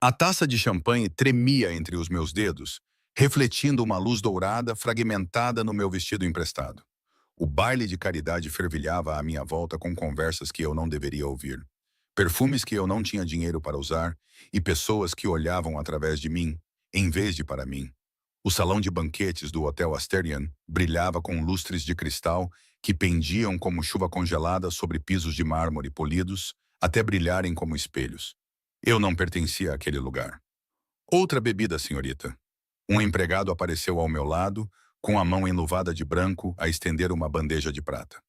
A taça de champanhe tremia entre os meus dedos, refletindo uma luz dourada fragmentada no meu vestido emprestado. O baile de caridade fervilhava à minha volta com conversas que eu não deveria ouvir, perfumes que eu não tinha dinheiro para usar e pessoas que olhavam através de mim, em vez de para mim. O salão de banquetes do Hotel Asterian brilhava com lustres de cristal que pendiam como chuva congelada sobre pisos de mármore polidos, até brilharem como espelhos. Eu não pertencia àquele lugar. Outra bebida, senhorita. Um empregado apareceu ao meu lado, com a mão enluvada de branco a estender uma bandeja de prata.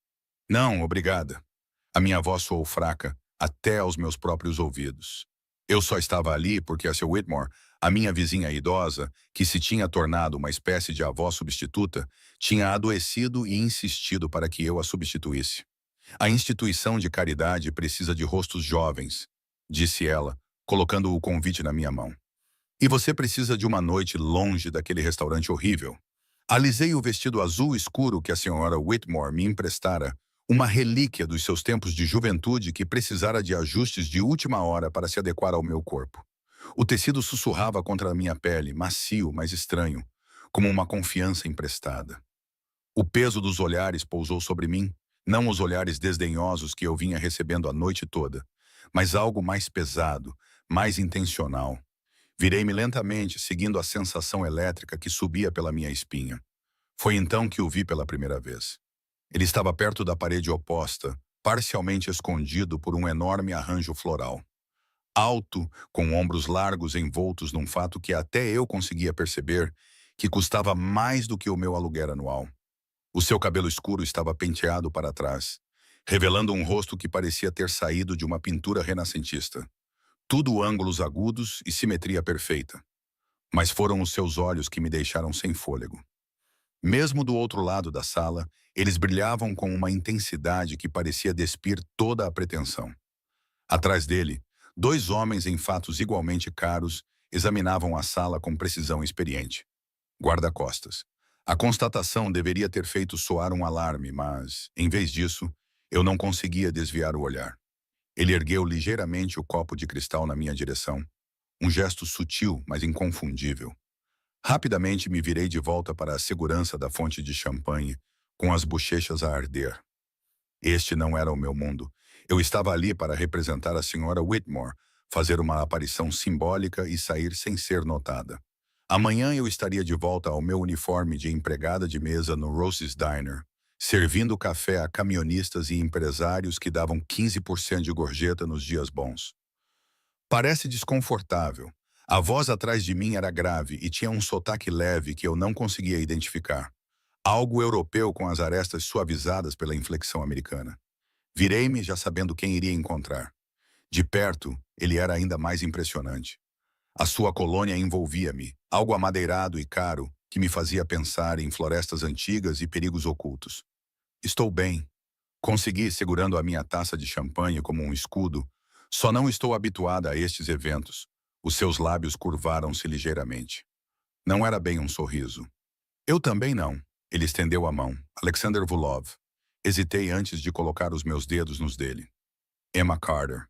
Não, obrigada. A minha voz soou fraca, até aos meus próprios ouvidos. Eu só estava ali porque a Sr. Whitmore, a minha vizinha idosa, que se tinha tornado uma espécie de avó substituta, tinha adoecido e insistido para que eu a substituísse. A instituição de caridade precisa de rostos jovens, disse ela, colocando o convite na minha mão. E você precisa de uma noite longe daquele restaurante horrível. Alisei o vestido azul escuro que a senhora Whitmore me emprestara, uma relíquia dos seus tempos de juventude que precisara de ajustes de última hora para se adequar ao meu corpo. O tecido sussurrava contra a minha pele, macio, mas estranho, como uma confiança emprestada. O peso dos olhares pousou sobre mim, não os olhares desdenhosos que eu vinha recebendo a noite toda, mas algo mais pesado, mais intencional. Virei-me lentamente, seguindo a sensação elétrica que subia pela minha espinha. Foi então que o vi pela primeira vez. Ele estava perto da parede oposta, parcialmente escondido por um enorme arranjo floral. Alto, com ombros largos envoltos num fato que até eu conseguia perceber que custava mais do que o meu aluguer anual. O seu cabelo escuro estava penteado para trás, revelando um rosto que parecia ter saído de uma pintura renascentista. Tudo ângulos agudos e simetria perfeita. Mas foram os seus olhos que me deixaram sem fôlego. Mesmo do outro lado da sala, eles brilhavam com uma intensidade que parecia despir toda a pretensão. Atrás dele, dois homens em fatos igualmente caros examinavam a sala com precisão experiente. Guarda-costas. A constatação deveria ter feito soar um alarme, mas, em vez disso, eu não conseguia desviar o olhar. Ele ergueu ligeiramente o copo de cristal na minha direção. Um gesto sutil, mas inconfundível. Rapidamente me virei de volta para a segurança da fonte de champanhe, com as bochechas a arder. Este não era o meu mundo. Eu estava ali para representar a senhora Whitmore, fazer uma aparição simbólica e sair sem ser notada. Amanhã eu estaria de volta ao meu uniforme de empregada de mesa no Rose's Diner, servindo café a camionistas e empresários que davam 15% de gorjeta nos dias bons. Parece desconfortável. A voz atrás de mim era grave e tinha um sotaque leve que eu não conseguia identificar. Algo europeu com as arestas suavizadas pela inflexão americana. Virei-me já sabendo quem iria encontrar. De perto, ele era ainda mais impressionante. A sua colônia envolvia-me, algo amadeirado e caro que me fazia pensar em florestas antigas e perigos ocultos. Estou bem. Consegui, segurando a minha taça de champanhe como um escudo. Só não estou habituada a estes eventos. Os seus lábios curvaram-se ligeiramente. Não era bem um sorriso. Eu também não. Ele estendeu a mão. Alexander Vulov. Hesitei antes de colocar os meus dedos nos dele. Emma Carter.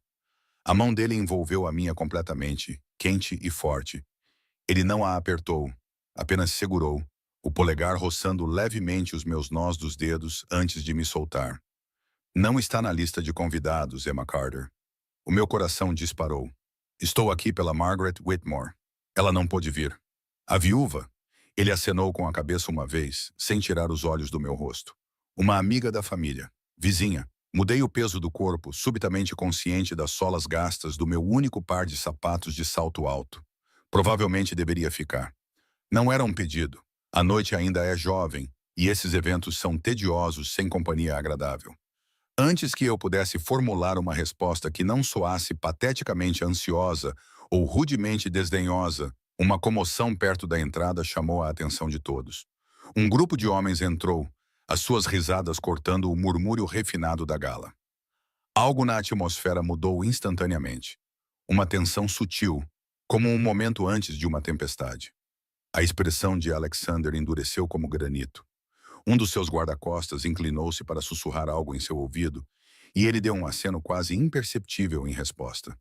A mão dele envolveu a minha completamente, quente e forte. Ele não a apertou, apenas segurou, o polegar roçando levemente os meus nós dos dedos antes de me soltar. Não está na lista de convidados, Emma Carter. O meu coração disparou. Estou aqui pela Margaret Whitmore. Ela não pôde vir. A viúva? Ele acenou com a cabeça uma vez, sem tirar os olhos do meu rosto. Uma amiga da família. Vizinha. Mudei o peso do corpo, subitamente consciente das solas gastas do meu único par de sapatos de salto alto. Provavelmente deveria ficar. Não era um pedido. A noite ainda é jovem, e esses eventos são tediosos sem companhia agradável. Antes que eu pudesse formular uma resposta que não soasse pateticamente ansiosa ou rudemente desdenhosa, uma comoção perto da entrada chamou a atenção de todos. Um grupo de homens entrou, as suas risadas cortando o murmúrio refinado da gala. Algo na atmosfera mudou instantaneamente. Uma tensão sutil, como um momento antes de uma tempestade. A expressão de Alexander endureceu como granito. Um dos seus guarda-costas inclinou-se para sussurrar algo em seu ouvido, e ele deu um aceno quase imperceptível em resposta.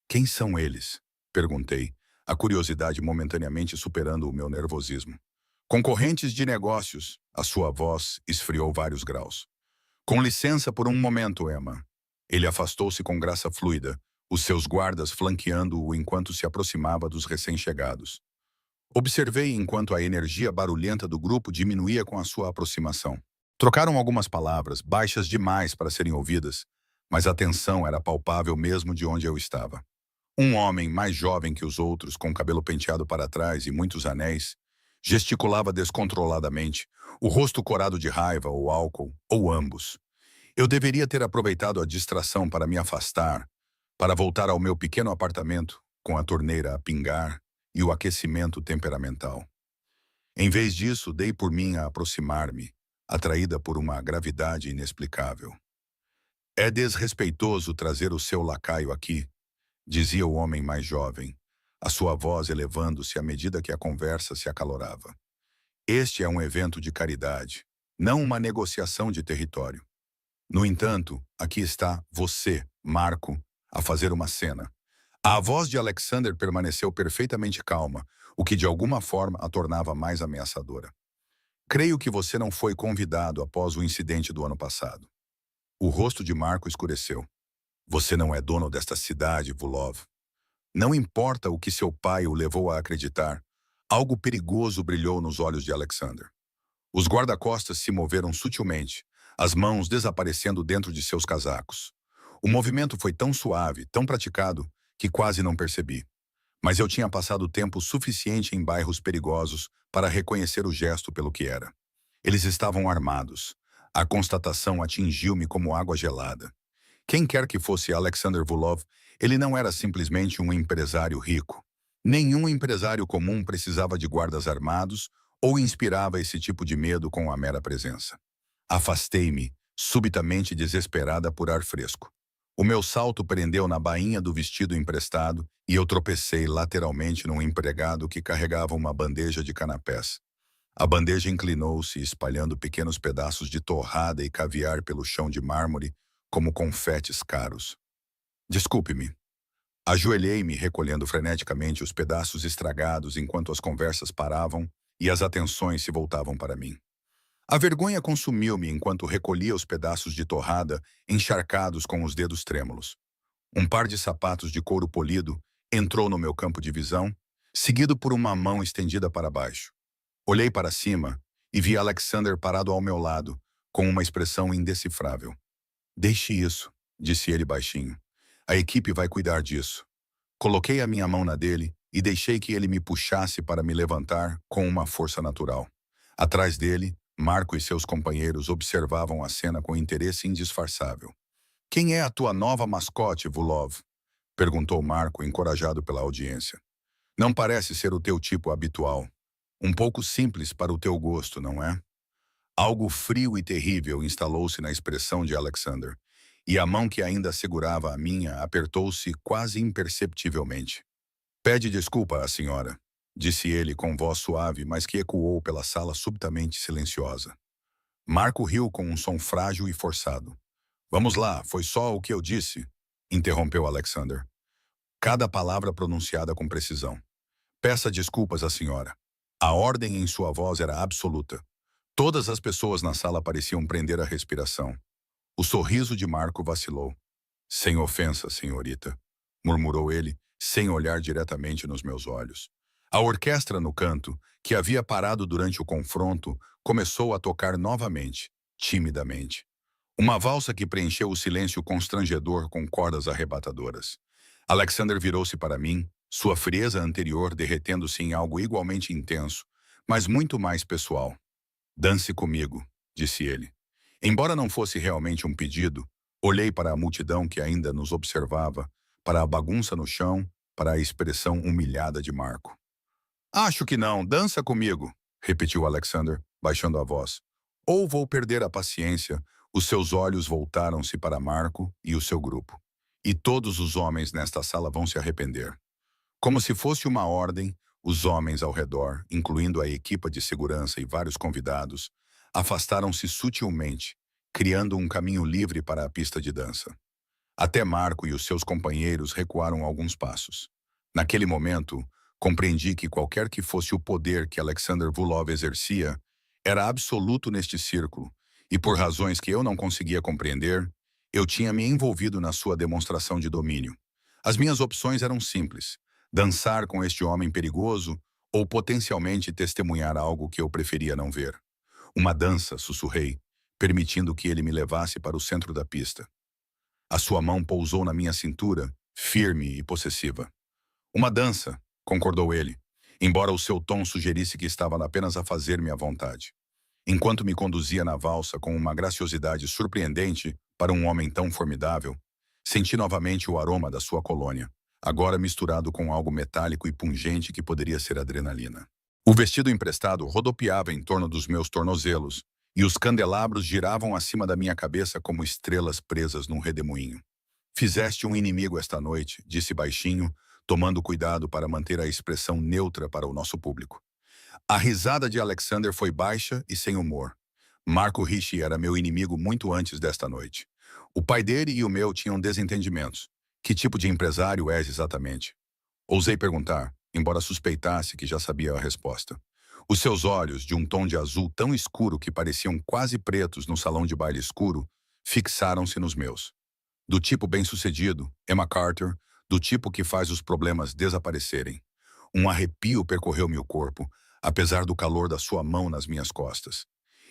Quem são eles? Perguntei, a curiosidade momentaneamente superando o meu nervosismo. Concorrentes de negócios, a sua voz esfriou vários graus. Com licença por um momento, Emma. Ele afastou-se com graça fluida, os seus guardas flanqueando-o enquanto se aproximava dos recém-chegados. Observei enquanto a energia barulhenta do grupo diminuía com a sua aproximação. Trocaram algumas palavras, baixas demais para serem ouvidas, mas a tensão era palpável mesmo de onde eu estava. Um homem mais jovem que os outros, com cabelo penteado para trás e muitos anéis, gesticulava descontroladamente, o rosto corado de raiva ou álcool, ou ambos. Eu deveria ter aproveitado a distração para me afastar, para voltar ao meu pequeno apartamento, com a torneira a pingar e o aquecimento temperamental. Em vez disso, dei por mim a aproximar-me, atraída por uma gravidade inexplicável. É desrespeitoso trazer o seu lacaio aqui, dizia o homem mais jovem, a sua voz elevando-se à medida que a conversa se acalorava. Este é um evento de caridade, não uma negociação de território. No entanto, aqui está você, Marco, a fazer uma cena. A voz de Alexander permaneceu perfeitamente calma, o que de alguma forma a tornava mais ameaçadora. Creio que você não foi convidado após o incidente do ano passado. O rosto de Marco escureceu. Você não é dono desta cidade, Vulov. Não importa o que seu pai o levou a acreditar, algo perigoso brilhou nos olhos de Alexander. Os guarda-costas se moveram sutilmente, as mãos desaparecendo dentro de seus casacos. O movimento foi tão suave, tão praticado, que quase não percebi. Mas eu tinha passado tempo suficiente em bairros perigosos para reconhecer o gesto pelo que era. Eles estavam armados. A constatação atingiu-me como água gelada. Quem quer que fosse Alexander Vulov, ele não era simplesmente um empresário rico. Nenhum empresário comum precisava de guardas armados ou inspirava esse tipo de medo com a mera presença. Afastei-me, subitamente desesperada por ar fresco. O meu salto prendeu na bainha do vestido emprestado e eu tropecei lateralmente num empregado que carregava uma bandeja de canapés. A bandeja inclinou-se, espalhando pequenos pedaços de torrada e caviar pelo chão de mármore, como confetes caros. Desculpe-me. Ajoelhei-me, recolhendo freneticamente os pedaços estragados enquanto as conversas paravam e as atenções se voltavam para mim. A vergonha consumiu-me enquanto recolhia os pedaços de torrada encharcados com os dedos trêmulos. Um par de sapatos de couro polido entrou no meu campo de visão, seguido por uma mão estendida para baixo. Olhei para cima e vi Alexander parado ao meu lado, com uma expressão indecifrável. Deixe isso, disse ele baixinho. A equipe vai cuidar disso. Coloquei a minha mão na dele e deixei que ele me puxasse para me levantar com uma força natural. Atrás dele, Marco e seus companheiros observavam a cena com interesse indisfarçável. Quem é a tua nova mascote, Vulov? Perguntou Marco, encorajado pela audiência. Não parece ser o teu tipo habitual. Um pouco simples para o teu gosto, não é? Algo frio e terrível instalou-se na expressão de Alexander, e a mão que ainda segurava a minha apertou-se quase imperceptivelmente. Pede desculpa à senhora, disse ele com voz suave, mas que ecoou pela sala subitamente silenciosa. Marco riu com um som frágil e forçado. Vamos lá, foi só o que eu disse, interrompeu Alexander. Cada palavra pronunciada com precisão. Peça desculpas à senhora. A ordem em sua voz era absoluta. Todas as pessoas na sala pareciam prender a respiração. O sorriso de Marco vacilou. Sem ofensa, senhorita, murmurou ele, sem olhar diretamente nos meus olhos. A orquestra no canto, que havia parado durante o confronto, começou a tocar novamente, timidamente. Uma valsa que preencheu o silêncio constrangedor com cordas arrebatadoras. Alexander virou-se para mim, sua frieza anterior derretendo-se em algo igualmente intenso, mas muito mais pessoal. Dance comigo, disse ele. Embora não fosse realmente um pedido, olhei para a multidão que ainda nos observava, para a bagunça no chão, para a expressão humilhada de Marco. Acho que não, dança comigo, repetiu Alexander, baixando a voz. Ou vou perder a paciência. Os seus olhos voltaram-se para Marco e o seu grupo. E todos os homens nesta sala vão se arrepender. Como se fosse uma ordem, os homens ao redor, incluindo a equipa de segurança e vários convidados, afastaram-se sutilmente, criando um caminho livre para a pista de dança. Até Marco e os seus companheiros recuaram alguns passos. Naquele momento, compreendi que qualquer que fosse o poder que Alexander Vulov exercia, era absoluto neste círculo, e por razões que eu não conseguia compreender, eu tinha me envolvido na sua demonstração de domínio. As minhas opções eram simples: dançar com este homem perigoso ou potencialmente testemunhar algo que eu preferia não ver. Uma dança, sussurrei, permitindo que ele me levasse para o centro da pista. A sua mão pousou na minha cintura, firme e possessiva. Uma dança, concordou ele, embora o seu tom sugerisse que estava apenas a fazer-me à vontade. Enquanto me conduzia na valsa com uma graciosidade surpreendente para um homem tão formidável, senti novamente o aroma da sua colônia, agora misturado com algo metálico e pungente que poderia ser adrenalina. O vestido emprestado rodopiava em torno dos meus tornozelos, e os candelabros giravam acima da minha cabeça como estrelas presas num redemoinho. Fizeste um inimigo esta noite, disse baixinho, tomando cuidado para manter a expressão neutra para o nosso público. A risada de Alexander foi baixa e sem humor. Marco Ricci era meu inimigo muito antes desta noite. O pai dele e o meu tinham desentendimentos. Que tipo de empresário és exatamente? Ousei perguntar, embora suspeitasse que já sabia a resposta. Os seus olhos, de um tom de azul tão escuro que pareciam quase pretos no salão de baile escuro, fixaram-se nos meus. Do tipo bem-sucedido, Emma Carter, do tipo que faz os problemas desaparecerem. Um arrepio percorreu-me o corpo, apesar do calor da sua mão nas minhas costas.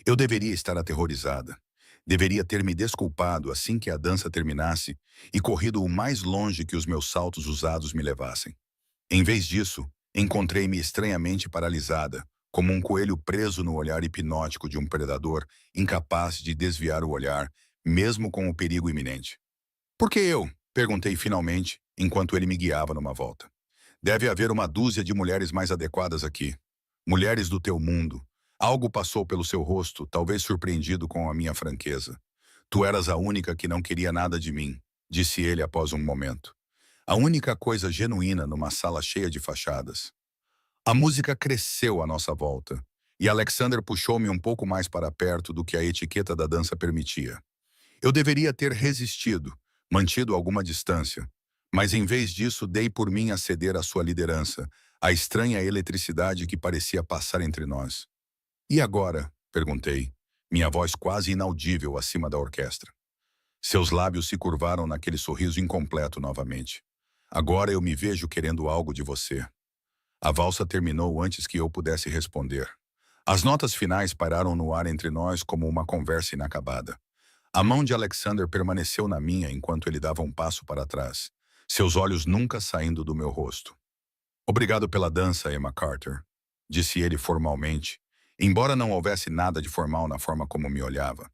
Eu deveria estar aterrorizada. Deveria ter me desculpado assim que a dança terminasse e corrido o mais longe que os meus saltos usados me levassem. Em vez disso, encontrei-me estranhamente paralisada, como um coelho preso no olhar hipnótico de um predador, incapaz de desviar o olhar, mesmo com o perigo iminente. Por que eu? Perguntei finalmente, enquanto ele me guiava numa volta. Deve haver uma dúzia de mulheres mais adequadas aqui. Mulheres do teu mundo. Algo passou pelo seu rosto, talvez surpreendido com a minha franqueza. Tu eras a única que não queria nada de mim, disse ele após um momento. A única coisa genuína numa sala cheia de fachadas. A música cresceu à nossa volta, e Alexander puxou-me um pouco mais para perto do que a etiqueta da dança permitia. Eu deveria ter resistido, mantido alguma distância, mas em vez disso dei por mim a ceder à sua liderança, a estranha eletricidade que parecia passar entre nós. E agora? Perguntei, minha voz quase inaudível acima da orquestra. Seus lábios se curvaram naquele sorriso incompleto novamente. Agora eu me vejo querendo algo de você. A valsa terminou antes que eu pudesse responder. As notas finais pararam no ar entre nós como uma conversa inacabada. A mão de Alexander permaneceu na minha enquanto ele dava um passo para trás, seus olhos nunca saindo do meu rosto. Obrigado pela dança, Emma Carter, disse ele formalmente, embora não houvesse nada de formal na forma como me olhava.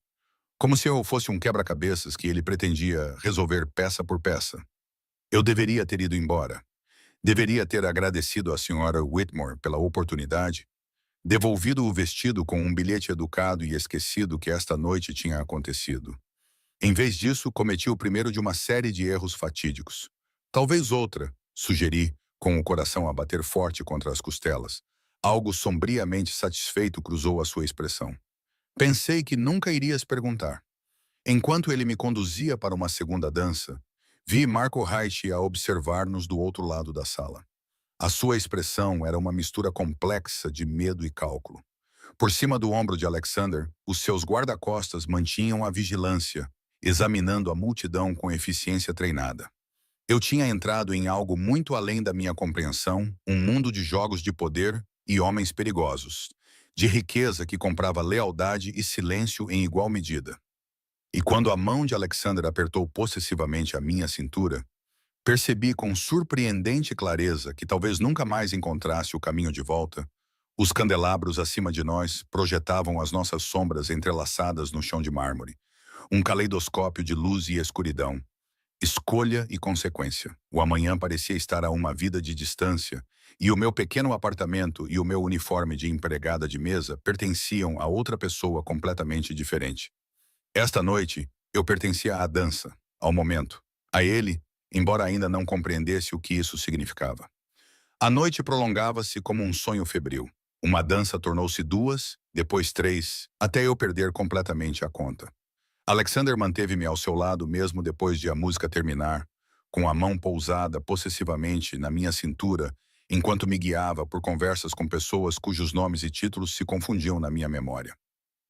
Como se eu fosse um quebra-cabeças que ele pretendia resolver peça por peça. Eu deveria ter ido embora. Deveria ter agradecido à senhora Whitmore pela oportunidade, devolvido o vestido com um bilhete educado e esquecido que esta noite tinha acontecido. Em vez disso, cometi o primeiro de uma série de erros fatídicos. Talvez outra, sugeri, com o coração a bater forte contra as costelas. Algo sombriamente satisfeito cruzou a sua expressão. Pensei que nunca irias perguntar. Enquanto ele me conduzia para uma segunda dança, vi Marco Reich a observar-nos do outro lado da sala. A sua expressão era uma mistura complexa de medo e cálculo. Por cima do ombro de Alexander, os seus guarda-costas mantinham a vigilância, examinando a multidão com eficiência treinada. Eu tinha entrado em algo muito além da minha compreensão, um mundo de jogos de poder e homens perigosos, de riqueza que comprava lealdade e silêncio em igual medida. E quando a mão de Alexander apertou possessivamente a minha cintura, percebi com surpreendente clareza que talvez nunca mais encontrasse o caminho de volta. Os candelabros acima de nós projetavam as nossas sombras entrelaçadas no chão de mármore. Um caleidoscópio de luz e escuridão. Escolha e consequência. O amanhã parecia estar a uma vida de distância, e o meu pequeno apartamento e o meu uniforme de empregada de mesa pertenciam a outra pessoa completamente diferente. Esta noite, eu pertencia à dança, ao momento. A ele, embora ainda não compreendesse o que isso significava. A noite prolongava-se como um sonho febril. Uma dança tornou-se duas, depois três, até eu perder completamente a conta. Alexander manteve-me ao seu lado mesmo depois de a música terminar, com a mão pousada possessivamente na minha cintura, enquanto me guiava por conversas com pessoas cujos nomes e títulos se confundiam na minha memória.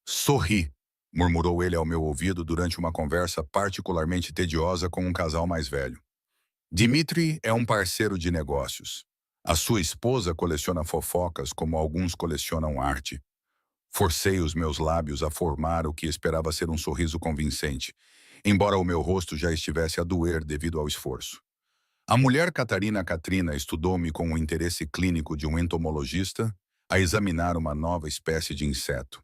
Sorri, murmurou ele ao meu ouvido durante uma conversa particularmente tediosa com um casal mais velho. Dmitri é um parceiro de negócios. A sua esposa coleciona fofocas como alguns colecionam arte. Forcei os meus lábios a formar o que esperava ser um sorriso convincente, embora o meu rosto já estivesse a doer devido ao esforço. A mulher Catarina Katrina estudou-me com o interesse clínico de um entomologista a examinar uma nova espécie de inseto.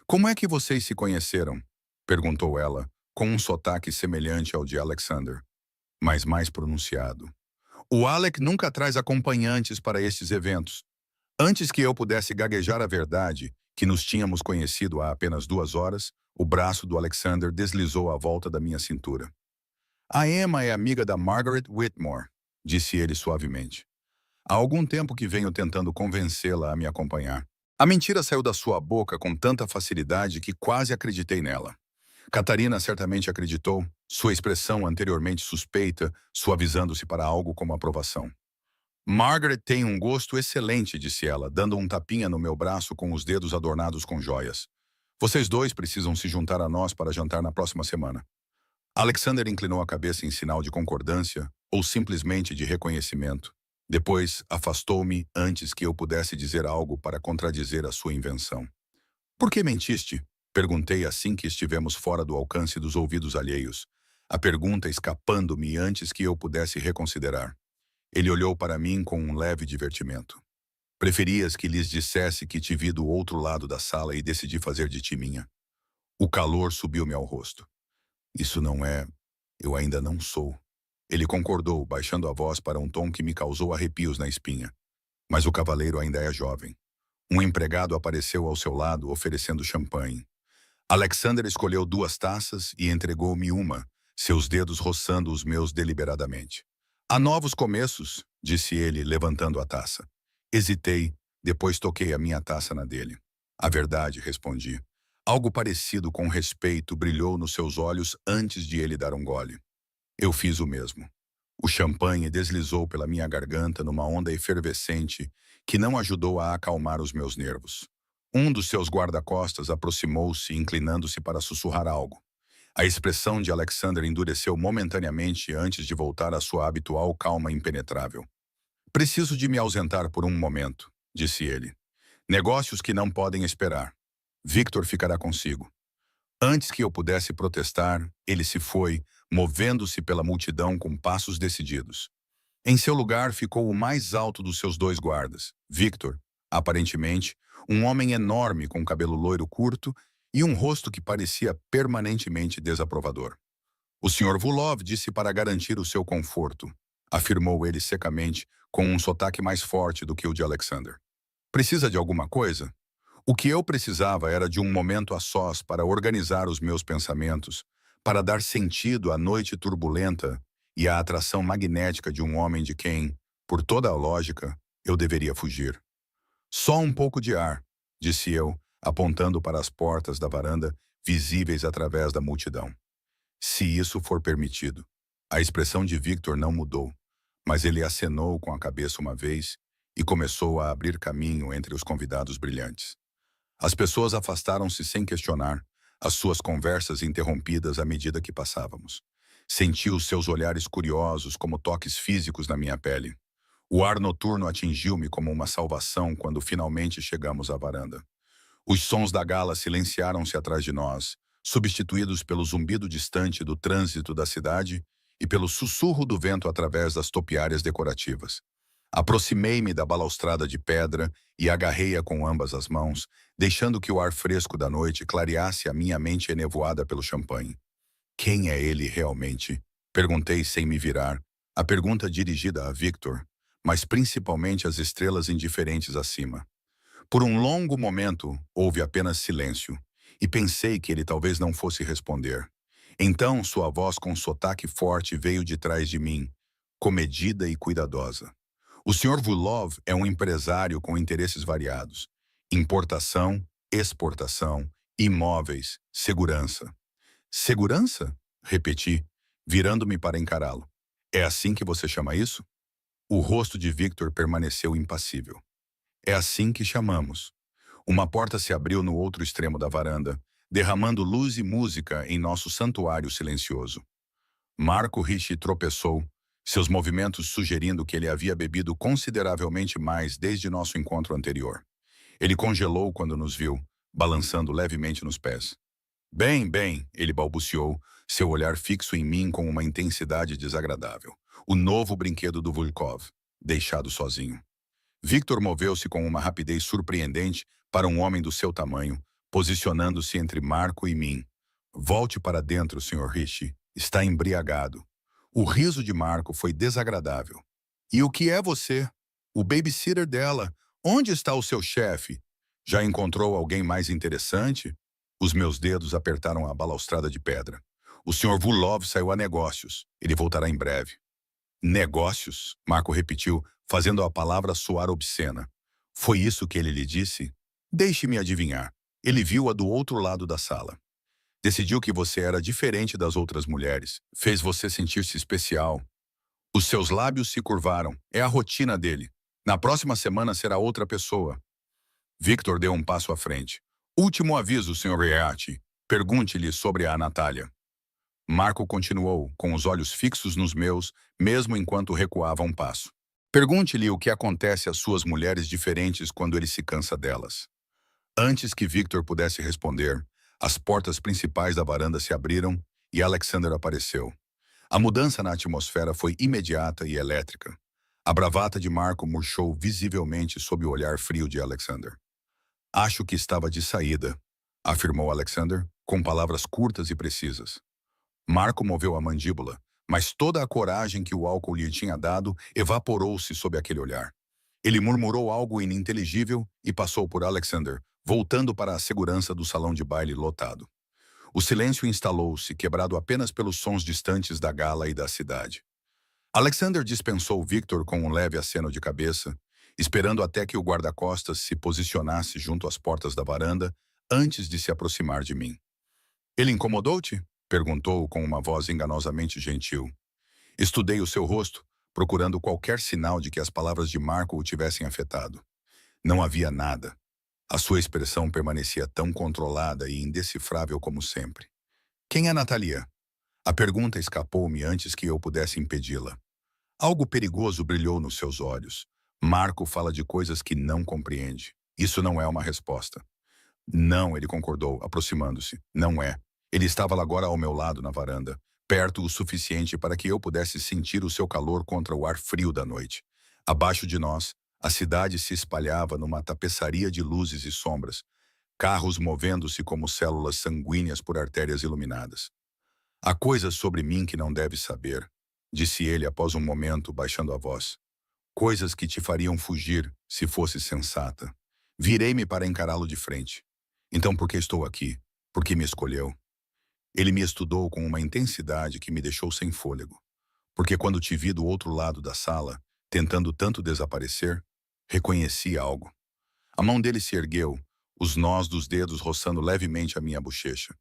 Como é que vocês se conheceram? Perguntou ela, com um sotaque semelhante ao de Alexander, mas mais pronunciado. O Alec nunca traz acompanhantes para estes eventos. Antes que eu pudesse gaguejar a verdade, que nos tínhamos conhecido há apenas 2 horas, o braço do Alexander deslizou à volta da minha cintura. A Emma é amiga da Margaret Whitmore, disse ele suavemente. Há algum tempo que venho tentando convencê-la a me acompanhar. A mentira saiu da sua boca com tanta facilidade que quase acreditei nela. Catarina certamente acreditou, sua expressão anteriormente suspeita, suavizando-se para algo como aprovação. Margaret tem um gosto excelente, disse ela, dando um tapinha no meu braço com os dedos adornados com joias. Vocês dois precisam se juntar a nós para jantar na próxima semana. Alexander inclinou a cabeça em sinal de concordância ou simplesmente de reconhecimento. Depois, afastou-me antes que eu pudesse dizer algo para contradizer a sua invenção. Por que mentiste? Perguntei assim que estivemos fora do alcance dos ouvidos alheios, a pergunta escapando-me antes que eu pudesse reconsiderar. Ele olhou para mim com um leve divertimento. Preferias que lhes dissesse que te vi do outro lado da sala e decidi fazer de ti minha? O calor subiu-me ao rosto. Isso não é... Eu ainda não sou. Ele concordou, baixando a voz para um tom que me causou arrepios na espinha. Mas o cavaleiro ainda é jovem. Um empregado apareceu ao seu lado, oferecendo champanhe. Alexander escolheu 2 taças e entregou-me uma, seus dedos roçando os meus deliberadamente. Há novos começos, disse ele, levantando a taça. Hesitei, depois toquei a minha taça na dele. A verdade, respondi. Algo parecido com respeito brilhou nos seus olhos antes de ele dar um gole. Eu fiz o mesmo. O champanhe deslizou pela minha garganta numa onda efervescente que não ajudou a acalmar os meus nervos. Um dos seus guarda-costas aproximou-se, inclinando-se para sussurrar algo. A expressão de Alexander endureceu momentaneamente antes de voltar à sua habitual calma impenetrável. Preciso de me ausentar por um momento, disse ele. Negócios que não podem esperar. Victor ficará consigo. Antes que eu pudesse protestar, ele se foi, movendo-se pela multidão com passos decididos. Em seu lugar ficou o mais alto dos seus 2 guardas, Victor, aparentemente, um homem enorme com cabelo loiro curto e um rosto que parecia permanentemente desaprovador. O Sr. Vulov disse para garantir o seu conforto, afirmou ele secamente, com um sotaque mais forte do que o de Alexander. Precisa de alguma coisa? O que eu precisava era de um momento a sós para organizar os meus pensamentos, para dar sentido à noite turbulenta e à atração magnética de um homem de quem, por toda a lógica, eu deveria fugir. Só um pouco de ar, disse eu, apontando para as portas da varanda, visíveis através da multidão. Se isso for permitido. A expressão de Victor não mudou, mas ele acenou com a cabeça uma vez e começou a abrir caminho entre os convidados brilhantes. As pessoas afastaram-se sem questionar, as suas conversas interrompidas à medida que passávamos. Senti os seus olhares curiosos como toques físicos na minha pele. O ar noturno atingiu-me como uma salvação quando finalmente chegamos à varanda. Os sons da gala silenciaram-se atrás de nós, substituídos pelo zumbido distante do trânsito da cidade e pelo sussurro do vento através das topiárias decorativas. Aproximei-me da balaustrada de pedra e agarrei-a com ambas as mãos, deixando que o ar fresco da noite clareasse a minha mente enevoada pelo champanhe. Quem é ele realmente? Perguntei sem me virar, a pergunta dirigida a Victor, mas principalmente às estrelas indiferentes acima. Por um longo momento, houve apenas silêncio, e pensei que ele talvez não fosse responder. Então, sua voz com sotaque forte veio de trás de mim, comedida e cuidadosa. O Sr. Vulov é um empresário com interesses variados. Importação, exportação, imóveis, segurança. Segurança? Repeti, virando-me para encará-lo. É assim que você chama isso? O rosto de Victor permaneceu impassível. É assim que chamamos. Uma porta se abriu no outro extremo da varanda, derramando luz e música em nosso santuário silencioso. Marco Ricci tropeçou, seus movimentos sugerindo que ele havia bebido consideravelmente mais desde nosso encontro anterior. Ele congelou quando nos viu, balançando levemente nos pés. Bem, bem, ele balbuciou, seu olhar fixo em mim com uma intensidade desagradável. O novo brinquedo do Vulkov, deixado sozinho. Victor moveu-se com uma rapidez surpreendente para um homem do seu tamanho, posicionando-se entre Marco e mim. Volte para dentro, Sr. Ricci. Está embriagado. O riso de Marco foi desagradável. E o que é você? O babysitter dela. Onde está o seu chefe? Já encontrou alguém mais interessante? Os meus dedos apertaram a balaustrada de pedra. O Sr. Vulov saiu a negócios. Ele voltará em breve. Negócios? Marco repetiu, fazendo a palavra soar obscena. Foi isso que ele lhe disse? Deixe-me adivinhar. Ele viu-a do outro lado da sala. Decidiu que você era diferente das outras mulheres. Fez você sentir-se especial. Os seus lábios se curvaram. É a rotina dele. Na próxima semana será outra pessoa. Victor deu um passo à frente. Último aviso, Sr. Reati. Pergunte-lhe sobre a Natália. Marco continuou, com os olhos fixos nos meus, mesmo enquanto recuava um passo. Pergunte-lhe o que acontece às suas mulheres diferentes quando ele se cansa delas. Antes que Victor pudesse responder, as portas principais da varanda se abriram e Alexander apareceu. A mudança na atmosfera foi imediata e elétrica. A bravata de Marco murchou visivelmente sob o olhar frio de Alexander. Acho que estava de saída, afirmou Alexander, com palavras curtas e precisas. Marco moveu a mandíbula, mas toda a coragem que o álcool lhe tinha dado evaporou-se sob aquele olhar. Ele murmurou algo ininteligível e passou por Alexander, voltando para a segurança do salão de baile lotado. O silêncio instalou-se, quebrado apenas pelos sons distantes da gala e da cidade. Alexander dispensou Victor com um leve aceno de cabeça, esperando até que o guarda-costas se posicionasse junto às portas da varanda, antes de se aproximar de mim. Ele incomodou-te? Perguntou com uma voz enganosamente gentil. Estudei o seu rosto, procurando qualquer sinal de que as palavras de Marco o tivessem afetado. Não havia nada. A sua expressão permanecia tão controlada e indecifrável como sempre. Quem é Natalia? A pergunta escapou-me antes que eu pudesse impedi-la. Algo perigoso brilhou nos seus olhos. Marco fala de coisas que não compreende. Isso não é uma resposta. Não, ele concordou, aproximando-se. Não é. Ele estava agora ao meu lado na varanda, perto o suficiente para que eu pudesse sentir o seu calor contra o ar frio da noite. Abaixo de nós, a cidade se espalhava numa tapeçaria de luzes e sombras, carros movendo-se como células sanguíneas por artérias iluminadas. Há coisas sobre mim que não deves saber, disse ele após um momento, baixando a voz. Coisas que te fariam fugir, se fosse sensata. Virei-me para encará-lo de frente. Então por que estou aqui? Por que me escolheu? Ele me estudou com uma intensidade que me deixou sem fôlego. Porque quando te vi do outro lado da sala, tentando tanto desaparecer, reconheci algo. A mão dele se ergueu, os nós dos dedos roçando levemente a minha bochecha.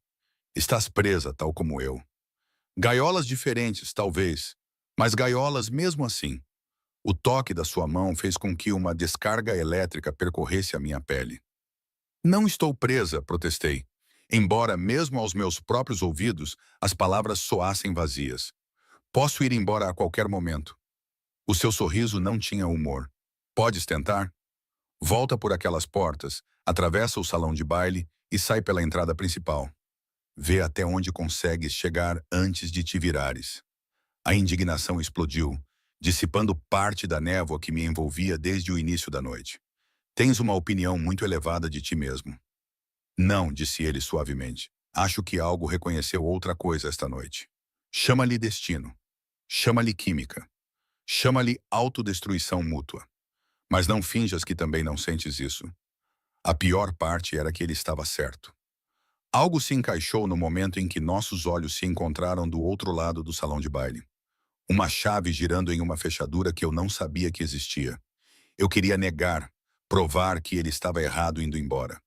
Estás presa, tal como eu. Gaiolas diferentes, talvez, mas gaiolas mesmo assim. O toque da sua mão fez com que uma descarga elétrica percorresse a minha pele. Não estou presa, protestei, embora mesmo aos meus próprios ouvidos as palavras soassem vazias. Posso ir embora a qualquer momento. O seu sorriso não tinha humor. Podes tentar? Volta por aquelas portas, atravessa o salão de baile e sai pela entrada principal. Vê até onde consegues chegar antes de te virares. A indignação explodiu, dissipando parte da névoa que me envolvia desde o início da noite. Tens uma opinião muito elevada de ti mesmo. Não, disse ele suavemente. Acho que algo reconheceu outra coisa esta noite. Chama-lhe destino. Chama-lhe química. Chama-lhe autodestruição mútua. Mas não finjas que também não sentes isso. A pior parte era que ele estava certo. Algo se encaixou no momento em que nossos olhos se encontraram do outro lado do salão de baile. Uma chave girando em uma fechadura que eu não sabia que existia. Eu queria negar, provar que ele estava errado indo embora.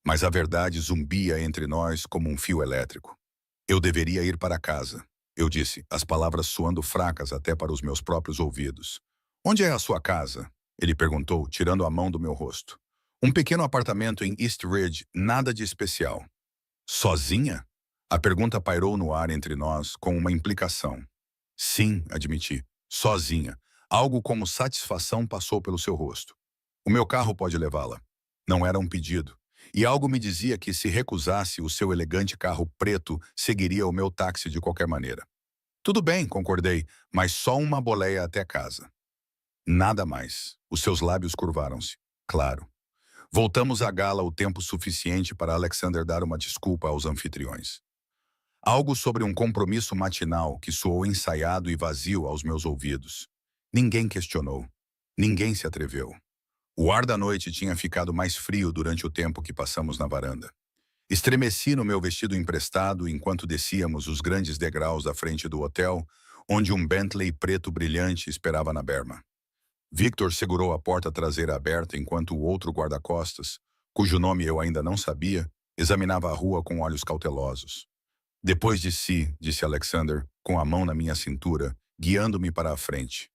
Mas a verdade zumbia entre nós como um fio elétrico. Eu deveria ir para casa. eu disse, as palavras soando fracas até para os meus próprios ouvidos. Onde é a sua casa? Ele perguntou, tirando a mão do meu rosto. Um pequeno apartamento em East Ridge, nada de especial. Sozinha? A pergunta pairou no ar entre nós com uma implicação. Sim, admiti. Sozinha. Algo como satisfação passou pelo seu rosto. O meu carro pode levá-la. Não era um pedido. E algo me dizia que se recusasse, o seu elegante carro preto seguiria o meu táxi de qualquer maneira. Tudo bem, concordei, mas só uma boleia até casa. Nada mais. Os seus lábios curvaram-se. Claro. Voltamos à gala o tempo suficiente para Alexander dar uma desculpa aos anfitriões. Algo sobre um compromisso matinal que soou ensaiado e vazio aos meus ouvidos. Ninguém questionou. Ninguém se atreveu. O ar da noite tinha ficado mais frio durante o tempo que passamos na varanda. Estremeci no meu vestido emprestado enquanto descíamos os grandes degraus à frente do hotel, onde um Bentley preto brilhante esperava na berma. Victor segurou a porta traseira aberta enquanto o outro guarda-costas, cujo nome eu ainda não sabia, examinava a rua com olhos cautelosos. Depois de si, disse Alexander, com a mão na minha cintura, guiando-me para a frente.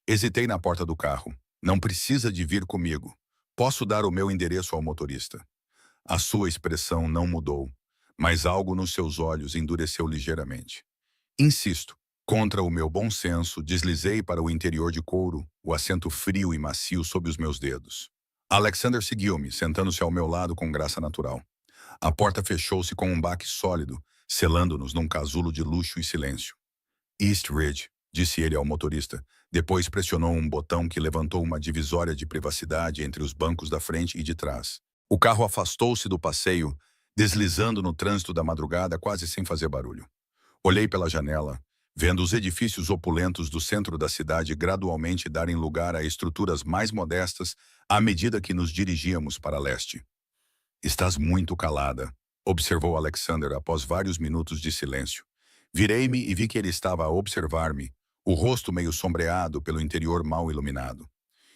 Hesitei na porta do carro. Não precisa de vir comigo. Posso dar o meu endereço ao motorista. A sua expressão não mudou, mas algo nos seus olhos endureceu ligeiramente. Insisto. Contra o meu bom senso, deslizei para o interior de couro, o assento frio e macio sob os meus dedos. Alexander seguiu-me, sentando-se ao meu lado com graça natural. A porta fechou-se com um baque sólido, selando-nos num casulo de luxo e silêncio. East Ridge, disse ele ao motorista. Depois pressionou um botão que levantou uma divisória de privacidade entre os bancos da frente e de trás. O carro afastou-se do passeio, deslizando no trânsito da madrugada quase sem fazer barulho. Olhei pela janela, vendo os edifícios opulentos do centro da cidade gradualmente darem lugar a estruturas mais modestas à medida que nos dirigíamos para leste. Estás muito calada, observou Alexander após vários minutos de silêncio. Virei-me e vi que ele estava a observar-me, o rosto meio sombreado pelo interior mal iluminado.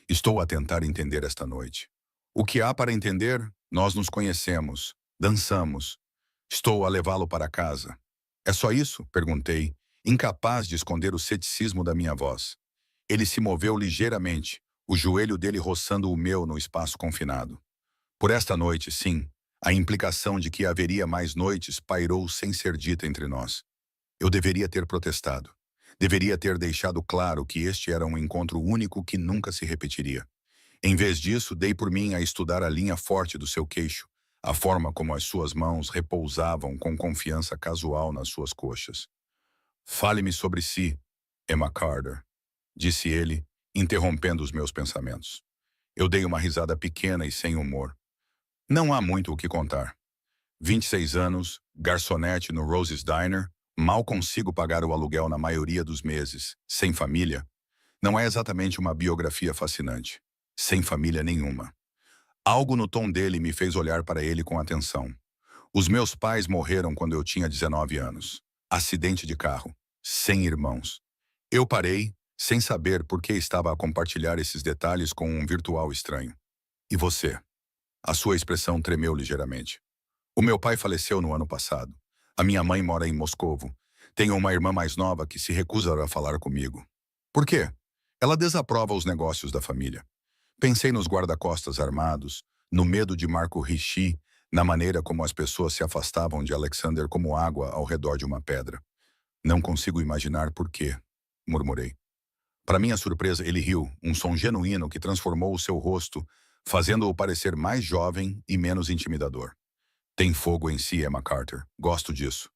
Estou a tentar entender esta noite. O que há para entender? Nós nos conhecemos, dançamos. Estou a levá-lo para casa. É só isso? Perguntei, incapaz de esconder o ceticismo da minha voz. Ele se moveu ligeiramente, o joelho dele roçando o meu no espaço confinado. Por esta noite, sim, a implicação de que haveria mais noites pairou sem ser dita entre nós. Eu deveria ter protestado. Deveria ter deixado claro que este era um encontro único que nunca se repetiria. Em vez disso, dei por mim a estudar a linha forte do seu queixo, a forma como as suas mãos repousavam com confiança casual nas suas coxas. Fale-me sobre si, Emma Carter, disse ele, interrompendo os meus pensamentos. Eu dei uma risada pequena e sem humor. Não há muito o que contar. 26 anos, garçonete no Rose's Diner, mal consigo pagar o aluguel na maioria dos meses, sem família. Não é exatamente uma biografia fascinante. Sem família nenhuma. Algo no tom dele me fez olhar para ele com atenção. Os meus pais morreram quando eu tinha 19 anos. Acidente de carro. Sem irmãos. Eu parei, sem saber por que estava a compartilhar esses detalhes com um virtual estranho. E você? A sua expressão tremeu ligeiramente. O meu pai faleceu no ano passado. A minha mãe mora em Moscovo. Tenho uma irmã mais nova que se recusa a falar comigo. Por quê? Ela desaprova os negócios da família. Pensei nos guarda-costas armados, no medo de Marco Ricci, na maneira como as pessoas se afastavam de Alexander como água ao redor de uma pedra. Não consigo imaginar por quê, murmurei. Para minha surpresa, ele riu, um som genuíno que transformou o seu rosto, fazendo-o parecer mais jovem e menos intimidador. Tem fogo em si, Emma Carter. Gosto disso.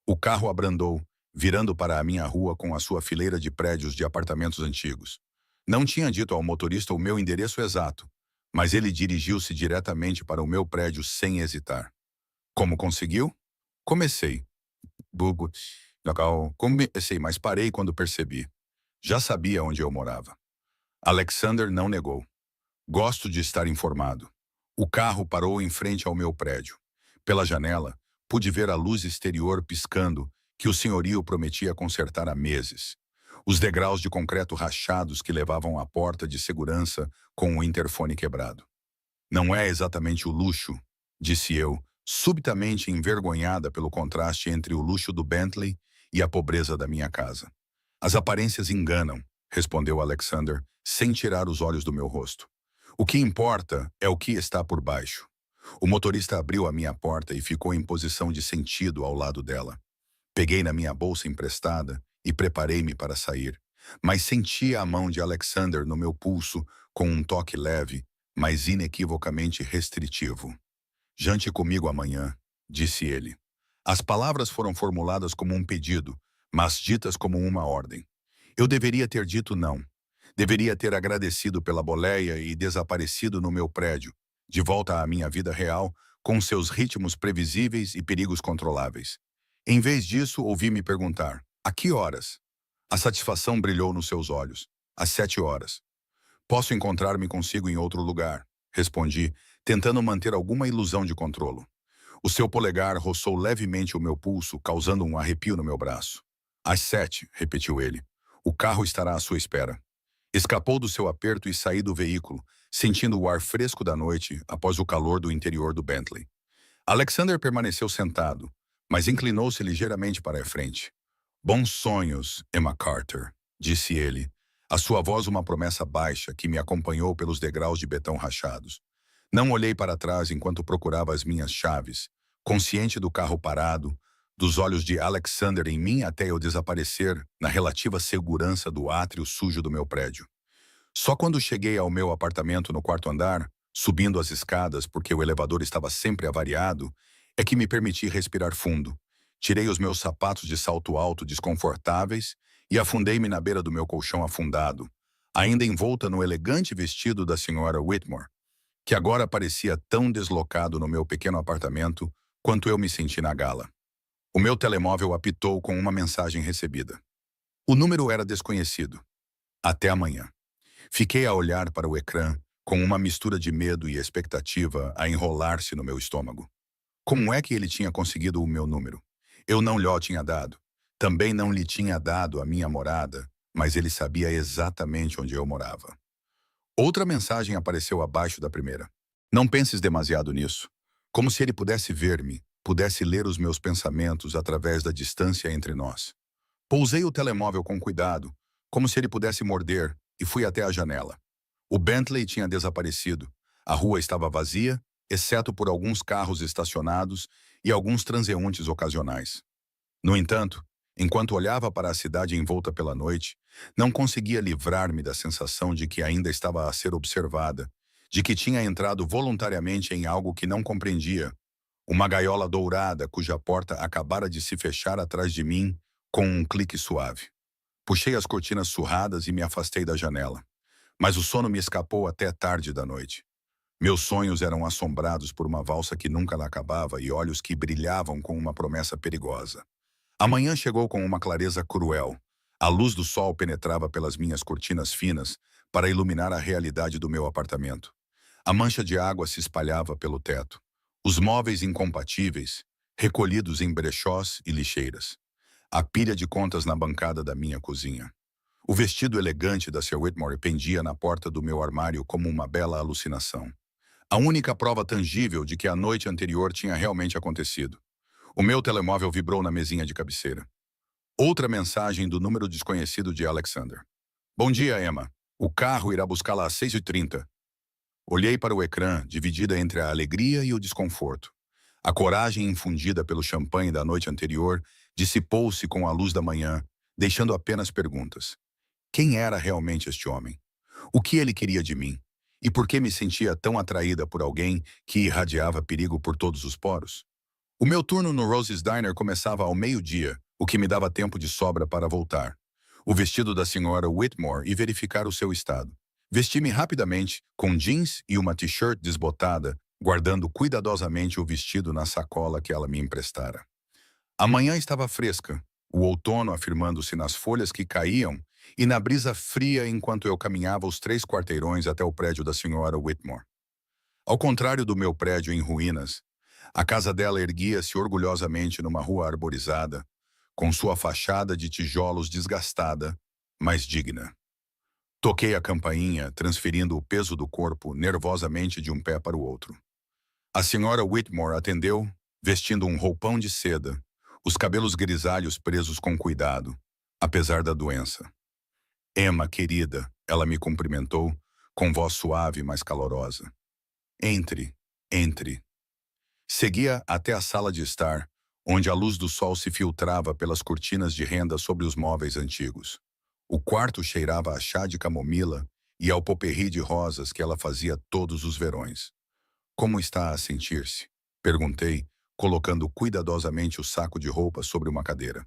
O carro abrandou, virando para a minha rua com a sua fileira de prédios de apartamentos antigos. Não tinha dito ao motorista o meu endereço exato, mas ele dirigiu-se diretamente para o meu prédio sem hesitar. Como conseguiu? Comecei. Comecei, mas parei quando percebi. Já sabia onde eu morava. Alexander não negou. Gosto de estar informado. O carro parou em frente ao meu prédio. Pela janela, pude ver a luz exterior piscando, que o senhorio prometia consertar há meses. Os degraus de concreto rachados que levavam à porta de segurança com o interfone quebrado. Não é exatamente o luxo, disse eu, subitamente envergonhada pelo contraste entre o luxo do Bentley e a pobreza da minha casa. As aparências enganam, respondeu Alexander, sem tirar os olhos do meu rosto. O que importa é o que está por baixo. O motorista abriu a minha porta e ficou em posição de sentido ao lado dela. Peguei na minha bolsa emprestada e preparei-me para sair, mas senti a mão de Alexander no meu pulso com um toque leve, mas inequivocamente restritivo. Jante comigo amanhã, disse ele. As palavras foram formuladas como um pedido, mas ditas como uma ordem. Eu deveria ter dito não. Deveria ter agradecido pela boleia e desaparecido no meu prédio, de volta à minha vida real, com seus ritmos previsíveis e perigos controláveis. Em vez disso, ouvi-me perguntar, a que horas? A satisfação brilhou nos seus olhos. Às 7 horas. Posso encontrar-me consigo em outro lugar, respondi, tentando manter alguma ilusão de controlo. O seu polegar roçou levemente o meu pulso, causando um arrepio no meu braço. Às 7, repetiu ele. O carro estará à sua espera. Escapou do seu aperto e saí do veículo, sentindo o ar fresco da noite após o calor do interior do Bentley. Alexander permaneceu sentado, mas inclinou-se ligeiramente para a frente. Bons sonhos, Emma Carter, disse ele, a sua voz uma promessa baixa que me acompanhou pelos degraus de betão rachados. Não olhei para trás enquanto procurava as minhas chaves, consciente do carro parado, dos olhos de Alexander em mim até eu desaparecer na relativa segurança do átrio sujo do meu prédio. Só quando cheguei ao meu apartamento no quarto andar, subindo as escadas porque o elevador estava sempre avariado, é que me permiti respirar fundo. Tirei os meus sapatos de salto alto desconfortáveis e afundei-me na beira do meu colchão afundado, ainda envolta no elegante vestido da senhora Whitmore, que agora parecia tão deslocado no meu pequeno apartamento quanto eu me senti na gala. O meu telemóvel apitou com uma mensagem recebida. O número era desconhecido. Até amanhã. Fiquei a olhar para o ecrã, com uma mistura de medo e expectativa a enrolar-se no meu estômago. Como é que ele tinha conseguido o meu número? Eu não lhe tinha dado. Também não lhe tinha dado a minha morada, mas ele sabia exatamente onde eu morava. Outra mensagem apareceu abaixo da primeira. Não penses demasiado nisso. Como se ele pudesse ver-me, pudesse ler os meus pensamentos através da distância entre nós. Pousei o telemóvel com cuidado, como se ele pudesse morder, e fui até a janela. O Bentley tinha desaparecido. A rua estava vazia, exceto por alguns carros estacionados e alguns transeuntes ocasionais. No entanto, enquanto olhava para a cidade envolta pela noite, não conseguia livrar-me da sensação de que ainda estava a ser observada, de que tinha entrado voluntariamente em algo que não compreendia, uma gaiola dourada cuja porta acabara de se fechar atrás de mim com um clique suave. Puxei as cortinas surradas e me afastei da janela. Mas o sono me escapou até tarde da noite. Meus sonhos eram assombrados por uma valsa que nunca lá acabava e olhos que brilhavam com uma promessa perigosa. A manhã chegou com uma clareza cruel. A luz do sol penetrava pelas minhas cortinas finas para iluminar a realidade do meu apartamento. A mancha de água se espalhava pelo teto. Os móveis incompatíveis, recolhidos em brechós e lixeiras. A pilha de contas na bancada da minha cozinha. O vestido elegante da Sr. Whitmore pendia na porta do meu armário como uma bela alucinação. A única prova tangível de que a noite anterior tinha realmente acontecido. O meu telemóvel vibrou na mesinha de cabeceira. Outra mensagem do número desconhecido de Alexander. Bom dia, Emma. O carro irá buscá-la às 6h30. Olhei para o ecrã, dividida entre a alegria e o desconforto. A coragem infundida pelo champanhe da noite anterior dissipou-se com a luz da manhã, deixando apenas perguntas. Quem era realmente este homem? O que ele queria de mim? E por que me sentia tão atraída por alguém que irradiava perigo por todos os poros? O meu turno no Rose's Diner começava ao meio-dia, o que me dava tempo de sobra para voltar. O vestido da senhora Whitmore e verificar o seu estado. Vesti-me rapidamente, com jeans e uma t-shirt desbotada, guardando cuidadosamente o vestido na sacola que ela me emprestara. A manhã estava fresca, o outono afirmando-se nas folhas que caíam e na brisa fria enquanto eu caminhava os 3 quarteirões até o prédio da senhora Whitmore. Ao contrário do meu prédio em ruínas, a casa dela erguia-se orgulhosamente numa rua arborizada, com sua fachada de tijolos desgastada, mas digna. Toquei a campainha, transferindo o peso do corpo nervosamente de um pé para o outro. A senhora Whitmore atendeu, vestindo um roupão de seda, os cabelos grisalhos presos com cuidado, apesar da doença. Emma, querida, ela me cumprimentou, com voz suave, mas calorosa. Entre, entre. Seguia até a sala de estar, onde a luz do sol se filtrava pelas cortinas de renda sobre os móveis antigos. O quarto cheirava a chá de camomila e ao potpourri de rosas que ela fazia todos os verões. Como está a sentir-se? Perguntei, colocando cuidadosamente o saco de roupa sobre uma cadeira.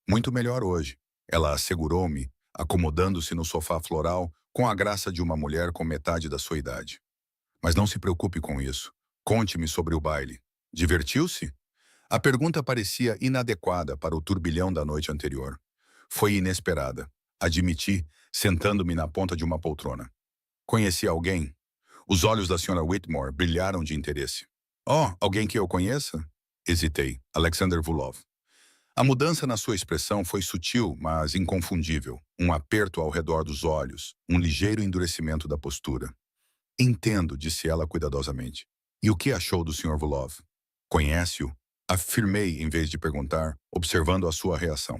Muito melhor hoje, ela assegurou-me, acomodando-se no sofá floral com a graça de uma mulher com metade da sua idade. Mas não se preocupe com isso. Conte-me sobre o baile. Divertiu-se? A pergunta parecia inadequada para o turbilhão da noite anterior. Foi inesperada, admiti, sentando-me na ponta de uma poltrona. Conheci alguém? Os olhos da Sra. Whitmore brilharam de interesse. Oh, alguém que eu conheça? Hesitei. Alexander Vulov. A mudança na sua expressão foi sutil, mas inconfundível. Um aperto ao redor dos olhos, um ligeiro endurecimento da postura. Entendo, disse ela cuidadosamente. E o que achou do Sr. Vulov? Conhece-o? Afirmei em vez de perguntar, observando a sua reação.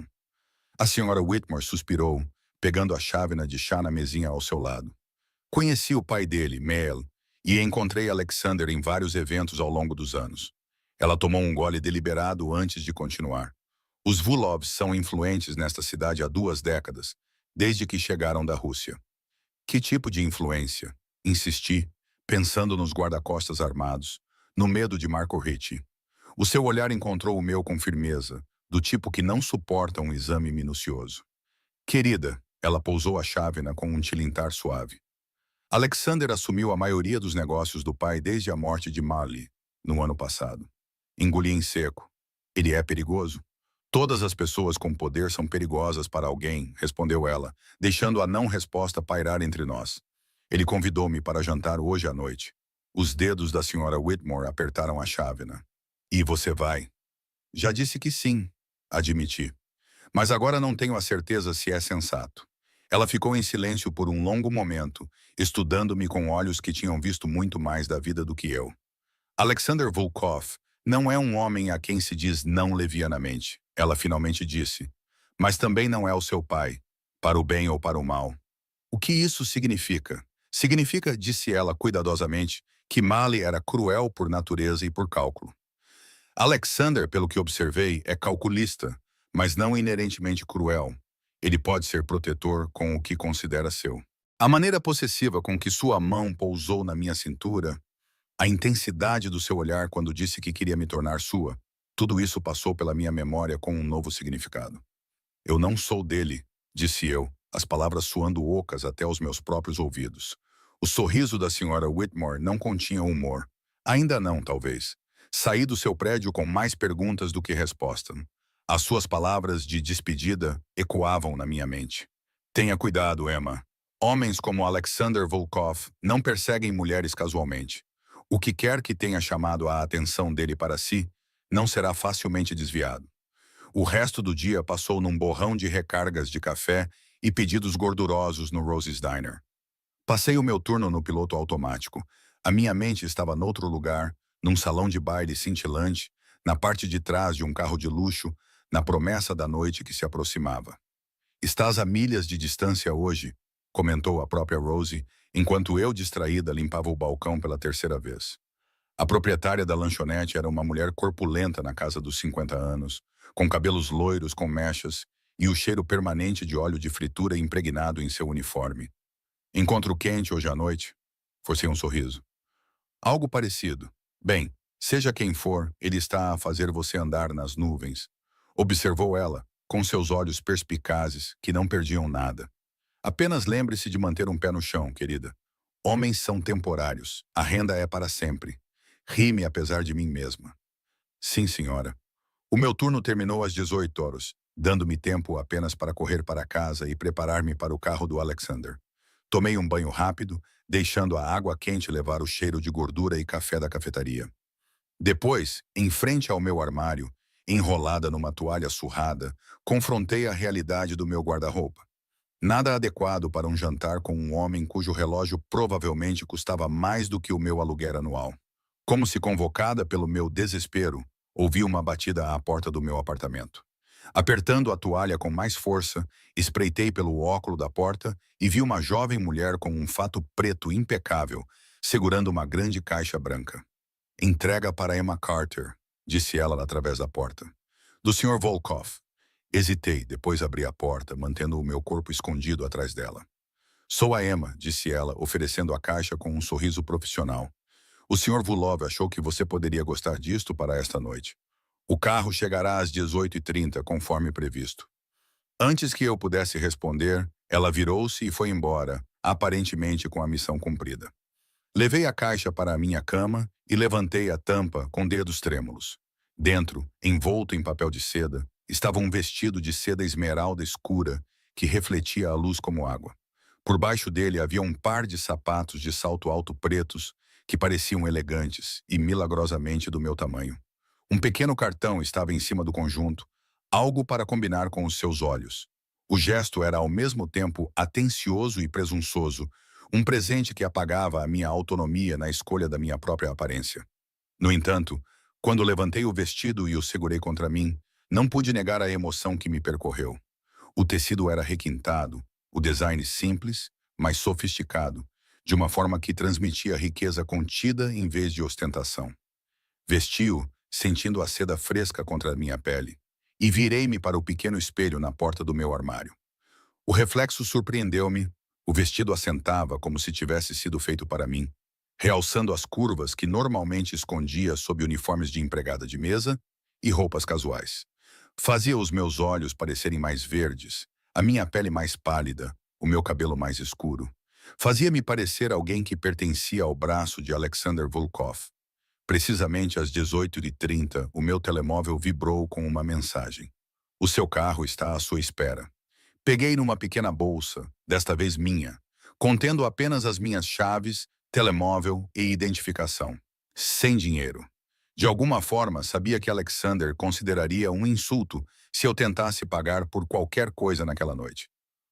A Sra. Whitmore suspirou, pegando a chávena de chá na mesinha ao seu lado. Conheci o pai dele, Mel, e encontrei Alexander em vários eventos ao longo dos anos. Ela tomou um gole deliberado antes de continuar. Os Vulovs são influentes nesta cidade há 2 décadas, desde que chegaram da Rússia. Que tipo de influência? Insisti, pensando nos guarda-costas armados, no medo de Marco Ritchie. O seu olhar encontrou o meu com firmeza, do tipo que não suporta um exame minucioso. Querida, ela pousou a chávena com um tilintar suave. Alexander assumiu a maioria dos negócios do pai desde a morte de Marley, no ano passado. Engoli em seco. Ele é perigoso? Todas as pessoas com poder são perigosas para alguém, respondeu ela, deixando a não-resposta pairar entre nós. Ele convidou-me para jantar hoje à noite. Os dedos da Sra. Whitmore apertaram a chávena. E você vai? Já disse que sim, admiti. Mas agora não tenho a certeza se é sensato. Ela ficou em silêncio por um longo momento, estudando-me com olhos que tinham visto muito mais da vida do que eu. Alexander Volkov não é um homem a quem se diz não levianamente, ela finalmente disse. Mas também não é o seu pai, para o bem ou para o mal. O que isso significa? Significa, disse ela cuidadosamente, que Marley era cruel por natureza e por cálculo. Alexander, pelo que observei, é calculista, mas não inerentemente cruel. Ele pode ser protetor com o que considera seu. A maneira possessiva com que sua mão pousou na minha cintura, a intensidade do seu olhar quando disse que queria me tornar sua, tudo isso passou pela minha memória com um novo significado. Eu não sou dele, disse eu, as palavras soando ocas até os meus próprios ouvidos. O sorriso da Sra. Whitmore não continha humor. Ainda não, talvez. Saí do seu prédio com mais perguntas do que respostas. As suas palavras de despedida ecoavam na minha mente. Tenha cuidado, Emma. Homens como Alexander Volkov não perseguem mulheres casualmente. O que quer que tenha chamado a atenção dele para si, não será facilmente desviado. O resto do dia passou num borrão de recargas de café e pedidos gordurosos no Rose's Diner. Passei o meu turno no piloto automático. A minha mente estava noutro lugar, num salão de baile cintilante, na parte de trás de um carro de luxo, na promessa da noite que se aproximava. Estás a milhas de distância hoje, comentou a própria Rosie, enquanto eu, distraída, limpava o balcão pela 3ª vez. A proprietária da lanchonete era uma mulher corpulenta na casa dos 50 anos, com cabelos loiros com mechas e o cheiro permanente de óleo de fritura impregnado em seu uniforme. Encontro quente hoje à noite? Forcei um sorriso. Algo parecido. Bem, seja quem for, ele está a fazer você andar nas nuvens. Observou ela, com seus olhos perspicazes, que não perdiam nada. Apenas lembre-se de manter um pé no chão, querida. Homens são temporários. A renda é para sempre. Ri-me apesar de mim mesma. Sim, senhora. O meu turno terminou às 18 horas, dando-me tempo apenas para correr para casa e preparar-me para o carro do Alexander. Tomei um banho rápido, deixando a água quente levar o cheiro de gordura e café da cafetaria. Depois, em frente ao meu armário, enrolada numa toalha surrada, confrontei a realidade do meu guarda-roupa. Nada adequado para um jantar com um homem cujo relógio provavelmente custava mais do que o meu aluguer anual. Como se convocada pelo meu desespero, ouvi uma batida à porta do meu apartamento. Apertando a toalha com mais força, espreitei pelo óculo da porta e vi uma jovem mulher com um fato preto impecável, segurando uma grande caixa branca. Entrega para Emma Carter, disse ela através da porta. Do Sr. Volkov. Hesitei, depois abri a porta, mantendo o meu corpo escondido atrás dela. Sou a Emma, disse ela, oferecendo a caixa com um sorriso profissional. O Sr. Vulov achou que você poderia gostar disto para esta noite. O carro chegará às 18h30, conforme previsto. Antes que eu pudesse responder, ela virou-se e foi embora, aparentemente com a missão cumprida. Levei a caixa para a minha cama e levantei a tampa com dedos trêmulos. Dentro, envolto em papel de seda, estava um vestido de seda esmeralda escura que refletia a luz como água. Por baixo dele havia um par de sapatos de salto alto pretos que pareciam elegantes e milagrosamente do meu tamanho. Um pequeno cartão estava em cima do conjunto, algo para combinar com os seus olhos. O gesto era ao mesmo tempo atencioso e presunçoso, um presente que apagava a minha autonomia na escolha da minha própria aparência. No entanto, quando levantei o vestido e o segurei contra mim, não pude negar a emoção que me percorreu. O tecido era requintado, o design simples, mas sofisticado, de uma forma que transmitia riqueza contida em vez de ostentação. Vesti-o, sentindo a seda fresca contra a minha pele, e virei-me para o pequeno espelho na porta do meu armário. O reflexo surpreendeu-me. O vestido assentava como se tivesse sido feito para mim, realçando as curvas que normalmente escondia sob uniformes de empregada de mesa e roupas casuais. Fazia os meus olhos parecerem mais verdes, a minha pele mais pálida, o meu cabelo mais escuro. Fazia-me parecer alguém que pertencia ao braço de Alexander Volkov. Precisamente às 18h30, o meu telemóvel vibrou com uma mensagem. O seu carro está à sua espera. Peguei numa pequena bolsa, desta vez minha, contendo apenas as minhas chaves, telemóvel e identificação. Sem dinheiro. De alguma forma, sabia que Alexander consideraria um insulto se eu tentasse pagar por qualquer coisa naquela noite.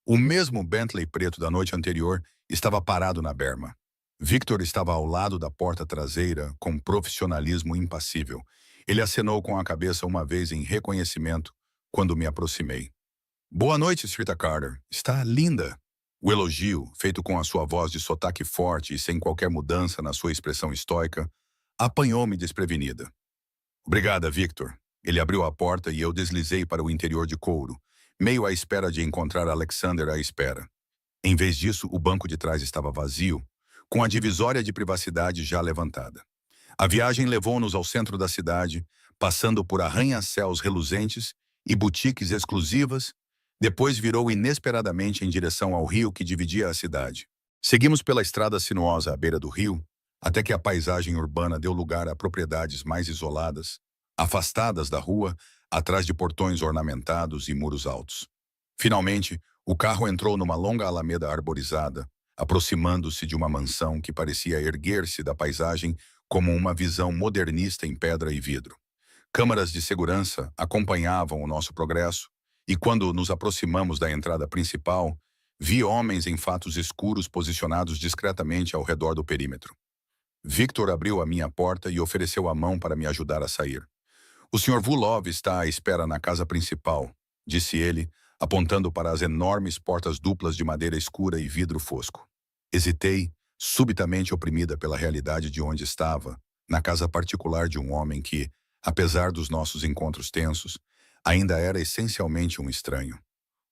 O mesmo Bentley preto da noite anterior estava parado na berma. Victor estava ao lado da porta traseira com profissionalismo impassível. Ele acenou com a cabeça uma vez em reconhecimento quando me aproximei. Boa noite, Srita Carter. Está linda. O elogio, feito com a sua voz de sotaque forte e sem qualquer mudança na sua expressão estoica, apanhou-me desprevenida. Obrigada, Victor. Ele abriu a porta e eu deslizei para o interior de couro, meio à espera de encontrar Alexander à espera. Em vez disso, o banco de trás estava vazio, com a divisória de privacidade já levantada. A viagem levou-nos ao centro da cidade, passando por arranha-céus reluzentes e boutiques exclusivas. Depois virou inesperadamente em direção ao rio que dividia a cidade. Seguimos pela estrada sinuosa à beira do rio, até que a paisagem urbana deu lugar a propriedades mais isoladas, afastadas da rua, atrás de portões ornamentados e muros altos. Finalmente, o carro entrou numa longa alameda arborizada, aproximando-se de uma mansão que parecia erguer-se da paisagem como uma visão modernista em pedra e vidro. Câmaras de segurança acompanhavam o nosso progresso, e quando nos aproximamos da entrada principal, vi homens em fatos escuros posicionados discretamente ao redor do perímetro. Victor abriu a minha porta e ofereceu a mão para me ajudar a sair. O Sr. Vulov está à espera na casa principal, disse ele, apontando para as enormes portas duplas de madeira escura e vidro fosco. Hesitei, subitamente oprimida pela realidade de onde estava, na casa particular de um homem que, apesar dos nossos encontros tensos, ainda era essencialmente um estranho.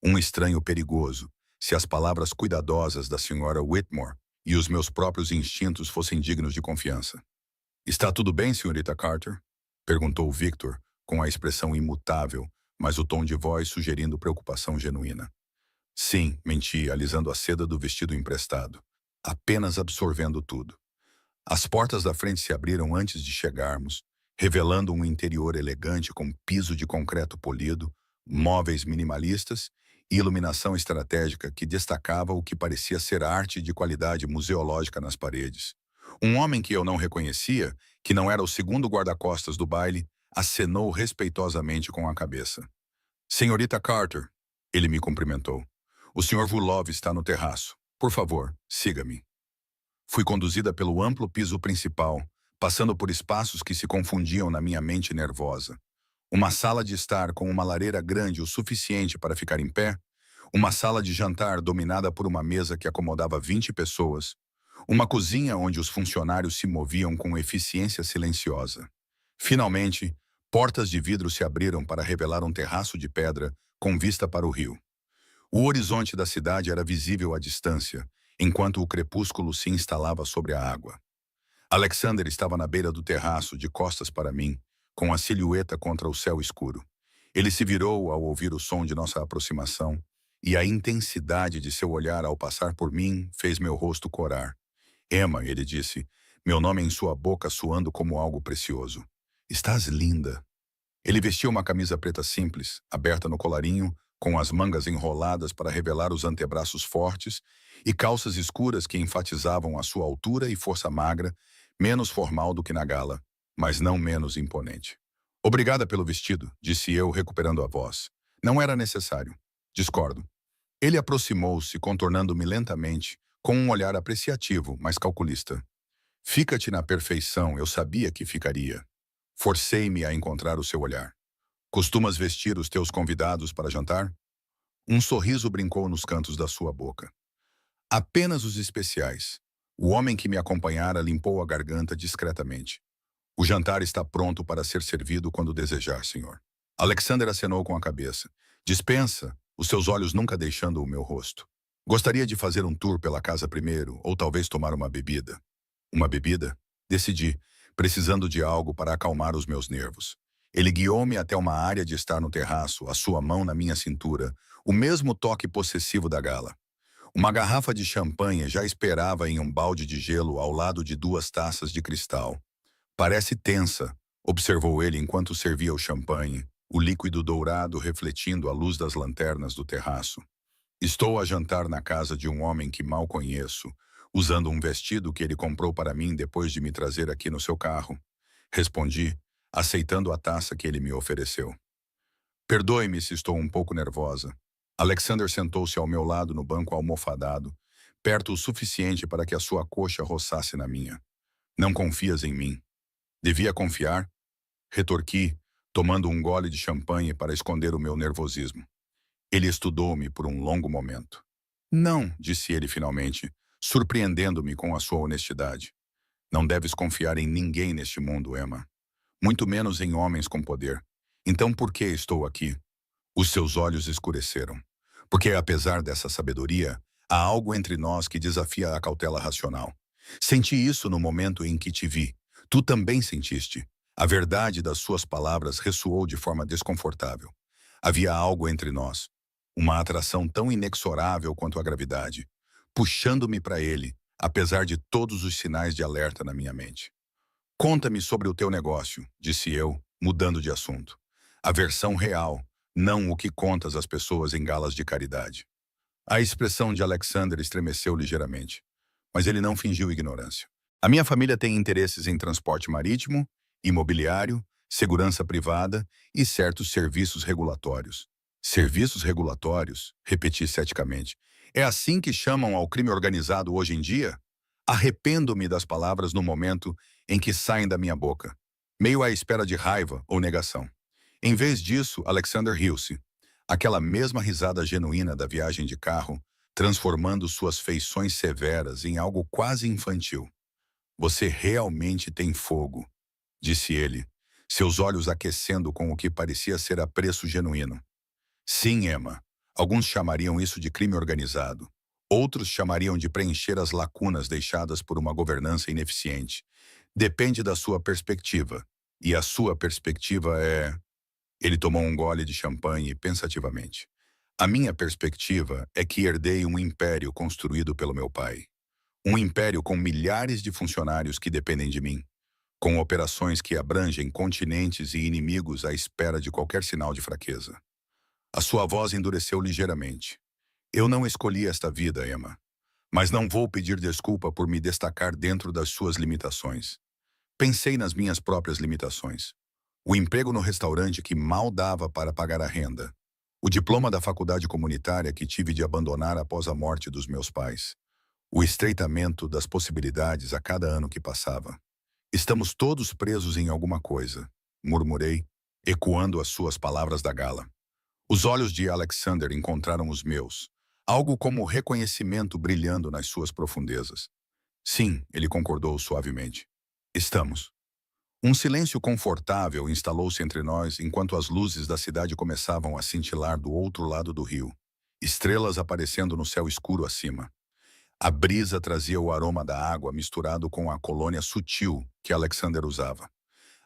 Um estranho perigoso, se as palavras cuidadosas da Sra. Whitmore e os meus próprios instintos fossem dignos de confiança. Está tudo bem, Srta. Carter? Perguntou Victor, com a expressão imutável, mas o tom de voz sugerindo preocupação genuína. Sim, menti, alisando a seda do vestido emprestado, apenas absorvendo tudo. As portas da frente se abriram antes de chegarmos, revelando um interior elegante com piso de concreto polido, móveis minimalistas e iluminação estratégica que destacava o que parecia ser arte de qualidade museológica nas paredes. Um homem que eu não reconhecia, que não era o segundo guarda-costas do baile, acenou respeitosamente com a cabeça. Senhorita Carter, ele me cumprimentou. O Sr. Vulov está no terraço. Por favor, siga-me. Fui conduzida pelo amplo piso principal, passando por espaços que se confundiam na minha mente nervosa. Uma sala de estar com uma lareira grande o suficiente para ficar em pé, uma sala de jantar dominada por uma mesa que acomodava 20 pessoas, uma cozinha onde os funcionários se moviam com eficiência silenciosa. Finalmente, portas de vidro se abriram para revelar um terraço de pedra com vista para o rio. O horizonte da cidade era visível à distância, enquanto o crepúsculo se instalava sobre a água. Alexander estava na beira do terraço, de costas para mim, com a silhueta contra o céu escuro. Ele se virou ao ouvir o som de nossa aproximação, e a intensidade de seu olhar ao passar por mim fez meu rosto corar. Emma, ele disse, meu nome em sua boca soando como algo precioso. Estás linda. Ele vestia uma camisa preta simples, aberta no colarinho, com as mangas enroladas para revelar os antebraços fortes, e calças escuras que enfatizavam a sua altura e força magra, menos formal do que na gala, mas não menos imponente. Obrigada pelo vestido, disse eu, recuperando a voz. Não era necessário. Discordo. Ele aproximou-se, contornando-me lentamente, com um olhar apreciativo, mas calculista. Fica-te na perfeição, eu sabia que ficaria. Forcei-me a encontrar o seu olhar. Costumas vestir os teus convidados para jantar? Um sorriso brincou nos cantos da sua boca. Apenas os especiais. O homem que me acompanhara limpou a garganta discretamente. O jantar está pronto para ser servido quando desejar, senhor. Alexander acenou com a cabeça. Dispensa, os seus olhos nunca deixando o meu rosto. Gostaria de fazer um tour pela casa primeiro, ou talvez tomar uma bebida. Uma bebida? Decidi, precisando de algo para acalmar os meus nervos. Ele guiou-me até uma área de estar no terraço, a sua mão na minha cintura, o mesmo toque possessivo da gala. Uma garrafa de champanhe já esperava em um balde de gelo ao lado de 2 taças de cristal. Parece tensa, observou ele enquanto servia o champanhe, o líquido dourado refletindo a luz das lanternas do terraço. Estou a jantar na casa de um homem que mal conheço, usando um vestido que ele comprou para mim depois de me trazer aqui no seu carro. Respondi, aceitando a taça que ele me ofereceu. Perdoe-me se estou um pouco nervosa. Alexander sentou-se ao meu lado no banco almofadado, perto o suficiente para que a sua coxa roçasse na minha. Não confias em mim? Devia confiar? Retorqui, tomando um gole de champanhe para esconder o meu nervosismo. Ele estudou-me por um longo momento. Não, disse ele finalmente, surpreendendo-me com a sua honestidade. Não deves confiar em ninguém neste mundo, Emma. Muito menos em homens com poder. Então por que estou aqui? Os seus olhos escureceram. Porque, apesar dessa sabedoria, há algo entre nós que desafia a cautela racional. Senti isso no momento em que te vi. Tu também sentiste. A verdade das suas palavras ressoou de forma desconfortável. Havia algo entre nós. Uma atração tão inexorável quanto a gravidade, puxando-me para ele, apesar de todos os sinais de alerta na minha mente. Conta-me sobre o teu negócio, disse eu, mudando de assunto. A versão real, não o que contas às pessoas em galas de caridade. A expressão de Alexander estremeceu ligeiramente, mas ele não fingiu ignorância. A minha família tem interesses em transporte marítimo, imobiliário, segurança privada e certos serviços regulatórios. Serviços regulatórios? Repeti ceticamente. É assim que chamam ao crime organizado hoje em dia? Arrependo-me das palavras no momento em que saem da minha boca, meio à espera de raiva ou negação. Em vez disso, Alexander riu-se. Aquela mesma risada genuína da viagem de carro, transformando suas feições severas em algo quase infantil. Você realmente tem fogo, disse ele, seus olhos aquecendo com o que parecia ser apreço genuíno. Sim, Emma. Alguns chamariam isso de crime organizado. Outros chamariam de preencher as lacunas deixadas por uma governança ineficiente. Depende da sua perspectiva. E a sua perspectiva é... Ele tomou um gole de champanhe pensativamente. A minha perspectiva é que herdei um império construído pelo meu pai. Um império com milhares de funcionários que dependem de mim, com operações que abrangem continentes e inimigos à espera de qualquer sinal de fraqueza. A sua voz endureceu ligeiramente. Eu não escolhi esta vida, Emma, mas não vou pedir desculpa por me destacar dentro das suas limitações. Pensei nas minhas próprias limitações. O emprego no restaurante que mal dava para pagar a renda. O diploma da faculdade comunitária que tive de abandonar após a morte dos meus pais. O estreitamento das possibilidades a cada ano que passava. Estamos todos presos em alguma coisa, murmurei, ecoando as suas palavras da gala. Os olhos de Alexander encontraram os meus, algo como reconhecimento brilhando nas suas profundezas. Sim, ele concordou suavemente. Estamos. Um silêncio confortável instalou-se entre nós enquanto as luzes da cidade começavam a cintilar do outro lado do rio, estrelas aparecendo no céu escuro acima. A brisa trazia o aroma da água misturado com a colônia sutil que Alexander usava,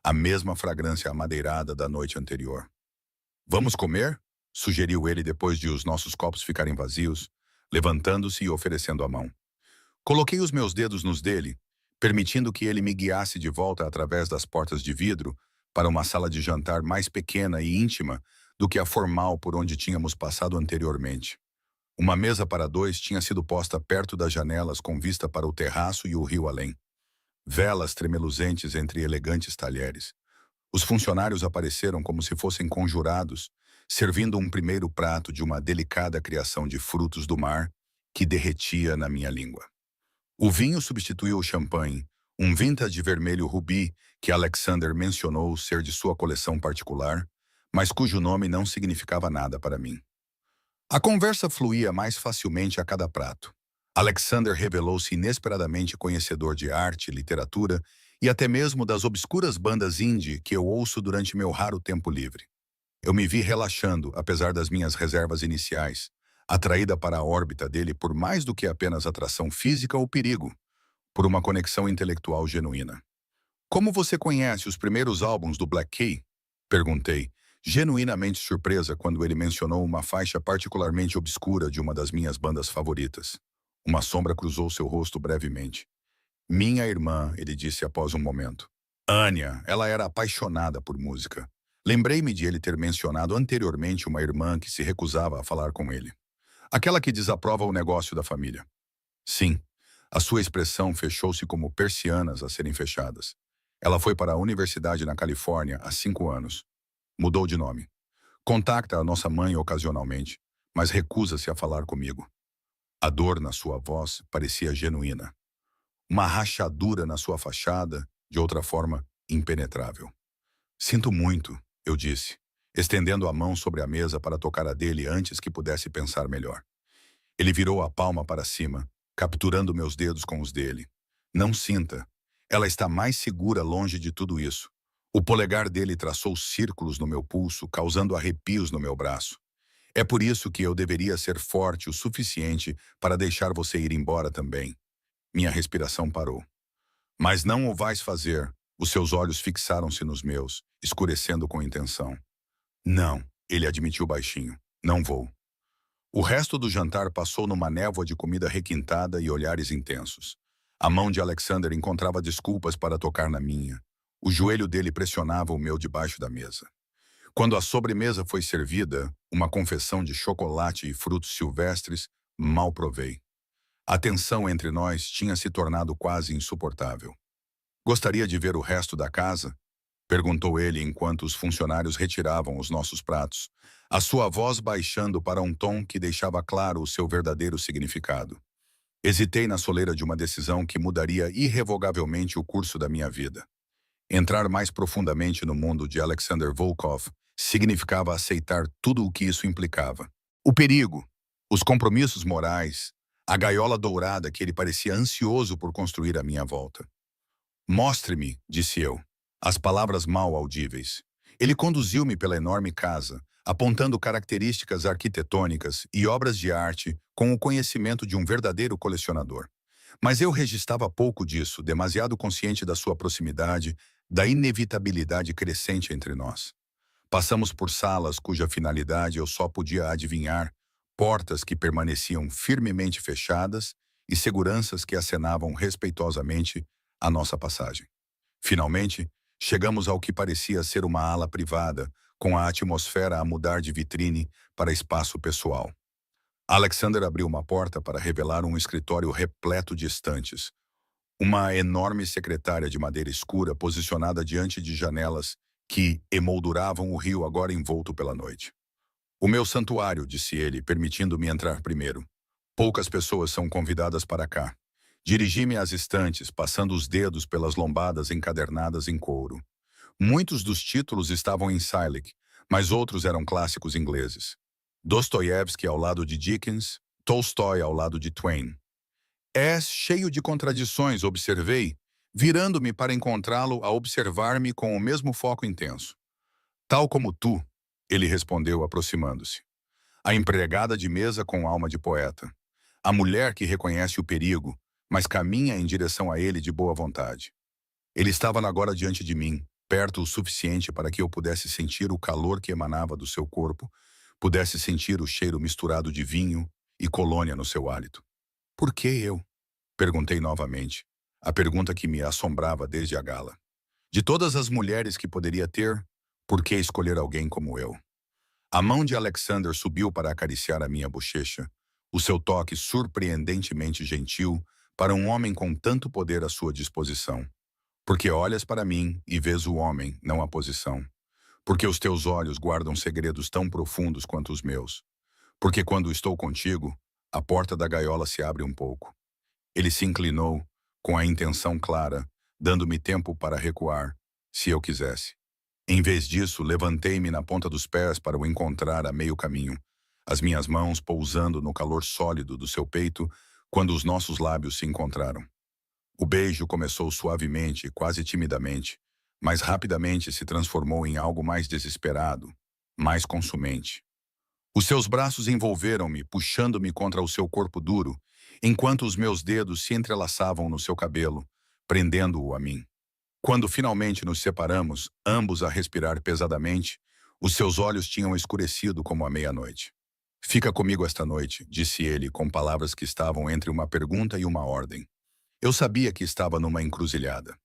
a mesma fragrância amadeirada da noite anterior. Vamos comer? Sugeriu ele depois de os nossos copos ficarem vazios, levantando-se e oferecendo a mão. Coloquei os meus dedos nos dele, permitindo que ele me guiasse de volta através das portas de vidro para uma sala de jantar mais pequena e íntima do que a formal por onde tínhamos passado anteriormente. Uma mesa para dois tinha sido posta perto das janelas com vista para o terraço e o rio além. Velas tremeluzentes entre elegantes talheres. Os funcionários apareceram como se fossem conjurados, servindo um primeiro prato de uma delicada criação de frutos do mar que derretia na minha língua. O vinho substituiu o champanhe, um vintage vermelho rubi que Alexander mencionou ser de sua coleção particular, mas cujo nome não significava nada para mim. A conversa fluía mais facilmente a cada prato. Alexander revelou-se inesperadamente conhecedor de arte, literatura e até mesmo das obscuras bandas indie que eu ouço durante meu raro tempo livre. Eu me vi relaxando, apesar das minhas reservas iniciais, atraída para a órbita dele por mais do que apenas atração física ou perigo, por uma conexão intelectual genuína. Como você conhece os primeiros álbuns do Black Key? Perguntei, genuinamente surpresa quando ele mencionou uma faixa particularmente obscura de uma das minhas bandas favoritas. Uma sombra cruzou seu rosto brevemente. Minha irmã, ele disse após um momento. Anya, ela era apaixonada por música. Lembrei-me de ele ter mencionado anteriormente uma irmã que se recusava a falar com ele. Aquela que desaprova o negócio da família. Sim, a sua expressão fechou-se como persianas a serem fechadas. Ela foi para a universidade na Califórnia há 5 anos. Mudou de nome. Contacta a nossa mãe ocasionalmente, mas recusa-se a falar comigo. A dor na sua voz parecia genuína. Uma rachadura na sua fachada, de outra forma, impenetrável. Sinto muito, eu disse, estendendo a mão sobre a mesa para tocar a dele antes que pudesse pensar melhor. Ele virou a palma para cima, capturando meus dedos com os dele. Não sinta. Ela está mais segura longe de tudo isso. O polegar dele traçou círculos no meu pulso, causando arrepios no meu braço. É por isso que eu deveria ser forte o suficiente para deixar você ir embora também. Minha respiração parou. Mas não o vais fazer. Os seus olhos fixaram-se nos meus, escurecendo com intenção. Não, ele admitiu baixinho. Não vou. O resto do jantar passou numa névoa de comida requintada e olhares intensos. A mão de Alexander encontrava desculpas para tocar na minha. O joelho dele pressionava o meu debaixo da mesa. Quando a sobremesa foi servida, uma confecção de chocolate e frutos silvestres, mal provei. A tensão entre nós tinha se tornado quase insuportável. Gostaria de ver o resto da casa? Perguntou ele enquanto os funcionários retiravam os nossos pratos, a sua voz baixando para um tom que deixava claro o seu verdadeiro significado. Hesitei na soleira de uma decisão que mudaria irrevogavelmente o curso da minha vida. Entrar mais profundamente no mundo de Alexander Volkov significava aceitar tudo o que isso implicava. O perigo, os compromissos morais, a gaiola dourada que ele parecia ansioso por construir à minha volta. Mostre-me, disse eu, as palavras mal audíveis. Ele conduziu-me pela enorme casa, apontando características arquitetônicas e obras de arte com o conhecimento de um verdadeiro colecionador. Mas eu registrava pouco disso, demasiado consciente da sua proximidade, da inevitabilidade crescente entre nós. Passamos por salas cuja finalidade eu só podia adivinhar, portas que permaneciam firmemente fechadas e seguranças que acenavam respeitosamente a nossa passagem. Finalmente, chegamos ao que parecia ser uma ala privada, com a atmosfera a mudar de vitrine para espaço pessoal. Alexander abriu uma porta para revelar um escritório repleto de estantes. Uma enorme secretária de madeira escura posicionada diante de janelas que emolduravam o rio agora envolto pela noite. O meu santuário, disse ele, permitindo-me entrar primeiro. Poucas pessoas são convidadas para cá. Dirigi-me às estantes, passando os dedos pelas lombadas encadernadas em couro. Muitos dos títulos estavam em Cylic, mas outros eram clássicos ingleses. Dostoiévski ao lado de Dickens, Tolstói ao lado de Twain. És cheio de contradições, observei, virando-me para encontrá-lo a observar-me com o mesmo foco intenso. Tal como tu, ele respondeu aproximando-se. A empregada de mesa com alma de poeta. A mulher que reconhece o perigo, mas caminha em direção a ele de boa vontade. Ele estava agora diante de mim, perto o suficiente para que eu pudesse sentir o calor que emanava do seu corpo, pudesse sentir o cheiro misturado de vinho e colônia no seu hálito. Por que eu? Perguntei novamente, a pergunta que me assombrava desde a gala. De todas as mulheres que poderia ter, por que escolher alguém como eu? A mão de Alexander subiu para acariciar a minha bochecha, o seu toque surpreendentemente gentil para um homem com tanto poder à sua disposição. Porque olhas para mim e vês o homem, não a posição. Porque os teus olhos guardam segredos tão profundos quanto os meus. Porque quando estou contigo, a porta da gaiola se abre um pouco. Ele se inclinou, com a intenção clara, dando-me tempo para recuar, se eu quisesse. Em vez disso, levantei-me na ponta dos pés para o encontrar a meio caminho, as minhas mãos pousando no calor sólido do seu peito quando os nossos lábios se encontraram. O beijo começou suavemente, quase timidamente, mas rapidamente se transformou em algo mais desesperado, mais consumente. Os seus braços envolveram-me, puxando-me contra o seu corpo duro, enquanto os meus dedos se entrelaçavam no seu cabelo, prendendo-o a mim. Quando finalmente nos separamos, ambos a respirar pesadamente, os seus olhos tinham escurecido como a meia-noite. Fica comigo esta noite, disse ele, com palavras que estavam entre uma pergunta e uma ordem. Eu sabia que estava numa encruzilhada.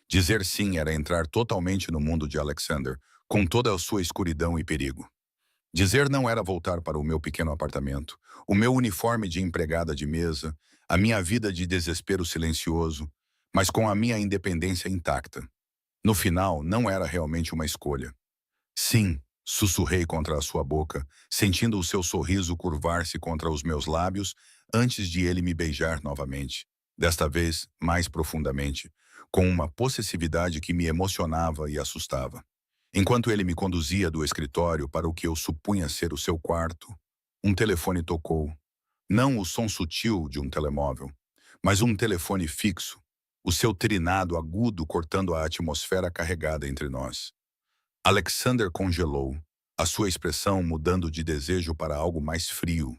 Dizer sim era entrar totalmente no mundo de Alexander, com toda a sua escuridão e perigo. Dizer não era voltar para o meu pequeno apartamento, o meu uniforme de empregada de mesa, a minha vida de desespero silencioso, mas com a minha independência intacta. No final, não era realmente uma escolha. Sim, sussurrei contra a sua boca, sentindo o seu sorriso curvar-se contra os meus lábios antes de ele me beijar novamente, desta vez mais profundamente, com uma possessividade que me emocionava e assustava. Enquanto ele me conduzia do escritório para o que eu supunha ser o seu quarto, um telefone tocou. Não o som sutil de um telemóvel, mas um telefone fixo, o seu trinado agudo cortando a atmosfera carregada entre nós. Alexander congelou, a sua expressão mudando de desejo para algo mais frio,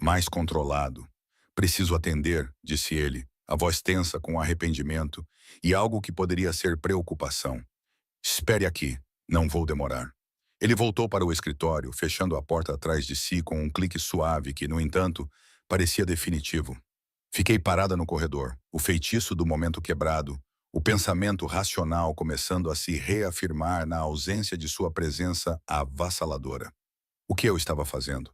mais controlado. Preciso atender, disse ele, a voz tensa com arrependimento e algo que poderia ser preocupação. Espere aqui, não vou demorar. Ele voltou para o escritório, fechando a porta atrás de si com um clique suave que, no entanto, parecia definitivo. Fiquei parada no corredor, o feitiço do momento quebrado, o pensamento racional começando a se reafirmar na ausência de sua presença avassaladora. O que eu estava fazendo?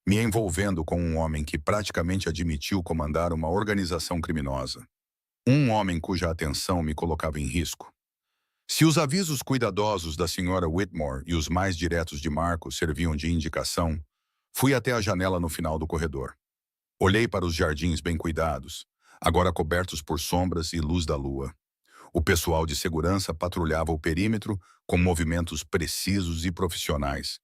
Me envolvendo com um homem que praticamente admitiu comandar uma organização criminosa. Um homem cuja atenção me colocava em risco. Se os avisos cuidadosos da senhora Whitmore e os mais diretos de Marco serviam de indicação, fui até a janela no final do corredor. Olhei para os jardins bem cuidados, agora cobertos por sombras e luz da lua. O pessoal de segurança patrulhava o perímetro com movimentos precisos e profissionais.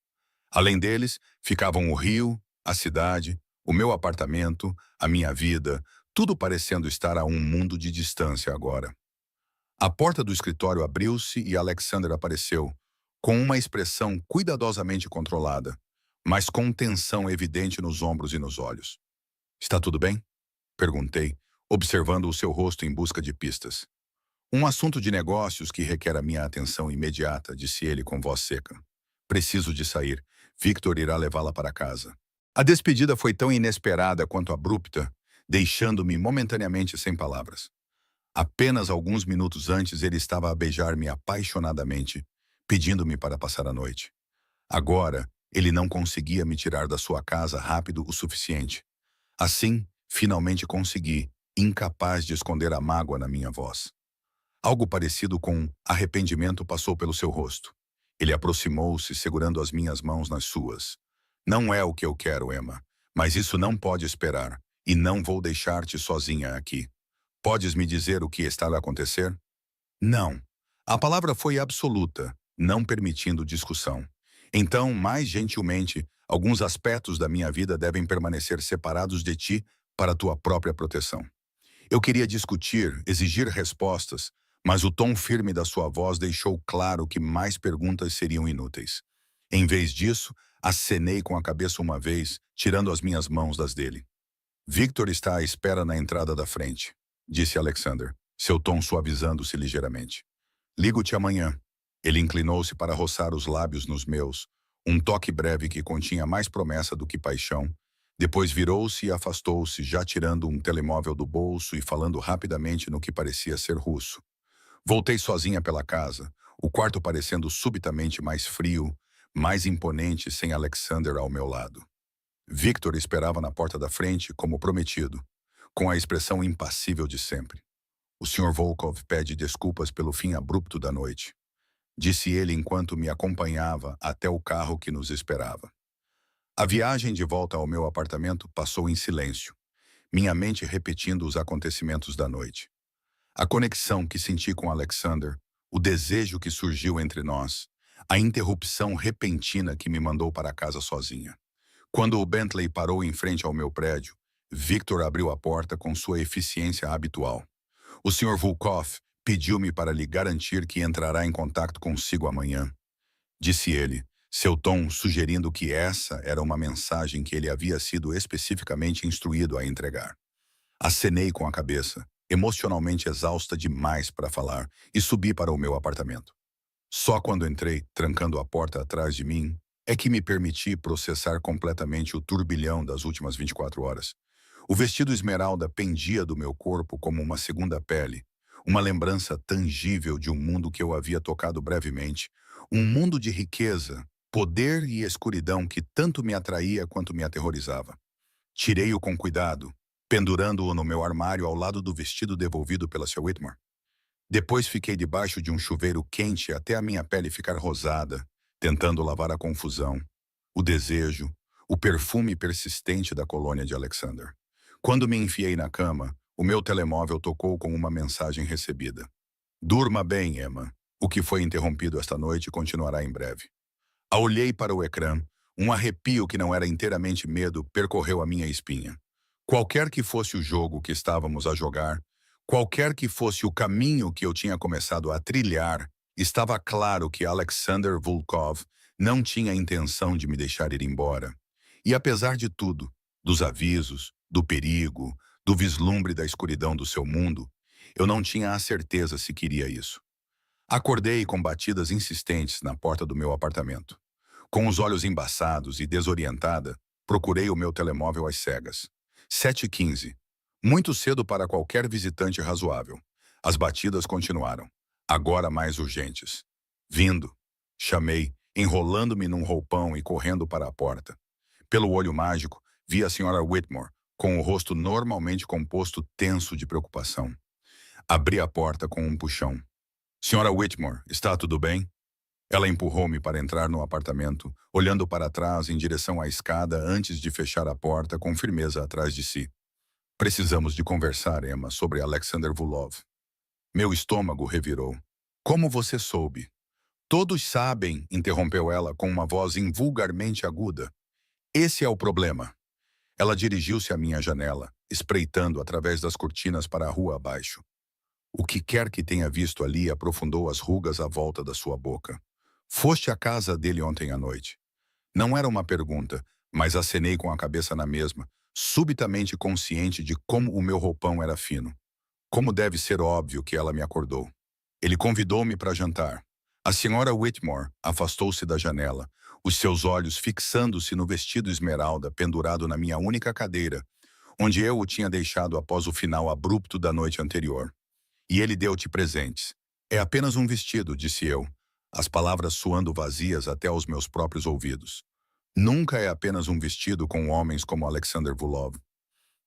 Além deles, ficavam o rio, a cidade, o meu apartamento, a minha vida, tudo parecendo estar a um mundo de distância agora. A porta do escritório abriu-se e Alexander apareceu, com uma expressão cuidadosamente controlada, mas com tensão evidente nos ombros e nos olhos. Está tudo bem? Perguntei, observando o seu rosto em busca de pistas. Um assunto de negócios que requer a minha atenção imediata, disse ele com voz seca. Preciso de sair. Victor irá levá-la para casa. A despedida foi tão inesperada quanto abrupta, deixando-me momentaneamente sem palavras. Apenas alguns minutos antes ele estava a beijar-me apaixonadamente, pedindo-me para passar a noite. Agora, ele não conseguia me tirar da sua casa rápido o suficiente. Assim, finalmente consegui, incapaz de esconder a mágoa na minha voz. Algo parecido com arrependimento passou pelo seu rosto. Ele aproximou-se, segurando as minhas mãos nas suas. Não é o que eu quero, Emma, mas isso não pode esperar, e não vou deixar-te sozinha aqui. Podes me dizer o que está a acontecer? Não. A palavra foi absoluta, não permitindo discussão. Então, mais gentilmente, alguns aspectos da minha vida devem permanecer separados de ti para tua própria proteção. Eu queria discutir, exigir respostas, mas o tom firme da sua voz deixou claro que mais perguntas seriam inúteis. Em vez disso, acenei com a cabeça uma vez, tirando as minhas mãos das dele. Victor está à espera na entrada da frente, disse Alexander, seu tom suavizando-se ligeiramente. Ligo-te amanhã. Ele inclinou-se para roçar os lábios nos meus, um toque breve que continha mais promessa do que paixão. Depois virou-se e afastou-se, já tirando um telemóvel do bolso e falando rapidamente no que parecia ser russo. Voltei sozinha pela casa, o quarto parecendo subitamente mais frio, mais imponente sem Alexander ao meu lado. Victor esperava na porta da frente, como prometido, com a expressão impassível de sempre. O Sr. Volkov pede desculpas pelo fim abrupto da noite, disse ele enquanto me acompanhava até o carro que nos esperava. A viagem de volta ao meu apartamento passou em silêncio, minha mente repetindo os acontecimentos da noite. A conexão que senti com Alexander, o desejo que surgiu entre nós, a interrupção repentina que me mandou para casa sozinha. Quando o Bentley parou em frente ao meu prédio, Victor abriu a porta com sua eficiência habitual. O Sr. Volkov pediu-me para lhe garantir que entrará em contato consigo amanhã, disse ele, seu tom sugerindo que essa era uma mensagem que ele havia sido especificamente instruído a entregar. Acenei com a cabeça, emocionalmente exausta demais para falar, e subi para o meu apartamento. Só quando entrei, trancando a porta atrás de mim, é que me permiti processar completamente o turbilhão das últimas 24 horas. O vestido esmeralda pendia do meu corpo como uma segunda pele, uma lembrança tangível de um mundo que eu havia tocado brevemente, um mundo de riqueza, poder e escuridão que tanto me atraía quanto me aterrorizava. Tirei-o com cuidado, pendurando-o no meu armário ao lado do vestido devolvido pela Sr. Whitmore. Depois fiquei debaixo de um chuveiro quente até a minha pele ficar rosada, tentando lavar a confusão, o desejo, o perfume persistente da colônia de Alexander. Quando me enfiei na cama, o meu telemóvel tocou com uma mensagem recebida. Durma bem, Emma. O que foi interrompido esta noite continuará em breve. Olhei para o ecrã, um arrepio que não era inteiramente medo percorreu a minha espinha. Qualquer que fosse o jogo que estávamos a jogar, qualquer que fosse o caminho que eu tinha começado a trilhar, estava claro que Alexander Volkov não tinha intenção de me deixar ir embora. E apesar de tudo, dos avisos, do perigo, do vislumbre da escuridão do seu mundo, eu não tinha a certeza se queria isso. Acordei com batidas insistentes na porta do meu apartamento. Com os olhos embaçados e desorientada, procurei o meu telemóvel às cegas. 7h15. Muito cedo para qualquer visitante razoável. As batidas continuaram, agora mais urgentes. Vindo. Chamei, enrolando-me num roupão e correndo para a porta. Pelo olho mágico, vi a Sra. Whitmore, com o rosto normalmente composto tenso de preocupação. Abri a porta com um puxão. Sra. Whitmore, está tudo bem? Ela empurrou-me para entrar no apartamento, olhando para trás em direção à escada antes de fechar a porta com firmeza atrás de si. Precisamos de conversar, Emma, sobre Alexander Volkov. Meu estômago revirou. Como você soube? Todos sabem, interrompeu ela com uma voz invulgarmente aguda. Esse é o problema. Ela dirigiu-se à minha janela, espreitando através das cortinas para a rua abaixo. O que quer que tenha visto ali aprofundou as rugas à volta da sua boca. Foste à casa dele ontem à noite. Não era uma pergunta, mas acenei com a cabeça na mesma, subitamente consciente de como o meu roupão era fino. Como deve ser óbvio que ela me acordou. Ele convidou-me para jantar. A Sra. Whitmore afastou-se da janela, os seus olhos fixando-se no vestido esmeralda pendurado na minha única cadeira, onde eu o tinha deixado após o final abrupto da noite anterior. E ele deu-te presentes. É apenas um vestido, disse eu, as palavras soando vazias até aos meus próprios ouvidos. Nunca é apenas um vestido com homens como Alexander Volkov.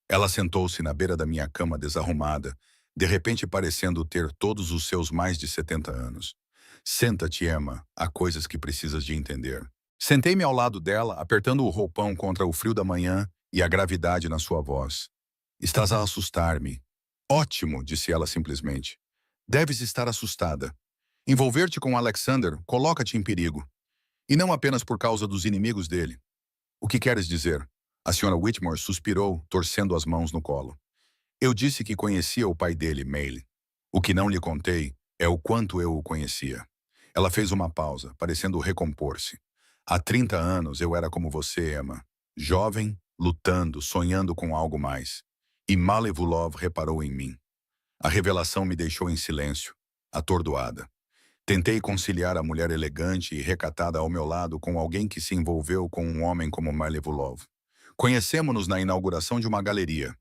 Ela sentou-se na beira da minha cama desarrumada, de repente parecendo ter todos os seus mais de 70 anos. Senta-te, Emma, há coisas que precisas de entender. Sentei-me ao lado dela, apertando o roupão contra o frio da manhã e a gravidade na sua voz. Estás a assustar-me. Ótimo, disse ela simplesmente. Deves estar assustada. Envolver-te com Alexander coloca-te em perigo. E não apenas por causa dos inimigos dele. O que queres dizer? A senhora Whitmore suspirou, torcendo as mãos no colo. Eu disse que conhecia o pai dele, Maylie. O que não lhe contei é o quanto eu o conhecia. Ela fez uma pausa, parecendo recompor-se. Há 30 anos eu era como você, Emma. Jovem, lutando, sonhando com algo mais. E Malevulov reparou em mim. A revelação me deixou em silêncio, atordoada. Tentei conciliar a mulher elegante e recatada ao meu lado com alguém que se envolveu com um homem como Malevulov. Conhecemos-nos na inauguração de uma galeria.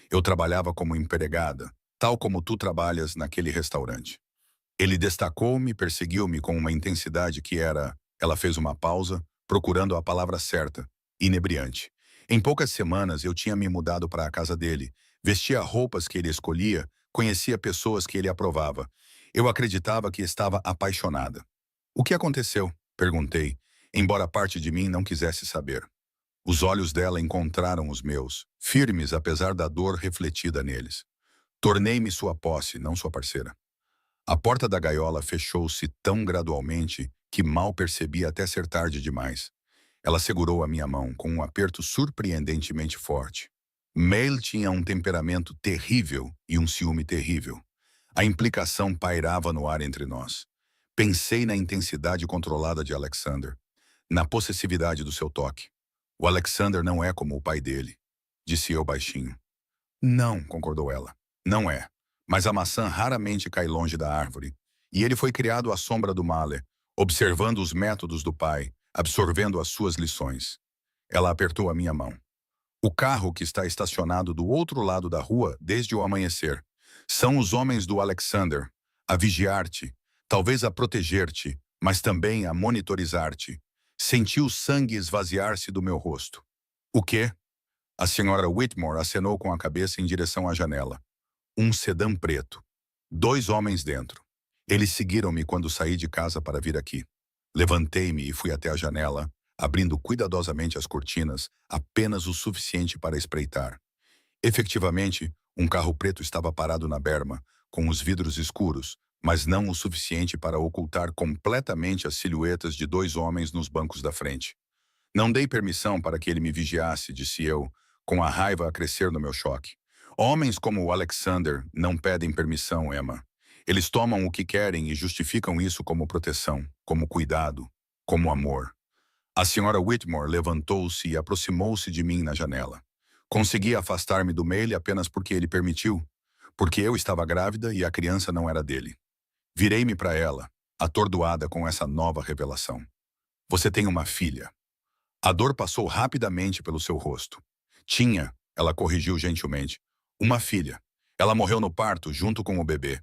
Eu trabalhava como empregada, tal como tu trabalhas naquele restaurante. Ele destacou-me, perseguiu-me com uma intensidade que era... Ela fez uma pausa, procurando a palavra certa, inebriante. Em poucas semanas eu tinha me mudado para a casa dele, vestia roupas que ele escolhia, conhecia pessoas que ele aprovava. Eu acreditava que estava apaixonada. O que aconteceu? Perguntei, embora parte de mim não quisesse saber. Os olhos dela encontraram os meus, firmes apesar da dor refletida neles. Tornei-me sua posse, não sua parceira. A porta da gaiola fechou-se tão gradualmente que mal percebi até ser tarde demais. Ela segurou a minha mão com um aperto surpreendentemente forte. Mayle tinha um temperamento terrível e um ciúme terrível. A implicação pairava no ar entre nós. Pensei na intensidade controlada de Alexander, na possessividade do seu toque. O Alexander não é como o pai dele, disse eu baixinho. Não, concordou ela. Não é. Mas a maçã raramente cai longe da árvore. E ele foi criado à sombra do Mahler, observando os métodos do pai, absorvendo as suas lições. Ela apertou a minha mão. O carro que está estacionado do outro lado da rua desde o amanhecer. São os homens do Alexander, a vigiar-te, talvez a proteger-te, mas também a monitorizar-te. Senti o sangue esvaziar-se do meu rosto. O quê? A senhora Whitmore acenou com a cabeça em direção à janela. Um sedã preto. 2 homens dentro. Eles seguiram-me quando saí de casa para vir aqui. Levantei-me e fui até a janela, abrindo cuidadosamente as cortinas, apenas o suficiente para espreitar. Efetivamente, um carro preto estava parado na berma, com os vidros escuros, mas não o suficiente para ocultar completamente as silhuetas de 2 homens nos bancos da frente. Não dei permissão para que ele me vigiasse, disse eu, com a raiva a crescer no meu choque. Homens como o Alexander não pedem permissão, Emma. Eles tomam o que querem e justificam isso como proteção, como cuidado, como amor. A senhora Whitmore levantou-se e aproximou-se de mim na janela. Consegui afastar-me do Maylie apenas porque ele permitiu, porque eu estava grávida e a criança não era dele. Virei-me para ela, atordoada com essa nova revelação. Você tem uma filha. A dor passou rapidamente pelo seu rosto. Tinha, ela corrigiu gentilmente, uma filha. Ela morreu no parto junto com o bebê.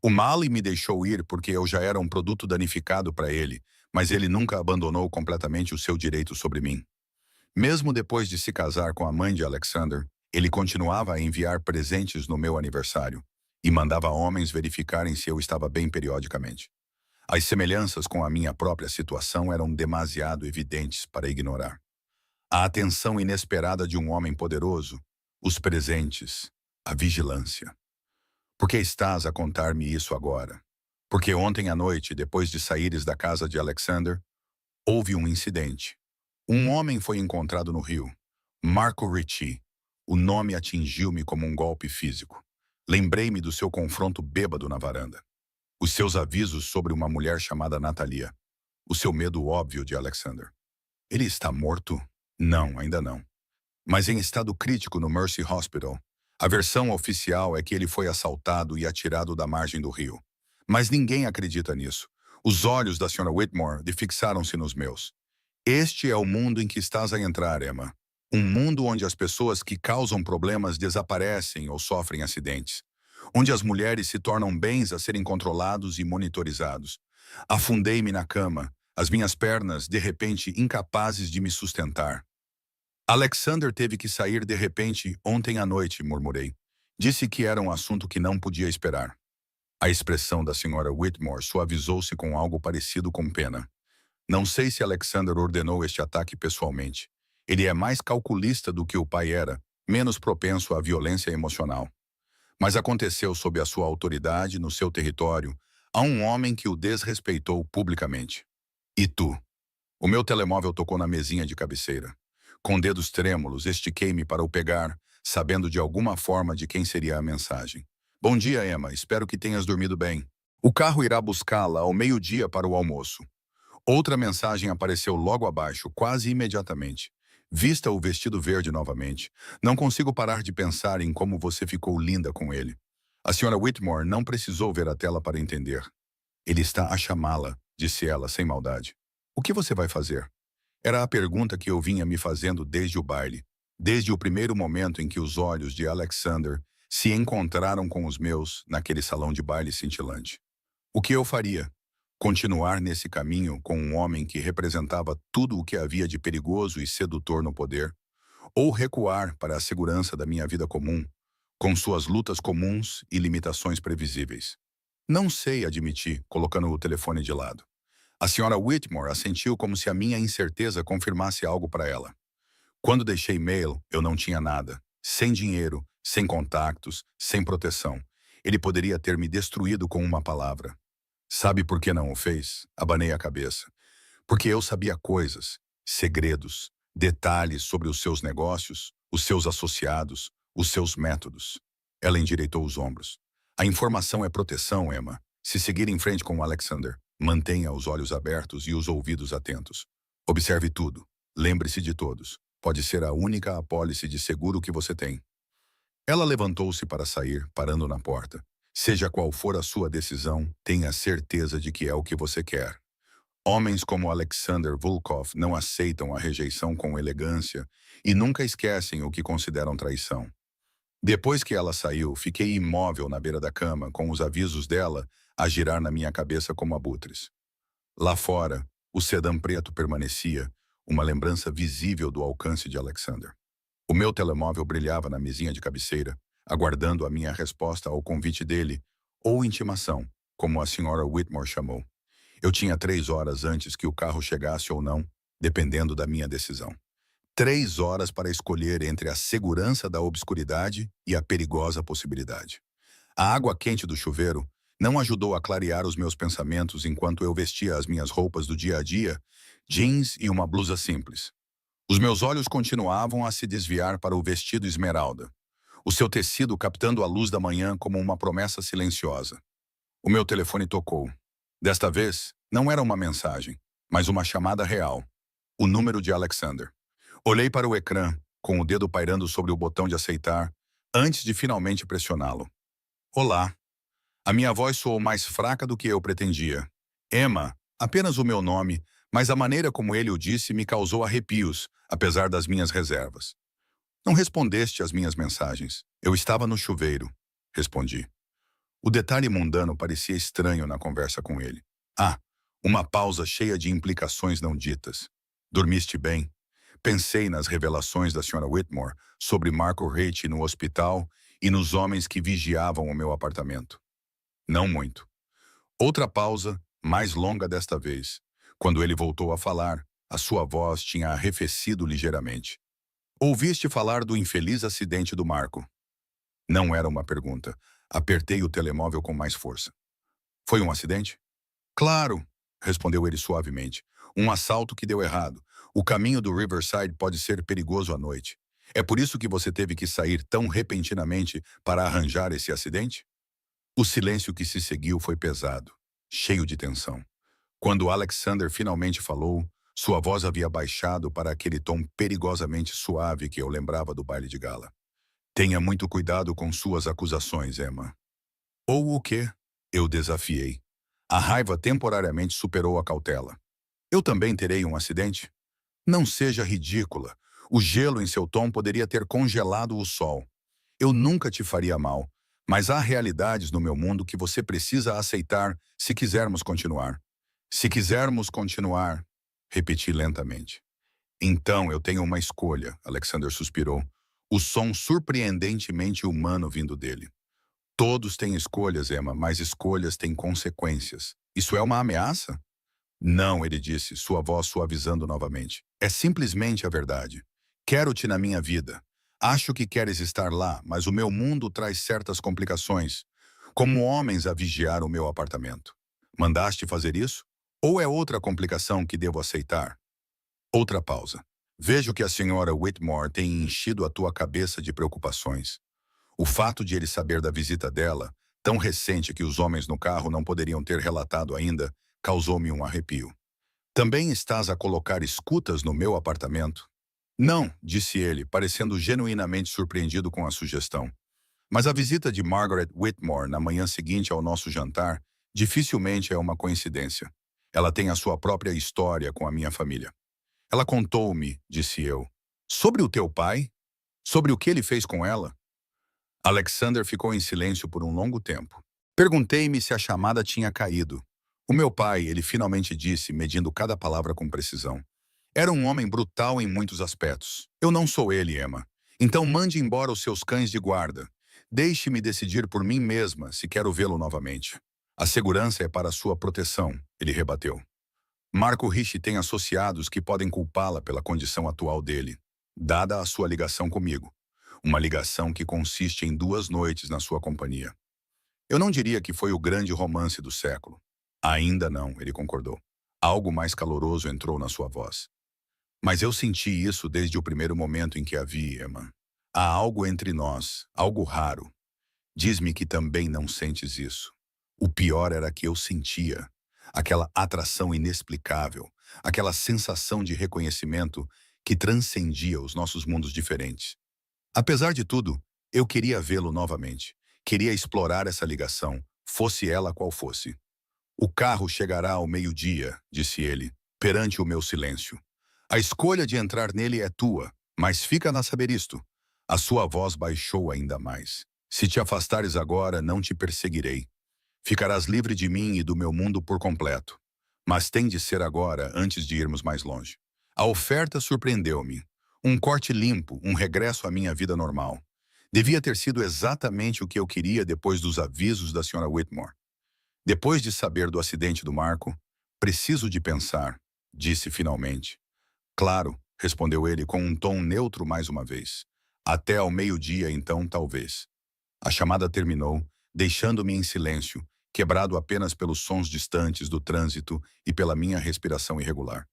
O Mahler me deixou ir porque eu já era um produto danificado para ele, mas ele nunca abandonou completamente o seu direito sobre mim. Mesmo depois de se casar com a mãe de Alexander, ele continuava a enviar presentes no meu aniversário e mandava homens verificarem se eu estava bem periodicamente. As semelhanças com a minha própria situação eram demasiado evidentes para ignorar. A atenção inesperada de um homem poderoso, os presentes, a vigilância. Por que estás a contar-me isso agora? Porque ontem à noite, depois de saíres da casa de Alexander, houve um incidente. Um homem foi encontrado no rio. Marco Ritchie. O nome atingiu-me como um golpe físico. Lembrei-me do seu confronto bêbado na varanda. Os seus avisos sobre uma mulher chamada Natalia. O seu medo óbvio de Alexander. Ele está morto? Não, ainda não. Mas em estado crítico no Mercy Hospital. A versão oficial é que ele foi assaltado e atirado da margem do rio. Mas ninguém acredita nisso. Os olhos da Sra. Whitmore fixaram-se nos meus. Este é o mundo em que estás a entrar, Emma. Um mundo onde as pessoas que causam problemas desaparecem ou sofrem acidentes. Onde as mulheres se tornam bens a serem controlados e monitorizados. Afundei-me na cama, as minhas pernas, de repente, incapazes de me sustentar. Alexander teve que sair de repente ontem à noite, murmurei. Disse que era um assunto que não podia esperar. A expressão da senhora Whitmore suavizou-se com algo parecido com pena. Não sei se Alexander ordenou este ataque pessoalmente. Ele é mais calculista do que o pai era, menos propenso à violência emocional. Mas aconteceu sob a sua autoridade, no seu território, a um homem que o desrespeitou publicamente. E tu? O meu telemóvel tocou na mesinha de cabeceira. Com dedos trêmulos, estiquei-me para o pegar, sabendo de alguma forma de quem seria a mensagem. Bom dia, Emma. Espero que tenhas dormido bem. O carro irá buscá-la ao meio-dia para o almoço. Outra mensagem apareceu logo abaixo, quase imediatamente. Vista o vestido verde novamente. Não consigo parar de pensar em como você ficou linda com ele. A senhora Whitmore não precisou ver a tela para entender. Ele está a chamá-la, disse ela, sem maldade. O que você vai fazer? Era a pergunta que eu vinha me fazendo desde o baile, desde o primeiro momento em que os olhos de Alexander se encontraram com os meus naquele salão de baile cintilante. O que eu faria? Continuar nesse caminho com um homem que representava tudo o que havia de perigoso e sedutor no poder? Ou recuar para a segurança da minha vida comum, com suas lutas comuns e limitações previsíveis? Não sei, admiti, colocando o telefone de lado. A senhora Whitmore assentiu como se a minha incerteza confirmasse algo para ela. Quando deixei Mail, eu não tinha nada. Sem dinheiro, sem contactos, sem proteção. Ele poderia ter me destruído com uma palavra. Sabe por que não o fez? Abanei a cabeça. Porque eu sabia coisas, segredos, detalhes sobre os seus negócios, os seus associados, os seus métodos. Ela endireitou os ombros. A informação é proteção, Emma. Se seguir em frente com o Alexander, mantenha os olhos abertos e os ouvidos atentos. Observe tudo. Lembre-se de todos. Pode ser a única apólice de seguro que você tem. Ela levantou-se para sair, parando na porta. Seja qual for a sua decisão, tenha certeza de que é o que você quer. Homens como Alexander Volkov não aceitam a rejeição com elegância e nunca esquecem o que consideram traição. Depois que ela saiu, fiquei imóvel na beira da cama, com os avisos dela a girar na minha cabeça como abutres. Lá fora, o sedã preto permanecia, uma lembrança visível do alcance de Alexander. O meu telemóvel brilhava na mesinha de cabeceira, aguardando a minha resposta ao convite dele, ou intimação, como a senhora Whitmore chamou. Eu tinha 3 horas antes que o carro chegasse ou não, dependendo da minha decisão. 3 horas para escolher entre a segurança da obscuridade e a perigosa possibilidade. A água quente do chuveiro não ajudou a clarear os meus pensamentos enquanto eu vestia as minhas roupas do dia a dia, jeans e uma blusa simples. Os meus olhos continuavam a se desviar para o vestido esmeralda, o seu tecido captando a luz da manhã como uma promessa silenciosa. O meu telefone tocou. Desta vez, não era uma mensagem, mas uma chamada real. O número de Alexander. Olhei para o ecrã, com o dedo pairando sobre o botão de aceitar, antes de finalmente pressioná-lo. Olá. A minha voz soou mais fraca do que eu pretendia. Emma, apenas o meu nome, mas a maneira como ele o disse me causou arrepios, apesar das minhas reservas. Não respondeste às minhas mensagens. Eu estava no chuveiro, respondi. O detalhe mundano parecia estranho na conversa com ele. Ah, uma pausa cheia de implicações não ditas. Dormiste bem? Pensei nas revelações da Sra. Whitmore sobre Marco Ricci no hospital e nos homens que vigiavam o meu apartamento. Não muito. Outra pausa, mais longa desta vez. Quando ele voltou a falar, a sua voz tinha arrefecido ligeiramente. Ouviste falar do infeliz acidente do Marco? Não era uma pergunta. Apertei o telemóvel com mais força. Foi um acidente? Claro, respondeu ele suavemente. Um assalto que deu errado. O caminho do Riverside pode ser perigoso à noite. É por isso que você teve que sair tão repentinamente para arranjar esse acidente? O silêncio que se seguiu foi pesado, cheio de tensão. Quando Alexander finalmente falou, sua voz havia baixado para aquele tom perigosamente suave que eu lembrava do baile de gala. Tenha muito cuidado com suas acusações, Emma. Ou o quê? Eu desafiei. A raiva temporariamente superou a cautela. Eu também terei um acidente? Não seja ridícula. O gelo em seu tom poderia ter congelado o sol. Eu nunca te faria mal, mas há realidades no meu mundo que você precisa aceitar se quisermos continuar. Se quisermos continuar, repeti lentamente. Então eu tenho uma escolha, Alexander suspirou. O som surpreendentemente humano vindo dele. Todos têm escolhas, Emma, mas escolhas têm consequências. Isso é uma ameaça? Não, ele disse, sua voz suavizando novamente. É simplesmente a verdade. Quero-te na minha vida. Acho que queres estar lá, mas o meu mundo traz certas complicações, como homens a vigiar o meu apartamento. Mandaste fazer isso? Ou é outra complicação que devo aceitar? Outra pausa. Vejo que a senhora Whitmore tem enchido a tua cabeça de preocupações. O fato de ele saber da visita dela, tão recente que os homens no carro não poderiam ter relatado ainda, causou-me um arrepio. Também estás a colocar escutas no meu apartamento? Não, disse ele, parecendo genuinamente surpreendido com a sugestão. Mas a visita de Margaret Whitmore na manhã seguinte ao nosso jantar dificilmente é uma coincidência. Ela tem a sua própria história com a minha família. Ela contou-me, disse eu, sobre o teu pai? Sobre o que ele fez com ela? Alexander ficou em silêncio por um longo tempo. Perguntei-me se a chamada tinha caído. O meu pai, ele finalmente disse, medindo cada palavra com precisão. Era um homem brutal em muitos aspectos. Eu não sou ele, Emma. Então mande embora os seus cães de guarda. Deixe-me decidir por mim mesma se quero vê-lo novamente. A segurança é para sua proteção, ele rebateu. Marco Ricci tem associados que podem culpá-la pela condição atual dele, dada a sua ligação comigo. Uma ligação que consiste em 2 noites na sua companhia. Eu não diria que foi o grande romance do século. Ainda não, ele concordou. Algo mais caloroso entrou na sua voz. Mas eu senti isso desde o primeiro momento em que a vi, Emma. Há algo entre nós, algo raro. Diz-me que também não sentes isso. O pior era que eu sentia. Aquela atração inexplicável, aquela sensação de reconhecimento que transcendia os nossos mundos diferentes. Apesar de tudo, eu queria vê-lo novamente. Queria explorar essa ligação, fosse ela qual fosse. O carro chegará ao meio-dia, disse ele, perante o meu silêncio. A escolha de entrar nele é tua, mas fica a saber isto. A sua voz baixou ainda mais. Se te afastares agora, não te perseguirei. Ficarás livre de mim e do meu mundo por completo. Mas tem de ser agora, antes de irmos mais longe. A oferta surpreendeu-me. Um corte limpo, um regresso à minha vida normal. Devia ter sido exatamente o que eu queria depois dos avisos da Sra. Whitmore. Depois de saber do acidente do Marco, preciso de pensar, disse finalmente. Claro, respondeu ele com um tom neutro mais uma vez. Até ao meio-dia, então, talvez. A chamada terminou, deixando-me em silêncio, quebrado apenas pelos sons distantes do trânsito e pela minha respiração irregular.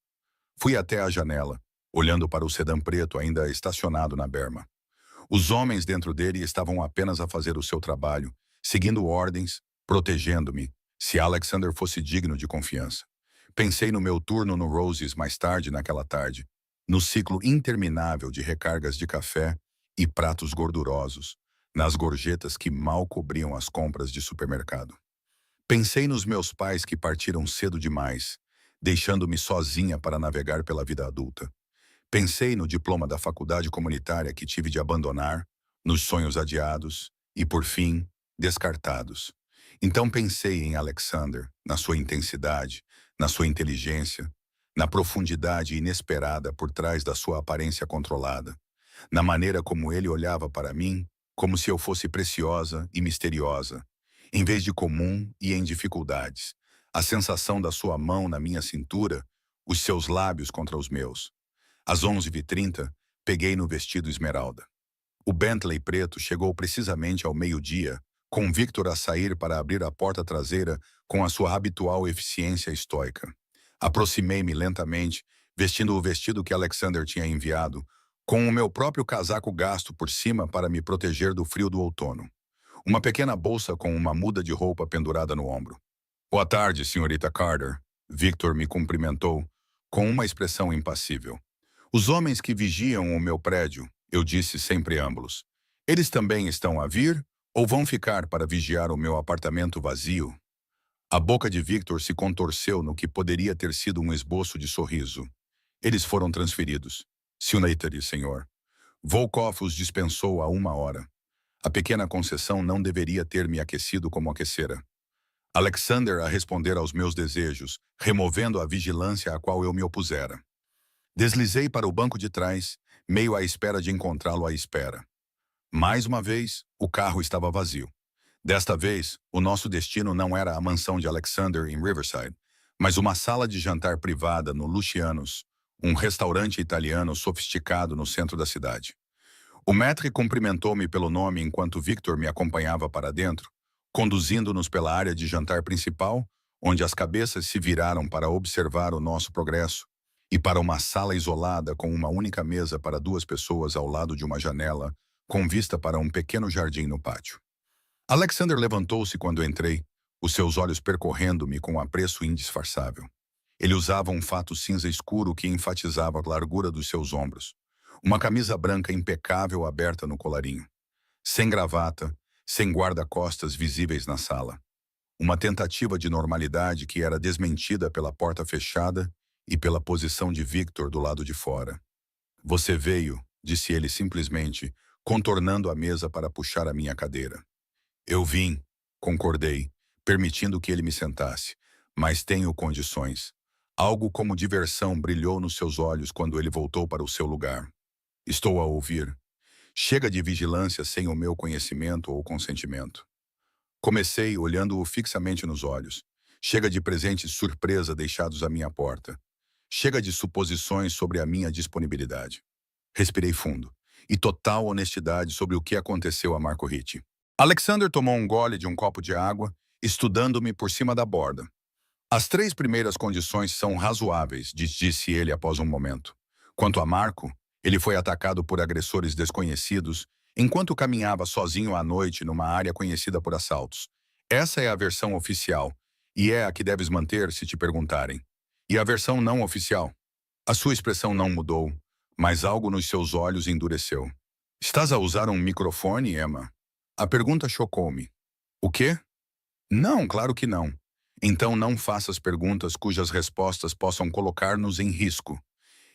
Fui até a janela, olhando para o sedã preto ainda estacionado na berma. Os homens dentro dele estavam apenas a fazer o seu trabalho, seguindo ordens, protegendo-me, se Alexander fosse digno de confiança. Pensei no meu turno no Roses mais tarde naquela tarde, no ciclo interminável de recargas de café e pratos gordurosos, nas gorjetas que mal cobriam as compras de supermercado. Pensei nos meus pais que partiram cedo demais, deixando-me sozinha para navegar pela vida adulta. Pensei no diploma da faculdade comunitária que tive de abandonar, nos sonhos adiados e, por fim, descartados. Então pensei em Alexander, na sua intensidade, na sua inteligência, na profundidade inesperada por trás da sua aparência controlada, na maneira como ele olhava para mim, como se eu fosse preciosa e misteriosa, em vez de comum e em dificuldades, a sensação da sua mão na minha cintura, os seus lábios contra os meus. Às 11h30, peguei no vestido esmeralda. O Bentley preto chegou precisamente ao meio-dia, com Victor a sair para abrir a porta traseira com a sua habitual eficiência estoica. Aproximei-me lentamente, vestindo o vestido que Alexander tinha enviado, com o meu próprio casaco gasto por cima para me proteger do frio do outono. Uma pequena bolsa com uma muda de roupa pendurada no ombro. Boa tarde, senhorita Carter. Victor me cumprimentou, com uma expressão impassível. Os homens que vigiam o meu prédio, eu disse sem preâmbulos. Eles também estão a vir ou vão ficar para vigiar o meu apartamento vazio? A boca de Victor se contorceu no que poderia ter sido um esboço de sorriso. Eles foram transferidos. Senhorita, senhor. Volkov os dispensou há 1 hora. A pequena concessão não deveria ter me aquecido como aquecera. Alexander a responder aos meus desejos, removendo a vigilância a qual eu me opusera. Deslizei para o banco de trás, meio à espera de encontrá-lo à espera. Mais uma vez, o carro estava vazio. Desta vez, o nosso destino não era a mansão de Alexander em Riverside, mas uma sala de jantar privada no Luciano's, um restaurante italiano sofisticado no centro da cidade. O maître cumprimentou-me pelo nome enquanto Victor me acompanhava para dentro, conduzindo-nos pela área de jantar principal, onde as cabeças se viraram para observar o nosso progresso, e para uma sala isolada com uma única mesa para 2 pessoas ao lado de uma janela, com vista para um pequeno jardim no pátio. Alexander levantou-se quando entrei, os seus olhos percorrendo-me com apreço indisfarçável. Ele usava um fato cinza escuro que enfatizava a largura dos seus ombros. Uma camisa branca impecável aberta no colarinho. Sem gravata, sem guarda-costas visíveis na sala. Uma tentativa de normalidade que era desmentida pela porta fechada e pela posição de Victor do lado de fora. Você veio, disse ele simplesmente, contornando a mesa para puxar a minha cadeira. Eu vim, concordei, permitindo que ele me sentasse, mas tenho condições. Algo como diversão brilhou nos seus olhos quando ele voltou para o seu lugar. Estou a ouvir. Chega de vigilância sem o meu conhecimento ou consentimento. Comecei olhando-o fixamente nos olhos. Chega de presentes surpresa deixados à minha porta. Chega de suposições sobre a minha disponibilidade. Respirei fundo. E total honestidade sobre o que aconteceu a Marco Ritti. Alexander tomou um gole de um copo de água, estudando-me por cima da borda. As 3 primeiras condições são razoáveis, disse ele após um momento. Quanto a Marco, ele foi atacado por agressores desconhecidos enquanto caminhava sozinho à noite numa área conhecida por assaltos. Essa é a versão oficial, e é a que deves manter se te perguntarem. E a versão não oficial? A sua expressão não mudou, mas algo nos seus olhos endureceu. Estás a usar um microfone, Emma? A pergunta chocou-me. O quê? Não, claro que não. Então não faças perguntas cujas respostas possam colocar-nos em risco.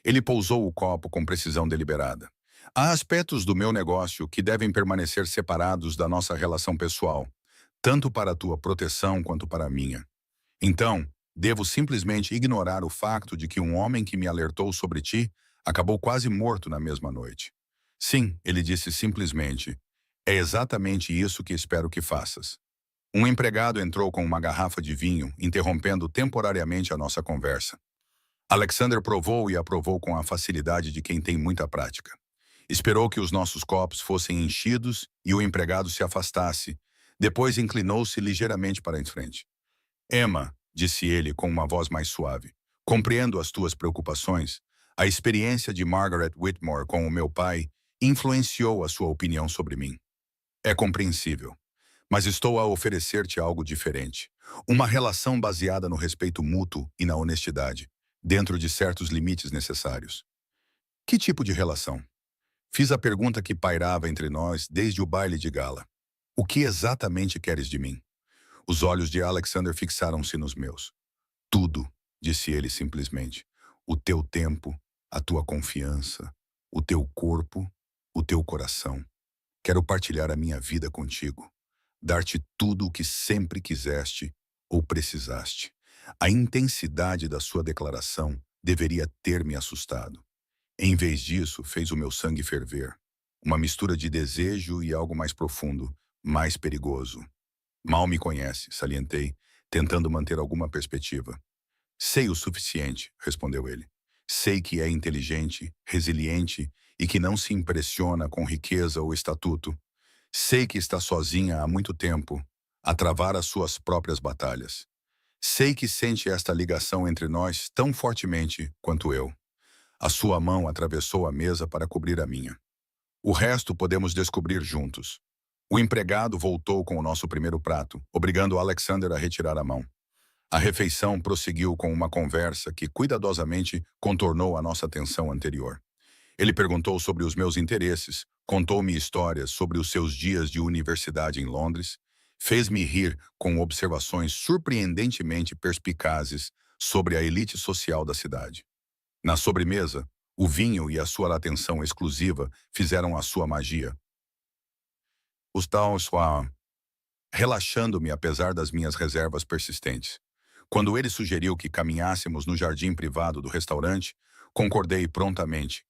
Ele pousou o copo com precisão deliberada. Há aspectos do meu negócio que devem permanecer separados da nossa relação pessoal, tanto para a tua proteção quanto para a minha. Então, devo simplesmente ignorar o facto de que um homem que me alertou sobre ti acabou quase morto na mesma noite. Sim, ele disse simplesmente. É exatamente isso que espero que faças. Um empregado entrou com uma garrafa de vinho, interrompendo temporariamente a nossa conversa. Alexander provou e aprovou com a facilidade de quem tem muita prática. Esperou que os nossos copos fossem enchidos e o empregado se afastasse. Depois inclinou-se ligeiramente para em frente. Emma, disse ele com uma voz mais suave, compreendo as tuas preocupações. A experiência de Margaret Whitmore com o meu pai influenciou a sua opinião sobre mim. É compreensível. Mas estou a oferecer-te algo diferente. Uma relação baseada no respeito mútuo e na honestidade, dentro de certos limites necessários. Que tipo de relação? Fiz a pergunta que pairava entre nós desde o baile de gala. O que exatamente queres de mim? Os olhos de Alexander fixaram-se nos meus. Tudo, disse ele simplesmente. O teu tempo, a tua confiança, o teu corpo, o teu coração. Quero partilhar a minha vida contigo. Dar-te tudo o que sempre quiseste ou precisaste. A intensidade da sua declaração deveria ter me assustado. Em vez disso, fez o meu sangue ferver. Uma mistura de desejo e algo mais profundo, mais perigoso. Mal me conhece, salientei, tentando manter alguma perspectiva. Sei o suficiente, respondeu ele. Sei que é inteligente, resiliente e que não se impressiona com riqueza ou estatuto. Sei que está sozinha há muito tempo, a travar as suas próprias batalhas. Sei que sente esta ligação entre nós tão fortemente quanto eu. A sua mão atravessou a mesa para cobrir a minha. O resto podemos descobrir juntos. O empregado voltou com o nosso primeiro prato, obrigando Alexander a retirar a mão. A refeição prosseguiu com uma conversa que cuidadosamente contornou a nossa tensão anterior. Ele perguntou sobre os meus interesses, contou-me histórias sobre os seus dias de universidade em Londres, fez-me rir com observações surpreendentemente perspicazes sobre a elite social da cidade. Na sobremesa, o vinho e a sua atenção exclusiva fizeram a sua magia. Relaxando-me apesar das minhas reservas persistentes. Quando ele sugeriu que caminhássemos no jardim privado do restaurante, concordei prontamente.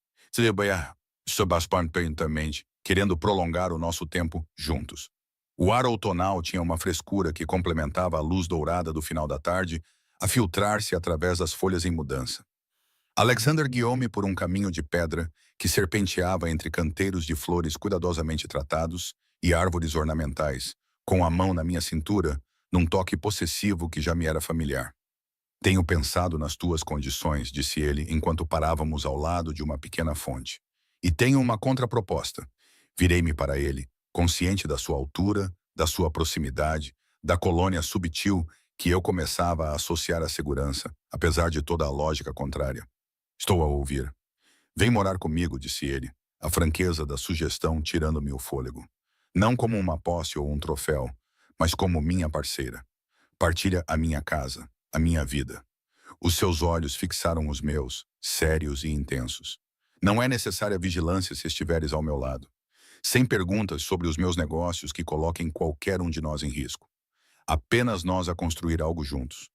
Querendo prolongar o nosso tempo juntos. O ar outonal tinha uma frescura que complementava a luz dourada do final da tarde a filtrar-se através das folhas em mudança. Alexander guiou-me por um caminho de pedra que serpenteava entre canteiros de flores cuidadosamente tratados e árvores ornamentais, com a mão na minha cintura, num toque possessivo que já me era familiar. Tenho pensado nas tuas condições, disse ele, enquanto parávamos ao lado de uma pequena fonte. E tenho uma contraproposta. Virei-me para ele, consciente da sua altura, da sua proximidade, da colônia subtil que eu começava a associar à segurança, apesar de toda a lógica contrária. Estou a ouvir. Vem morar comigo, disse ele, a franqueza da sugestão tirando-me o fôlego. Não como uma posse ou um troféu, mas como minha parceira. Partilha a minha casa, a minha vida. Os seus olhos fixaram os meus, sérios e intensos. Não é necessária vigilância se estiveres ao meu lado. Sem perguntas sobre os meus negócios que coloquem qualquer um de nós em risco. Apenas nós a construir algo juntos.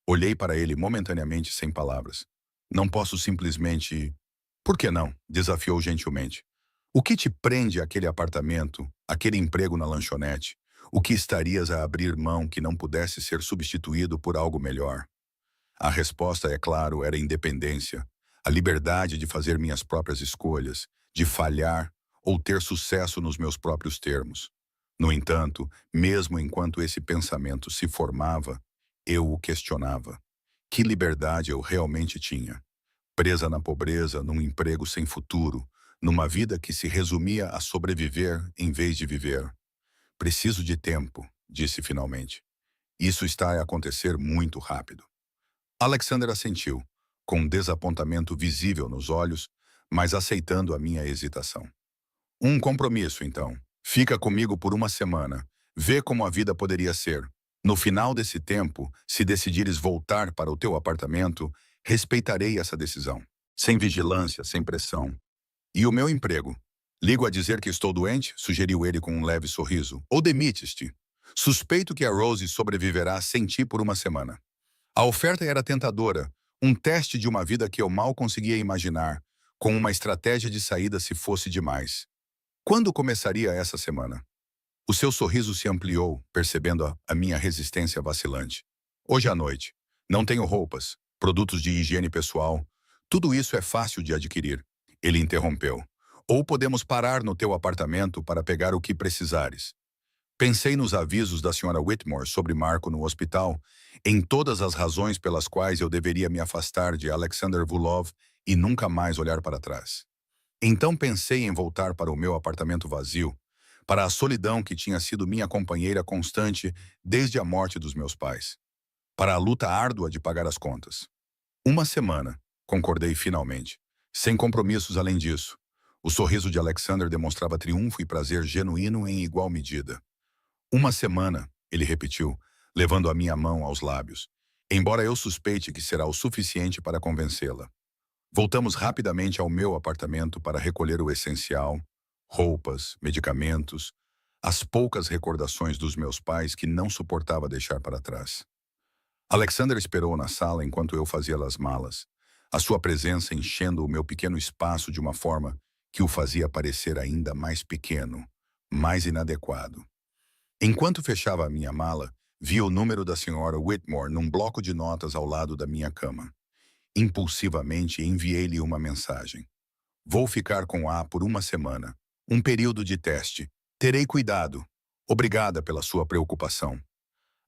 Olhei para ele momentaneamente sem palavras. Não posso simplesmente... Por que não? Desafiou gentilmente. O que te prende àquele apartamento, aquele emprego na lanchonete? O que estarias a abrir mão que não pudesse ser substituído por algo melhor? A resposta, é claro, era independência. A liberdade de fazer minhas próprias escolhas, de falhar ou ter sucesso nos meus próprios termos. No entanto, mesmo enquanto esse pensamento se formava, eu o questionava. Que liberdade eu realmente tinha? Presa na pobreza, num emprego sem futuro, numa vida que se resumia a sobreviver em vez de viver. Preciso de tempo, disse finalmente. Isso está a acontecer muito rápido. Alexander assentiu, com um desapontamento visível nos olhos, mas aceitando a minha hesitação. Um compromisso, então. Fica comigo por uma semana. Vê como a vida poderia ser. No final desse tempo, se decidires voltar para o teu apartamento, respeitarei essa decisão. Sem vigilância, sem pressão. E o meu emprego? Ligo a dizer que estou doente? Sugeriu ele com um leve sorriso. Ou demites-te? Suspeito que a Rose sobreviverá sem ti por uma semana. A oferta era tentadora, um teste de uma vida que eu mal conseguia imaginar, com uma estratégia de saída se fosse demais. Quando começaria essa semana? O seu sorriso se ampliou, percebendo a minha resistência vacilante. Hoje à noite. Não tenho roupas, produtos de higiene pessoal. Tudo isso é fácil de adquirir. Ele interrompeu. Ou podemos parar no teu apartamento para pegar o que precisares. Pensei nos avisos da Sra. Whitmore sobre Marco no hospital, em todas as razões pelas quais eu deveria me afastar de Alexander Vulov e nunca mais olhar para trás. Então pensei em voltar para o meu apartamento vazio, para a solidão que tinha sido minha companheira constante desde a morte dos meus pais, para a luta árdua de pagar as contas. Uma semana, concordei finalmente, sem compromissos além disso. O sorriso de Alexander demonstrava triunfo e prazer genuíno em igual medida. Uma semana, ele repetiu, levando a minha mão aos lábios, embora eu suspeite que será o suficiente para convencê-la. Voltamos rapidamente ao meu apartamento para recolher o essencial, roupas, medicamentos, as poucas recordações dos meus pais que não suportava deixar para trás. Alexander esperou na sala enquanto eu fazia as malas, a sua presença enchendo o meu pequeno espaço de uma forma que o fazia parecer ainda mais pequeno, mais inadequado. Enquanto fechava a minha mala, vi o número da Sra. Whitmore num bloco de notas ao lado da minha cama. Impulsivamente enviei-lhe uma mensagem. Vou ficar com A por uma semana. Um período de teste. Terei cuidado. Obrigada pela sua preocupação.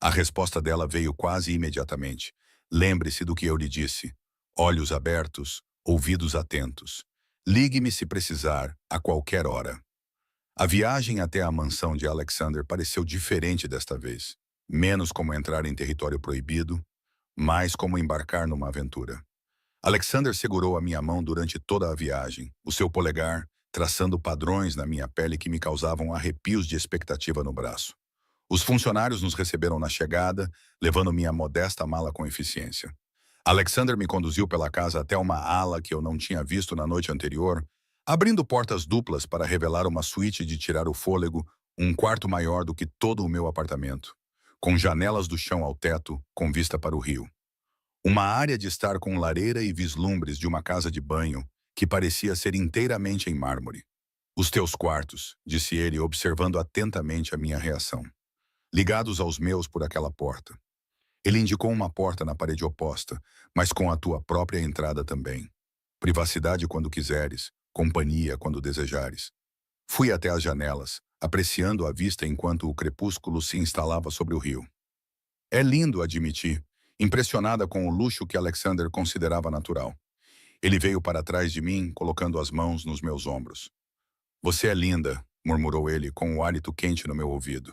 A resposta dela veio quase imediatamente. Lembre-se do que eu lhe disse. Olhos abertos, ouvidos atentos. Ligue-me se precisar, a qualquer hora. A viagem até a mansão de Alexander pareceu diferente desta vez. Menos como entrar em território proibido, mais como embarcar numa aventura. Alexander segurou a minha mão durante toda a viagem, o seu polegar traçando padrões na minha pele que me causavam arrepios de expectativa no braço. Os funcionários nos receberam na chegada, levando minha modesta mala com eficiência. Alexander me conduziu pela casa até uma ala que eu não tinha visto na noite anterior, abrindo portas duplas para revelar uma suíte de tirar o fôlego, um quarto maior do que todo o meu apartamento, com janelas do chão ao teto, com vista para o rio. Uma área de estar com lareira e vislumbres de uma casa de banho, que parecia ser inteiramente em mármore. Os teus quartos, disse ele, observando atentamente a minha reação. Ligados aos meus por aquela porta. Ele indicou uma porta na parede oposta, mas com a tua própria entrada também. privacidade quando quiseres, companhia quando desejares. Fui até as janelas, apreciando a vista enquanto o crepúsculo se instalava sobre o rio. É lindo, admiti, impressionada com o luxo que Alexander considerava natural. Ele veio para trás de mim, colocando as mãos nos meus ombros. Você é linda, murmurou ele com o hálito quente no meu ouvido.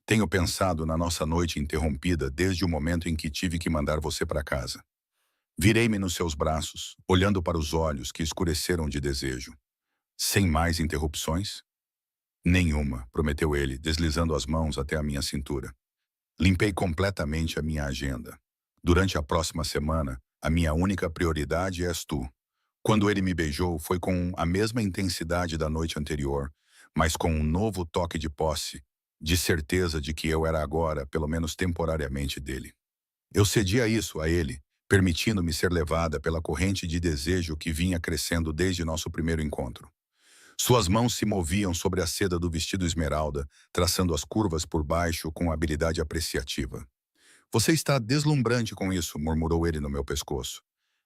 Tenho pensado na nossa noite interrompida desde o momento em que tive que mandar você para casa. Virei-me nos seus braços, olhando para os olhos que escureceram de desejo. Sem mais interrupções? Nenhuma, prometeu ele, deslizando as mãos até a minha cintura. Limpei completamente a minha agenda. Durante a próxima semana, a minha única prioridade és tu. Quando ele me beijou, foi com a mesma intensidade da noite anterior, mas com um novo toque de posse, de certeza de que eu era agora, pelo menos temporariamente, dele. Eu cedi a isso, a ele, permitindo-me ser levada pela corrente de desejo que vinha crescendo desde nosso primeiro encontro. Suas mãos se moviam sobre a seda do vestido esmeralda, traçando as curvas por baixo com habilidade apreciativa. Você está deslumbrante com isso, murmurou ele no meu pescoço.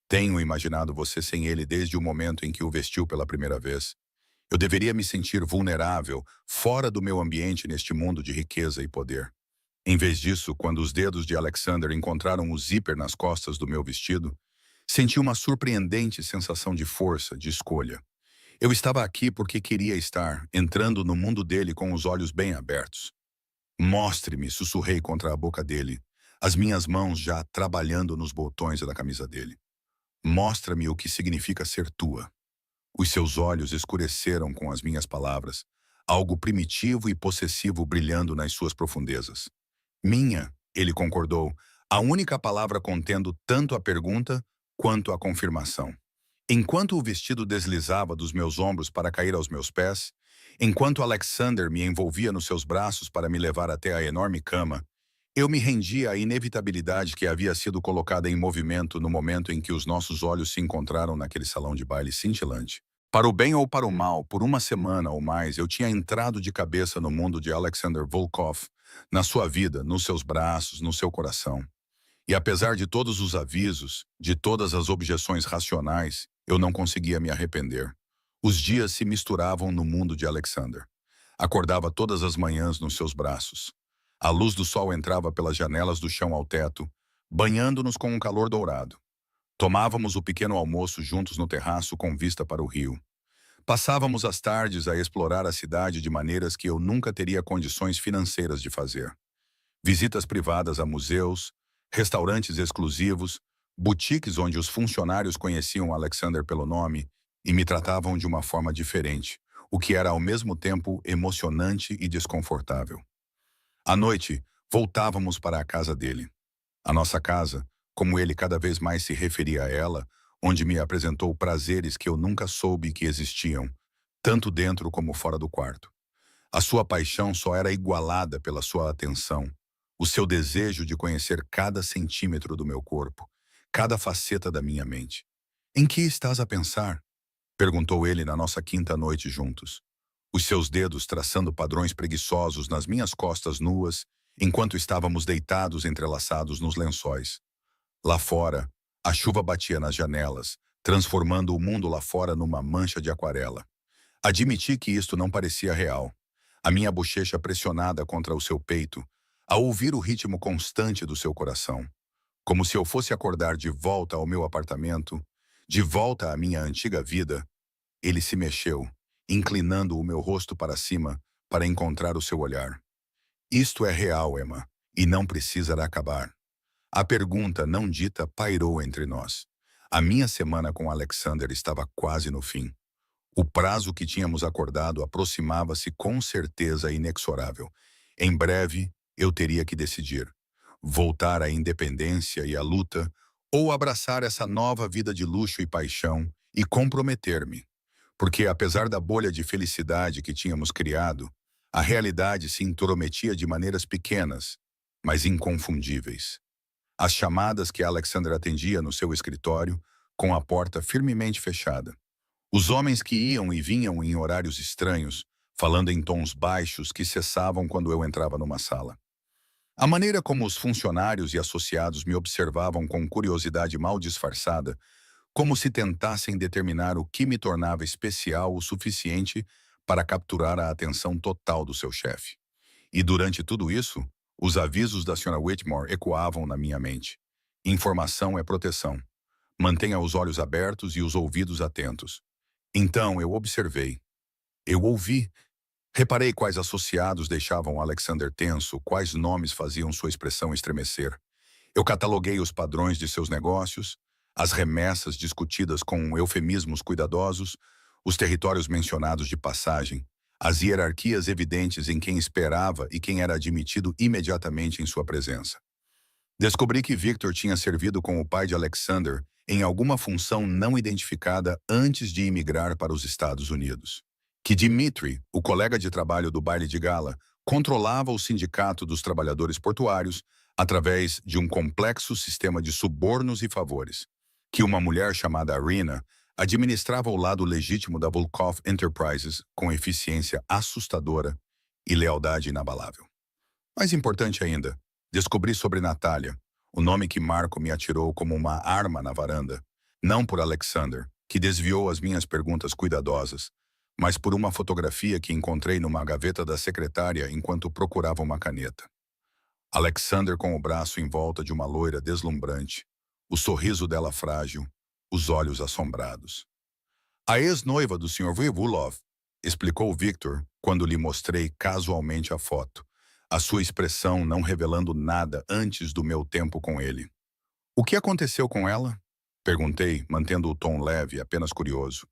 Tenho imaginado você sem ele desde o momento em que o vestiu pela primeira vez. Eu deveria me sentir vulnerável, fora do meu ambiente neste mundo de riqueza e poder. Em vez disso, quando os dedos de Alexander encontraram o zíper nas costas do meu vestido, senti uma surpreendente sensação de força, de escolha. Eu estava aqui porque queria estar, entrando no mundo dele com os olhos bem abertos. Mostre-me, sussurrei contra a boca dele, as minhas mãos já trabalhando nos botões da camisa dele. Mostra-me o que significa ser tua. Os seus olhos escureceram com as minhas palavras, algo primitivo e possessivo brilhando nas suas profundezas. Minha, ele concordou, a única palavra contendo tanto a pergunta quanto a confirmação. Enquanto o vestido deslizava dos meus ombros para cair aos meus pés, enquanto Alexander me envolvia nos seus braços para me levar até a enorme cama, eu me rendia à inevitabilidade que havia sido colocada em movimento no momento em que os nossos olhos se encontraram naquele salão de baile cintilante. Para o bem ou para o mal, por uma semana ou mais, eu tinha entrado de cabeça no mundo de Alexander Volkov, na sua vida, nos seus braços, no seu coração. E apesar de todos os avisos, de todas as objeções racionais, eu não conseguia me arrepender. Os dias se misturavam no mundo de Alexander. Acordava todas as manhãs nos seus braços. A luz do sol entrava pelas janelas do chão ao teto, banhando-nos com um calor dourado. Tomávamos o pequeno almoço juntos no terraço com vista para o rio. Passávamos as tardes a explorar a cidade de maneiras que eu nunca teria condições financeiras de fazer. Visitas privadas a museus, restaurantes exclusivos, boutiques onde os funcionários conheciam Alexander pelo nome e me tratavam de uma forma diferente, o que era ao mesmo tempo emocionante e desconfortável. À noite, voltávamos para a casa dele. A nossa casa, como ele cada vez mais se referia a ela, onde me apresentou prazeres que eu nunca soube que existiam, tanto dentro como fora do quarto. A sua paixão só era igualada pela sua atenção, o seu desejo de conhecer cada centímetro do meu corpo, cada faceta da minha mente. Em que estás a pensar? Perguntou ele na nossa quinta noite juntos. Os seus dedos traçando padrões preguiçosos nas minhas costas nuas, enquanto estávamos deitados entrelaçados nos lençóis. Lá fora, a chuva batia nas janelas, transformando o mundo lá fora numa mancha de aquarela. Admiti que isto não parecia real. A minha bochecha pressionada contra o seu peito, a ouvir o ritmo constante do seu coração. Como se eu fosse acordar de volta ao meu apartamento, de volta à minha antiga vida. Ele se mexeu, inclinando o meu rosto para cima para encontrar o seu olhar. Isto é real, Emma, e não precisará acabar. A pergunta não dita pairou entre nós. A minha semana com Alexander estava quase no fim. O prazo que tínhamos acordado aproximava-se com certeza inexorável. Em breve, eu teria que decidir. Voltar à independência e à luta, ou abraçar essa nova vida de luxo e paixão e comprometer-me. Porque, apesar da bolha de felicidade que tínhamos criado, a realidade se intrometia de maneiras pequenas, mas inconfundíveis. As chamadas que Alexander atendia no seu escritório, com a porta firmemente fechada. Os homens que iam e vinham em horários estranhos, falando em tons baixos que cessavam quando eu entrava numa sala. A maneira como os funcionários e associados me observavam com curiosidade mal disfarçada, como se tentassem determinar o que me tornava especial o suficiente para capturar a atenção total do seu chefe. E durante tudo isso, os avisos da Sra. Whitmore ecoavam na minha mente. Informação é proteção. Mantenha os olhos abertos e os ouvidos atentos. Então eu observei. Eu ouvi. Reparei quais associados deixavam Alexander tenso, quais nomes faziam sua expressão estremecer. Eu cataloguei os padrões de seus negócios, as remessas discutidas com eufemismos cuidadosos, os territórios mencionados de passagem, as hierarquias evidentes em quem esperava e quem era admitido imediatamente em sua presença. Descobri que Victor tinha servido com o pai de Alexander em alguma função não identificada antes de imigrar para os Estados Unidos. Que Dmitri, o colega de trabalho do baile de gala, controlava o sindicato dos trabalhadores portuários através de um complexo sistema de subornos e favores. Que uma mulher chamada Arena administrava o lado legítimo da Volkov Enterprises com eficiência assustadora e lealdade inabalável. Mais importante ainda, descobri sobre Natália, o nome que Marco me atirou como uma arma na varanda, não por Alexander, que desviou as minhas perguntas cuidadosas, mas por uma fotografia que encontrei numa gaveta da secretária enquanto procurava uma caneta. Alexander com o braço em volta de uma loira deslumbrante, o sorriso dela frágil, os olhos assombrados. A ex-noiva do Sr. Vivulov, explicou Victor quando lhe mostrei casualmente a foto, a sua expressão não revelando nada antes do meu tempo com ele. O que aconteceu com ela? Perguntei, mantendo o tom leve, apenas curioso.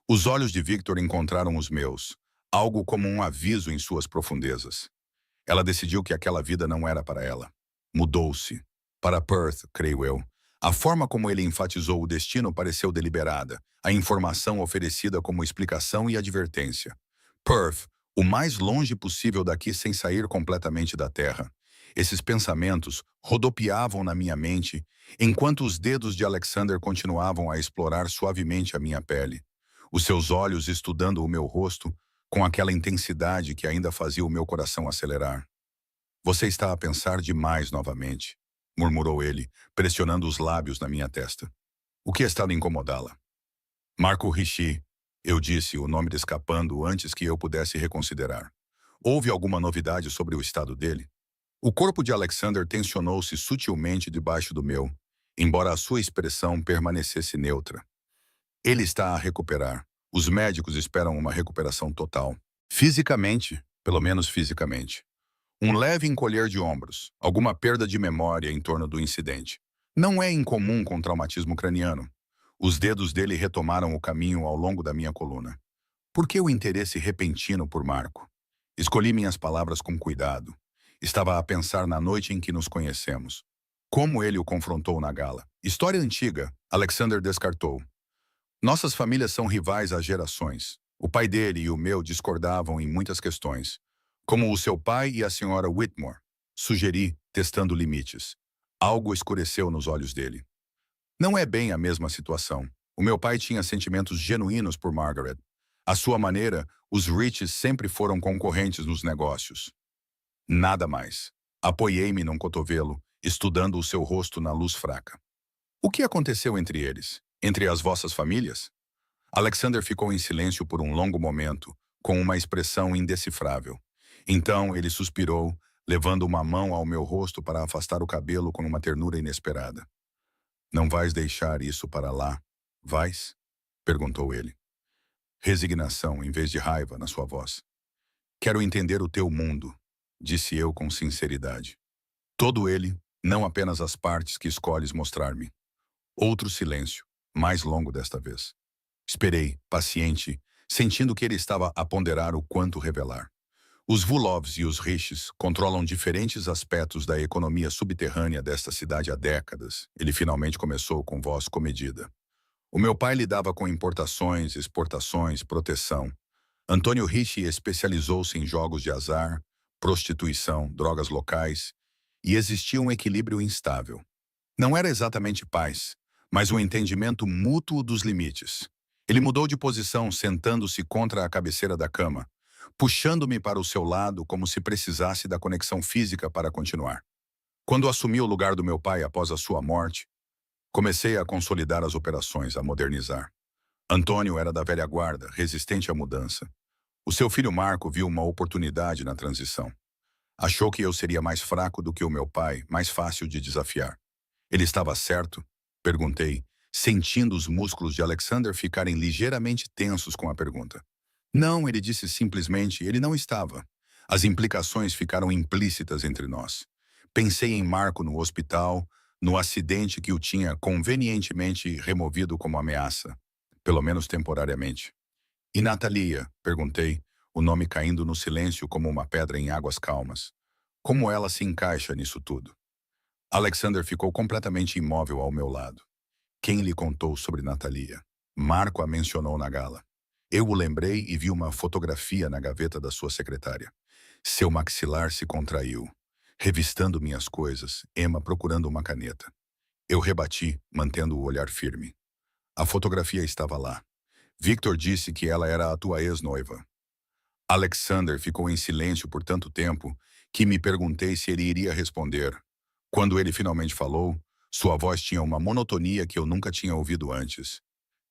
Os olhos de Victor encontraram os meus, algo como um aviso em suas profundezas. Ela decidiu que aquela vida não era para ela. Mudou-se. Para Perth, creio eu. A forma como ele enfatizou o destino pareceu deliberada, a informação oferecida como explicação e advertência. Perth, o mais longe possível daqui sem sair completamente da terra. Esses pensamentos rodopiavam na minha mente, enquanto os dedos de Alexander continuavam a explorar suavemente a minha pele. Os seus olhos estudando o meu rosto com aquela intensidade que ainda fazia o meu coração acelerar. Você está a pensar demais novamente, murmurou ele, pressionando os lábios na minha testa. O que está a incomodá-la? Marco Rishi, eu disse, o nome escapando antes que eu pudesse reconsiderar. Houve alguma novidade sobre o estado dele? O corpo de Alexander tensionou-se sutilmente debaixo do meu, embora a sua expressão permanecesse neutra. Ele está a recuperar. Os médicos esperam uma recuperação total. Fisicamente, pelo menos fisicamente. Um leve encolher de ombros, alguma perda de memória em torno do incidente. Não é incomum com traumatismo craniano. Os dedos dele retomaram o caminho ao longo da minha coluna. Por que o interesse repentino por Marco? Escolhi minhas palavras com cuidado. Estava a pensar na noite em que nos conhecemos. Como ele o confrontou na gala. História antiga, Alexander descartou. Nossas famílias são rivais há gerações. O pai dele e o meu discordavam em muitas questões, como o seu pai e a senhora Whitmore. Sugeri, testando limites. Algo escureceu nos olhos dele. Não é bem a mesma situação. O meu pai tinha sentimentos genuínos por Margaret. À sua maneira, os Riches sempre foram concorrentes nos negócios. Nada mais. Apoiei-me num cotovelo, estudando o seu rosto na luz fraca. O que aconteceu entre eles? Entre as vossas famílias? Alexander ficou em silêncio por um longo momento, com uma expressão indecifrável. Então ele suspirou, levando uma mão ao meu rosto para afastar o cabelo com uma ternura inesperada. Não vais deixar isso para lá, vais? Perguntou ele. Resignação em vez de raiva na sua voz. Quero entender o teu mundo, disse eu com sinceridade. Todo ele, não apenas as partes que escolhes mostrar-me. Outro silêncio, mais longo desta vez. Esperei, paciente, sentindo que ele estava a ponderar o quanto revelar. Os Vulovs e os Riches controlam diferentes aspectos da economia subterrânea desta cidade há décadas. Ele finalmente começou com voz comedida. O meu pai lidava com importações, exportações, proteção. Antônio Ricci especializou-se em jogos de azar, prostituição, drogas locais, e existia um equilíbrio instável. Não era exatamente paz, mas um entendimento mútuo dos limites. Ele mudou de posição, sentando-se contra a cabeceira da cama, puxando-me para o seu lado como se precisasse da conexão física para continuar. Quando assumi o lugar do meu pai após a sua morte, Comecei a consolidar as operações, a modernizar. Antônio era da velha guarda, resistente à mudança. O seu filho Marco viu uma oportunidade na transição. Achou que eu seria mais fraco do que o meu pai, mais fácil de desafiar. Ele estava certo? Perguntei, sentindo os músculos de Alexander ficarem ligeiramente tensos com a pergunta. Não, ele disse simplesmente, ele não estava. As implicações ficaram implícitas entre nós. Pensei em Marco no hospital, no acidente que o tinha convenientemente removido como ameaça, pelo menos temporariamente. E Natalia? Perguntei, o nome caindo no silêncio como uma pedra em águas calmas. Como ela se encaixa nisso tudo? Alexander ficou completamente imóvel ao meu lado. Quem lhe contou sobre Natalia? Marco a mencionou na gala. Eu o lembrei e vi uma fotografia na gaveta da sua secretária. Seu maxilar se contraiu. Revistando minhas coisas, Emma procurando uma caneta. Eu rebati, mantendo o olhar firme. A fotografia estava lá. Victor disse que ela era a tua ex-noiva. Alexander ficou em silêncio por tanto tempo que me perguntei se ele iria responder. Quando ele finalmente falou, sua voz tinha uma monotonia que eu nunca tinha ouvido antes.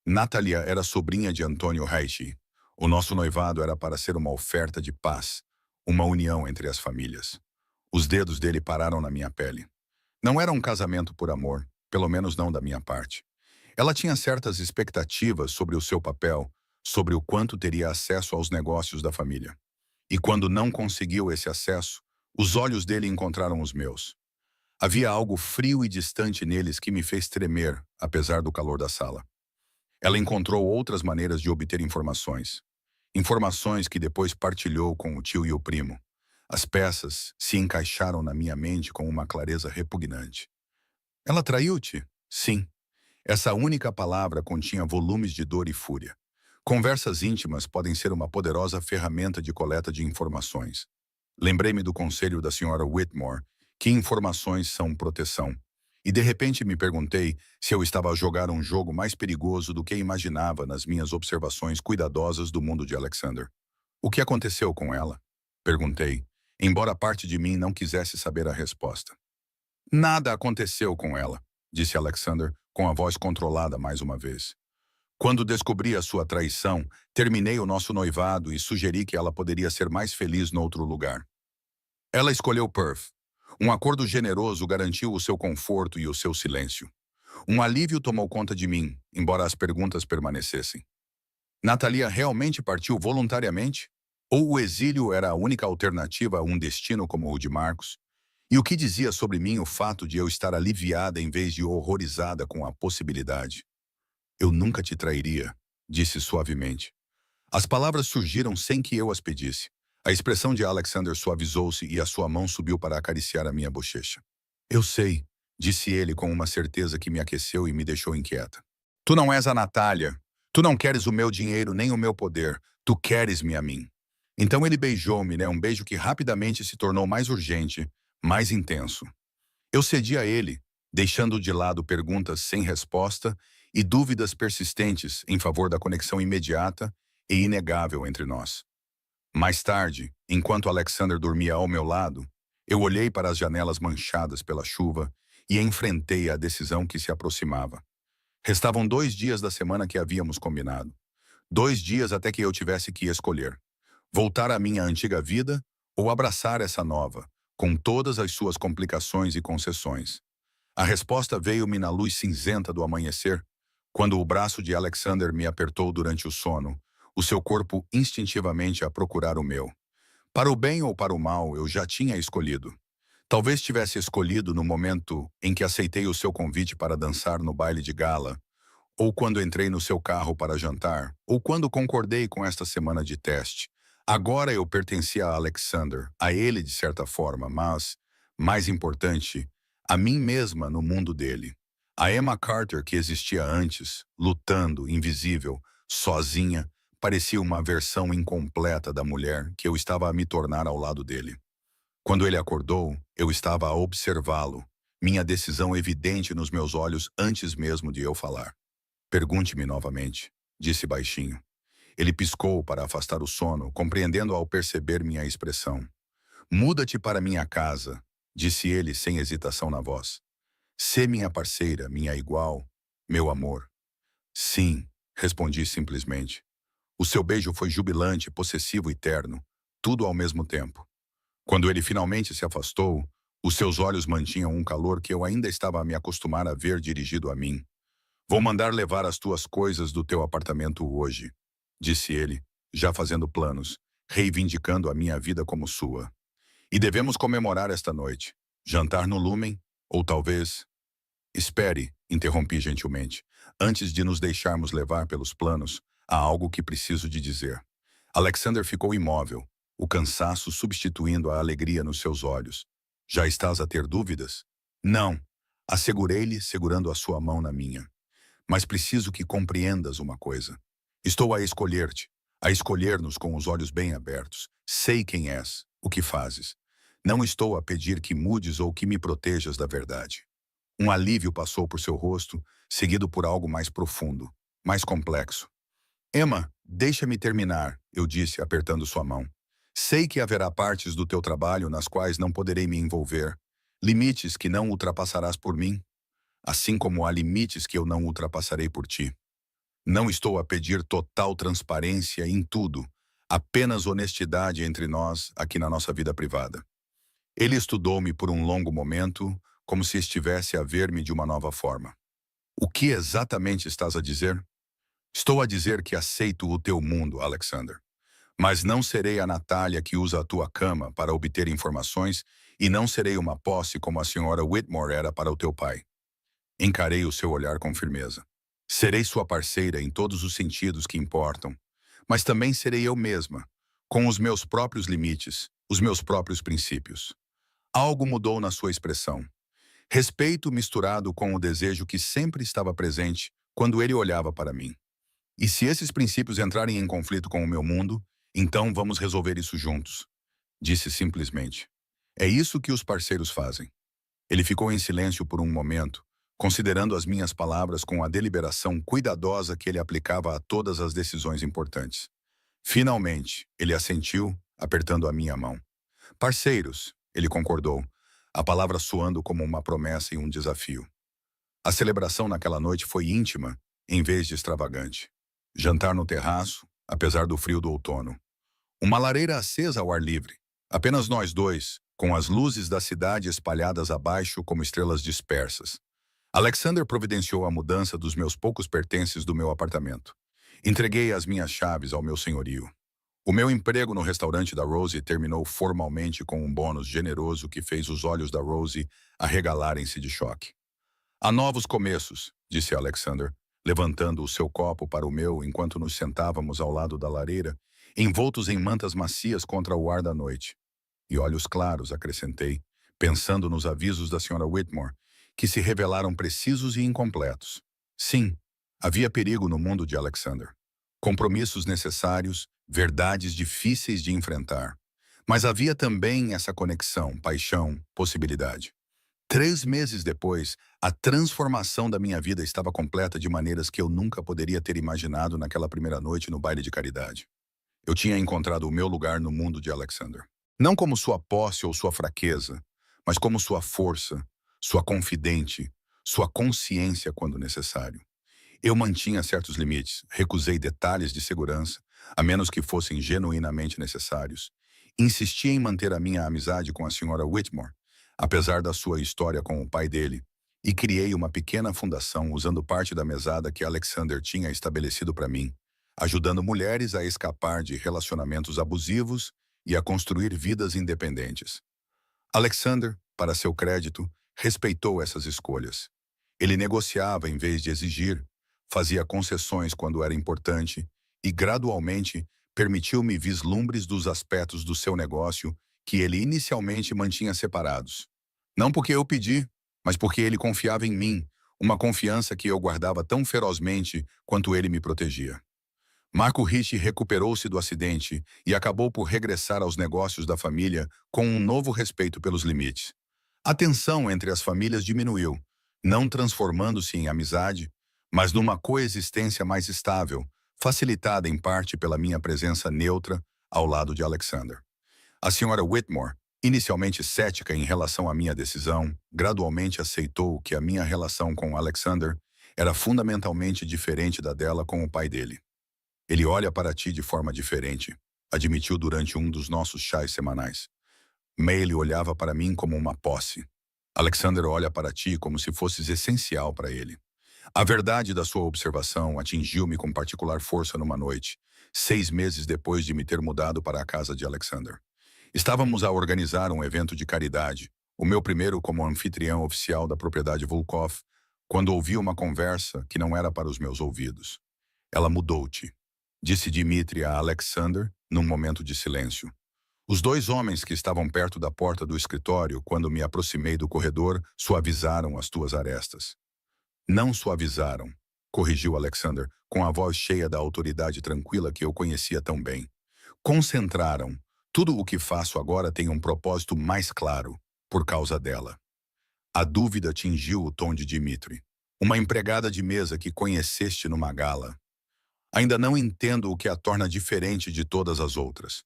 Natalia era sobrinha de Antônio Reich. O nosso noivado era para ser uma oferta de paz, uma união entre as famílias. Os dedos dele pararam na minha pele. Não era um casamento por amor, pelo menos não da minha parte. Ela tinha certas expectativas sobre o seu papel, sobre o quanto teria acesso aos negócios da família. E quando não conseguiu esse acesso, os olhos dele encontraram os meus. Havia algo frio e distante neles que me fez tremer, apesar do calor da sala. Ela encontrou outras maneiras de obter informações. Informações que depois partilhou com o tio e o primo. As peças se encaixaram na minha mente com uma clareza repugnante. Ela traiu-te? Sim. Essa única palavra continha volumes de dor e fúria. Conversas íntimas podem ser uma poderosa ferramenta de coleta de informações. Lembrei-me do conselho da senhora Whitmore, que informações são proteção. E de repente me perguntei se eu estava a jogar um jogo mais perigoso do que imaginava nas minhas observações cuidadosas do mundo de Alexander. O que aconteceu com ela? Perguntei, embora parte de mim não quisesse saber a resposta. Nada aconteceu com ela, disse Alexander, com a voz controlada mais uma vez. Quando descobri a sua traição, terminei o nosso noivado e sugeri que ela poderia ser mais feliz noutro lugar. Ela escolheu Perth. Um acordo generoso garantiu o seu conforto e o seu silêncio. Um alívio tomou conta de mim, embora as perguntas permanecessem. Natalia realmente partiu voluntariamente? Ou o exílio era a única alternativa a um destino como o de Marcos? E o que dizia sobre mim o fato de eu estar aliviada em vez de horrorizada com a possibilidade? Eu nunca te trairia, disse suavemente. As palavras surgiram sem que eu as pedisse. A expressão de Alexander suavizou-se e a sua mão subiu para acariciar a minha bochecha. Eu sei, disse ele com uma certeza que me aqueceu e me deixou inquieta. Tu não és a Natália. Tu não queres o meu dinheiro nem o meu poder. Tu queres-me a mim. Então ele beijou-me, um beijo que rapidamente se tornou mais urgente, mais intenso. Eu cedi a ele, deixando de lado perguntas sem resposta e dúvidas persistentes em favor da conexão imediata e inegável entre nós. Mais tarde, enquanto Alexander dormia ao meu lado, eu olhei para as janelas manchadas pela chuva e enfrentei a decisão que se aproximava. Restavam 2 dias da semana que havíamos combinado. 2 dias até que eu tivesse que escolher. Voltar à minha antiga vida ou abraçar essa nova, com todas as suas complicações e concessões. A resposta veio-me na luz cinzenta do amanhecer, quando o braço de Alexander me apertou durante o sono, o seu corpo instintivamente a procurar o meu. Para o bem ou para o mal, eu já tinha escolhido. Talvez tivesse escolhido no momento em que aceitei o seu convite para dançar no baile de gala, ou quando entrei no seu carro para jantar, ou quando concordei com esta semana de teste. Agora eu pertencia a Alexander, a ele de certa forma, mas, mais importante, a mim mesma no mundo dele. A Emma Carter que existia antes, lutando, invisível, sozinha, parecia uma versão incompleta da mulher que eu estava a me tornar ao lado dele. Quando ele acordou, eu estava a observá-lo, minha decisão evidente nos meus olhos antes mesmo de eu falar. Pergunte-me novamente, disse baixinho. Ele piscou para afastar o sono, compreendendo ao perceber minha expressão. Muda-te para minha casa, disse ele sem hesitação na voz. Sê minha parceira, minha igual, meu amor. Sim, respondi simplesmente. O seu beijo foi jubilante, possessivo e terno, tudo ao mesmo tempo. Quando ele finalmente se afastou, os seus olhos mantinham um calor que eu ainda estava a me acostumar a ver dirigido a mim. Vou mandar levar as tuas coisas do teu apartamento hoje, disse ele, já fazendo planos, reivindicando a minha vida como sua. E devemos comemorar esta noite. Jantar no Lumen, ou talvez... Espere, interrompi gentilmente. Antes de nos deixarmos levar pelos planos, há algo que preciso de dizer. Alexander ficou imóvel, o cansaço substituindo a alegria nos seus olhos. Já estás a ter dúvidas? Não, assegurei-lhe, segurando a sua mão na minha. Mas preciso que compreendas uma coisa. Estou a escolher-te, a escolher-nos com os olhos bem abertos. Sei quem és, o que fazes. Não estou a pedir que mudes ou que me protejas da verdade. Um alívio passou por seu rosto, seguido por algo mais profundo, mais complexo. Emma, deixa-me terminar, eu disse, apertando sua mão. Sei que haverá partes do teu trabalho nas quais não poderei me envolver, limites que não ultrapassarás por mim, assim como há limites que eu não ultrapassarei por ti. Não estou a pedir total transparência em tudo, apenas honestidade entre nós aqui na nossa vida privada. Ele estudou-me por um longo momento, como se estivesse a ver-me de uma nova forma. O que exatamente estás a dizer? Estou a dizer que aceito o teu mundo, Alexander. Mas não serei a Natália que usa a tua cama para obter informações e não serei uma posse como a senhora Whitmore era para o teu pai. Encarei o seu olhar com firmeza. Serei sua parceira em todos os sentidos que importam, mas também serei eu mesma, com os meus próprios limites, os meus próprios princípios. Algo mudou na sua expressão. Respeito misturado com o desejo que sempre estava presente quando ele olhava para mim. E se esses princípios entrarem em conflito com o meu mundo, então vamos resolver isso juntos, disse simplesmente. É isso que os parceiros fazem. Ele ficou em silêncio por um momento, considerando as minhas palavras com a deliberação cuidadosa que ele aplicava a todas as decisões importantes. Finalmente, ele assentiu, apertando a minha mão. Parceiros, ele concordou, a palavra soando como uma promessa e um desafio. A celebração naquela noite foi íntima, em vez de extravagante. Jantar no terraço, apesar do frio do outono. Uma lareira acesa ao ar livre. Apenas nós dois, com as luzes da cidade espalhadas abaixo como estrelas dispersas. Alexander providenciou a mudança dos meus poucos pertences do meu apartamento. Entreguei as minhas chaves ao meu senhorio. O meu emprego no restaurante da Rosie terminou formalmente com um bônus generoso que fez os olhos da Rosie arregalarem-se de choque. Há novos começos, disse Alexander, levantando o seu copo para o meu enquanto nos sentávamos ao lado da lareira, envoltos em mantas macias contra o ar da noite. E olhos claros, acrescentei, pensando nos avisos da Sra. Whitmore, que se revelaram precisos e incompletos. Sim, havia perigo no mundo de Alexander. Compromissos necessários, verdades difíceis de enfrentar. Mas havia também essa conexão, paixão, possibilidade. 3 meses depois, a transformação da minha vida estava completa de maneiras que eu nunca poderia ter imaginado naquela primeira noite no baile de caridade. Eu tinha encontrado o meu lugar no mundo de Alexander. Não como sua posse ou sua fraqueza, mas como sua força, sua confidente, sua consciência quando necessário. Eu mantinha certos limites, recusei detalhes de segurança, a menos que fossem genuinamente necessários. Insisti em manter a minha amizade com a Sra. Whitmore, apesar da sua história com o pai dele, e criei uma pequena fundação usando parte da mesada que Alexander tinha estabelecido para mim, ajudando mulheres a escapar de relacionamentos abusivos e a construir vidas independentes. Alexander, para seu crédito, respeitou essas escolhas. Ele negociava em vez de exigir, fazia concessões quando era importante e, gradualmente, permitiu-me vislumbres dos aspectos do seu negócio que ele inicialmente mantinha separados. Não porque eu pedi, mas porque ele confiava em mim, uma confiança que eu guardava tão ferozmente quanto ele me protegia. Marco Ricci recuperou-se do acidente e acabou por regressar aos negócios da família com um novo respeito pelos limites. A tensão entre as famílias diminuiu, não transformando-se em amizade, mas numa coexistência mais estável, facilitada em parte pela minha presença neutra ao lado de Alexander. A Sra. Whitmore, Inicialmente cética em relação à minha decisão, gradualmente aceitou que a minha relação com Alexander era fundamentalmente diferente da dela com o pai dele. Ele olha para ti de forma diferente, admitiu durante um dos nossos chás semanais. Meili olhava para mim como uma posse. Alexander olha para ti como se fosses essencial para ele. A verdade da sua observação atingiu-me com particular força numa noite, 6 meses depois de me ter mudado para a casa de Alexander. Estávamos a organizar um evento de caridade, o meu primeiro como anfitrião oficial da propriedade Volkov, quando ouvi uma conversa que não era para os meus ouvidos. Ela mudou-te, disse Dmitri a Alexander num momento de silêncio. Os dois homens que estavam perto da porta do escritório, quando me aproximei do corredor, suavizaram as tuas arestas. Não suavizaram, corrigiu Alexander, com a voz cheia da autoridade tranquila que eu conhecia tão bem. Concentraram. Tudo o que faço agora tem um propósito mais claro, por causa dela. A dúvida tingiu o tom de Dmitri. Uma empregada de mesa que conheceste numa gala. Ainda não entendo o que a torna diferente de todas as outras.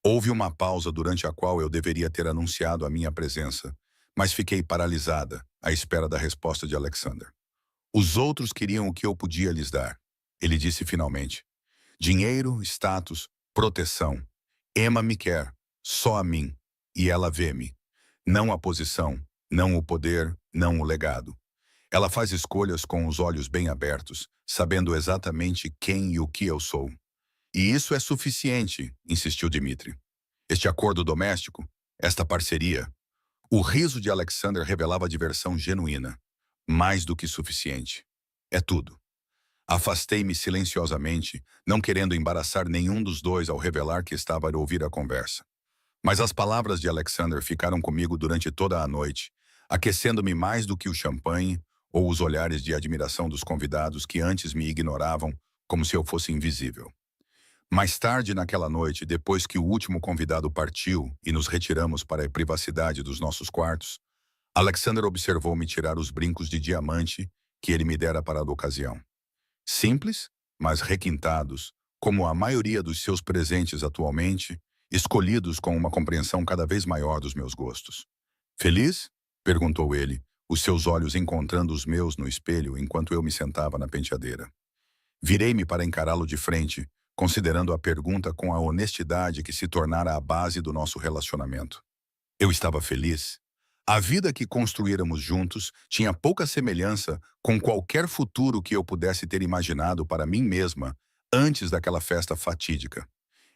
Houve uma pausa durante a qual eu deveria ter anunciado a minha presença, mas fiquei paralisada, à espera da resposta de Alexander. Os outros queriam o que eu podia lhes dar. Ele disse finalmente. Dinheiro, status, proteção. Emma me quer, só a mim, e ela vê-me. Não a posição, não o poder, não o legado. Ela faz escolhas com os olhos bem abertos, sabendo exatamente quem e o que eu sou. E isso é suficiente, insistiu Dmitri. Este acordo doméstico, esta parceria. O riso de Alexander revelava diversão genuína. Mais do que suficiente. É tudo. Afastei-me silenciosamente, não querendo embaraçar nenhum dos dois ao revelar que estava a ouvir a conversa. Mas as palavras de Alexander ficaram comigo durante toda a noite, aquecendo-me mais do que o champanhe ou os olhares de admiração dos convidados que antes me ignoravam como se eu fosse invisível. Mais tarde naquela noite, depois que o último convidado partiu e nos retiramos para a privacidade dos nossos quartos, Alexander observou-me tirar os brincos de diamante que ele me dera para a ocasião. Simples, mas requintados, como a maioria dos seus presentes atualmente, escolhidos com uma compreensão cada vez maior dos meus gostos. Feliz? Perguntou ele, os seus olhos encontrando os meus no espelho enquanto eu me sentava na penteadeira. Virei-me para encará-lo de frente, considerando a pergunta com a honestidade que se tornara a base do nosso relacionamento. Eu estava feliz. A vida que construíramos juntos tinha pouca semelhança com qualquer futuro que eu pudesse ter imaginado para mim mesma antes daquela festa fatídica.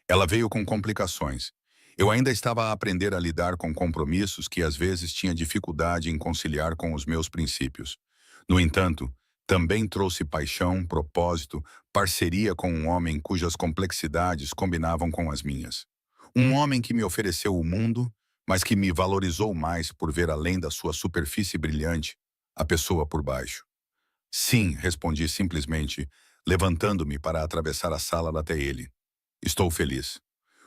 Ela veio com complicações. Eu ainda estava a aprender a lidar com compromissos que às vezes tinha dificuldade em conciliar com os meus princípios. No entanto, também trouxe paixão, propósito, parceria com um homem cujas complexidades combinavam com as minhas. Um homem que me ofereceu o mundo, mas que me valorizou mais por ver além da sua superfície brilhante, a pessoa por baixo. Sim, respondi simplesmente, levantando-me para atravessar a sala até ele. Estou feliz.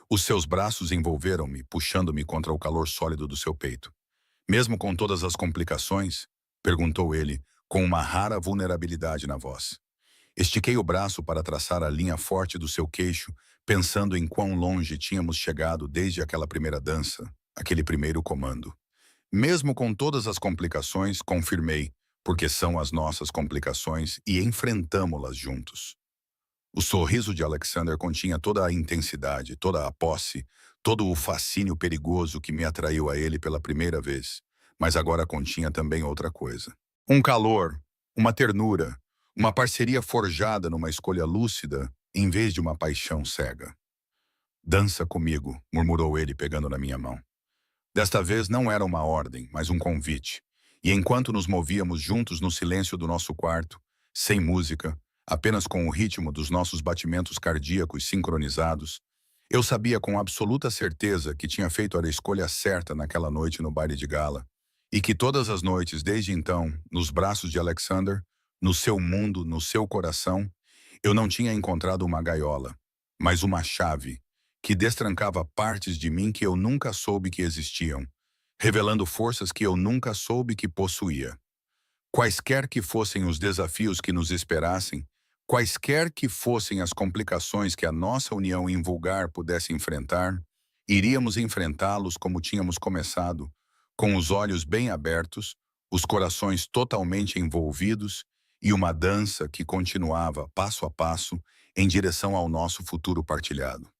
Os seus braços envolveram-me, puxando-me contra o calor sólido do seu peito. Mesmo com todas as complicações? Perguntou ele, com uma rara vulnerabilidade na voz. Estiquei o braço para traçar a linha forte do seu queixo, pensando em quão longe tínhamos chegado desde aquela primeira dança, aquele primeiro comando. Mesmo com todas as complicações, confirmei, porque são as nossas complicações e enfrentamo-las juntos. O sorriso de Alexander continha toda a intensidade, toda a posse, todo o fascínio perigoso que me atraiu a ele pela primeira vez, mas agora continha também outra coisa. Um calor, uma ternura, uma parceria forjada numa escolha lúcida em vez de uma paixão cega. Dança comigo, murmurou ele pegando na minha mão. Desta vez não era uma ordem, mas um convite. E enquanto nos movíamos juntos no silêncio do nosso quarto, sem música, apenas com o ritmo dos nossos batimentos cardíacos sincronizados, eu sabia com absoluta certeza que tinha feito a escolha certa naquela noite no baile de gala, e que todas as noites desde então, nos braços de Alexander, no seu mundo, no seu coração, eu não tinha encontrado uma gaiola, mas uma chave que destrancava partes de mim que eu nunca soube que existiam, revelando forças que eu nunca soube que possuía. Quaisquer que fossem os desafios que nos esperassem, quaisquer que fossem as complicações que a nossa união invulgar pudesse enfrentar, Iríamos enfrentá-los como tínhamos começado, com os olhos bem abertos, os corações totalmente envolvidos e uma dança que continuava passo a passo em direção ao nosso futuro partilhado.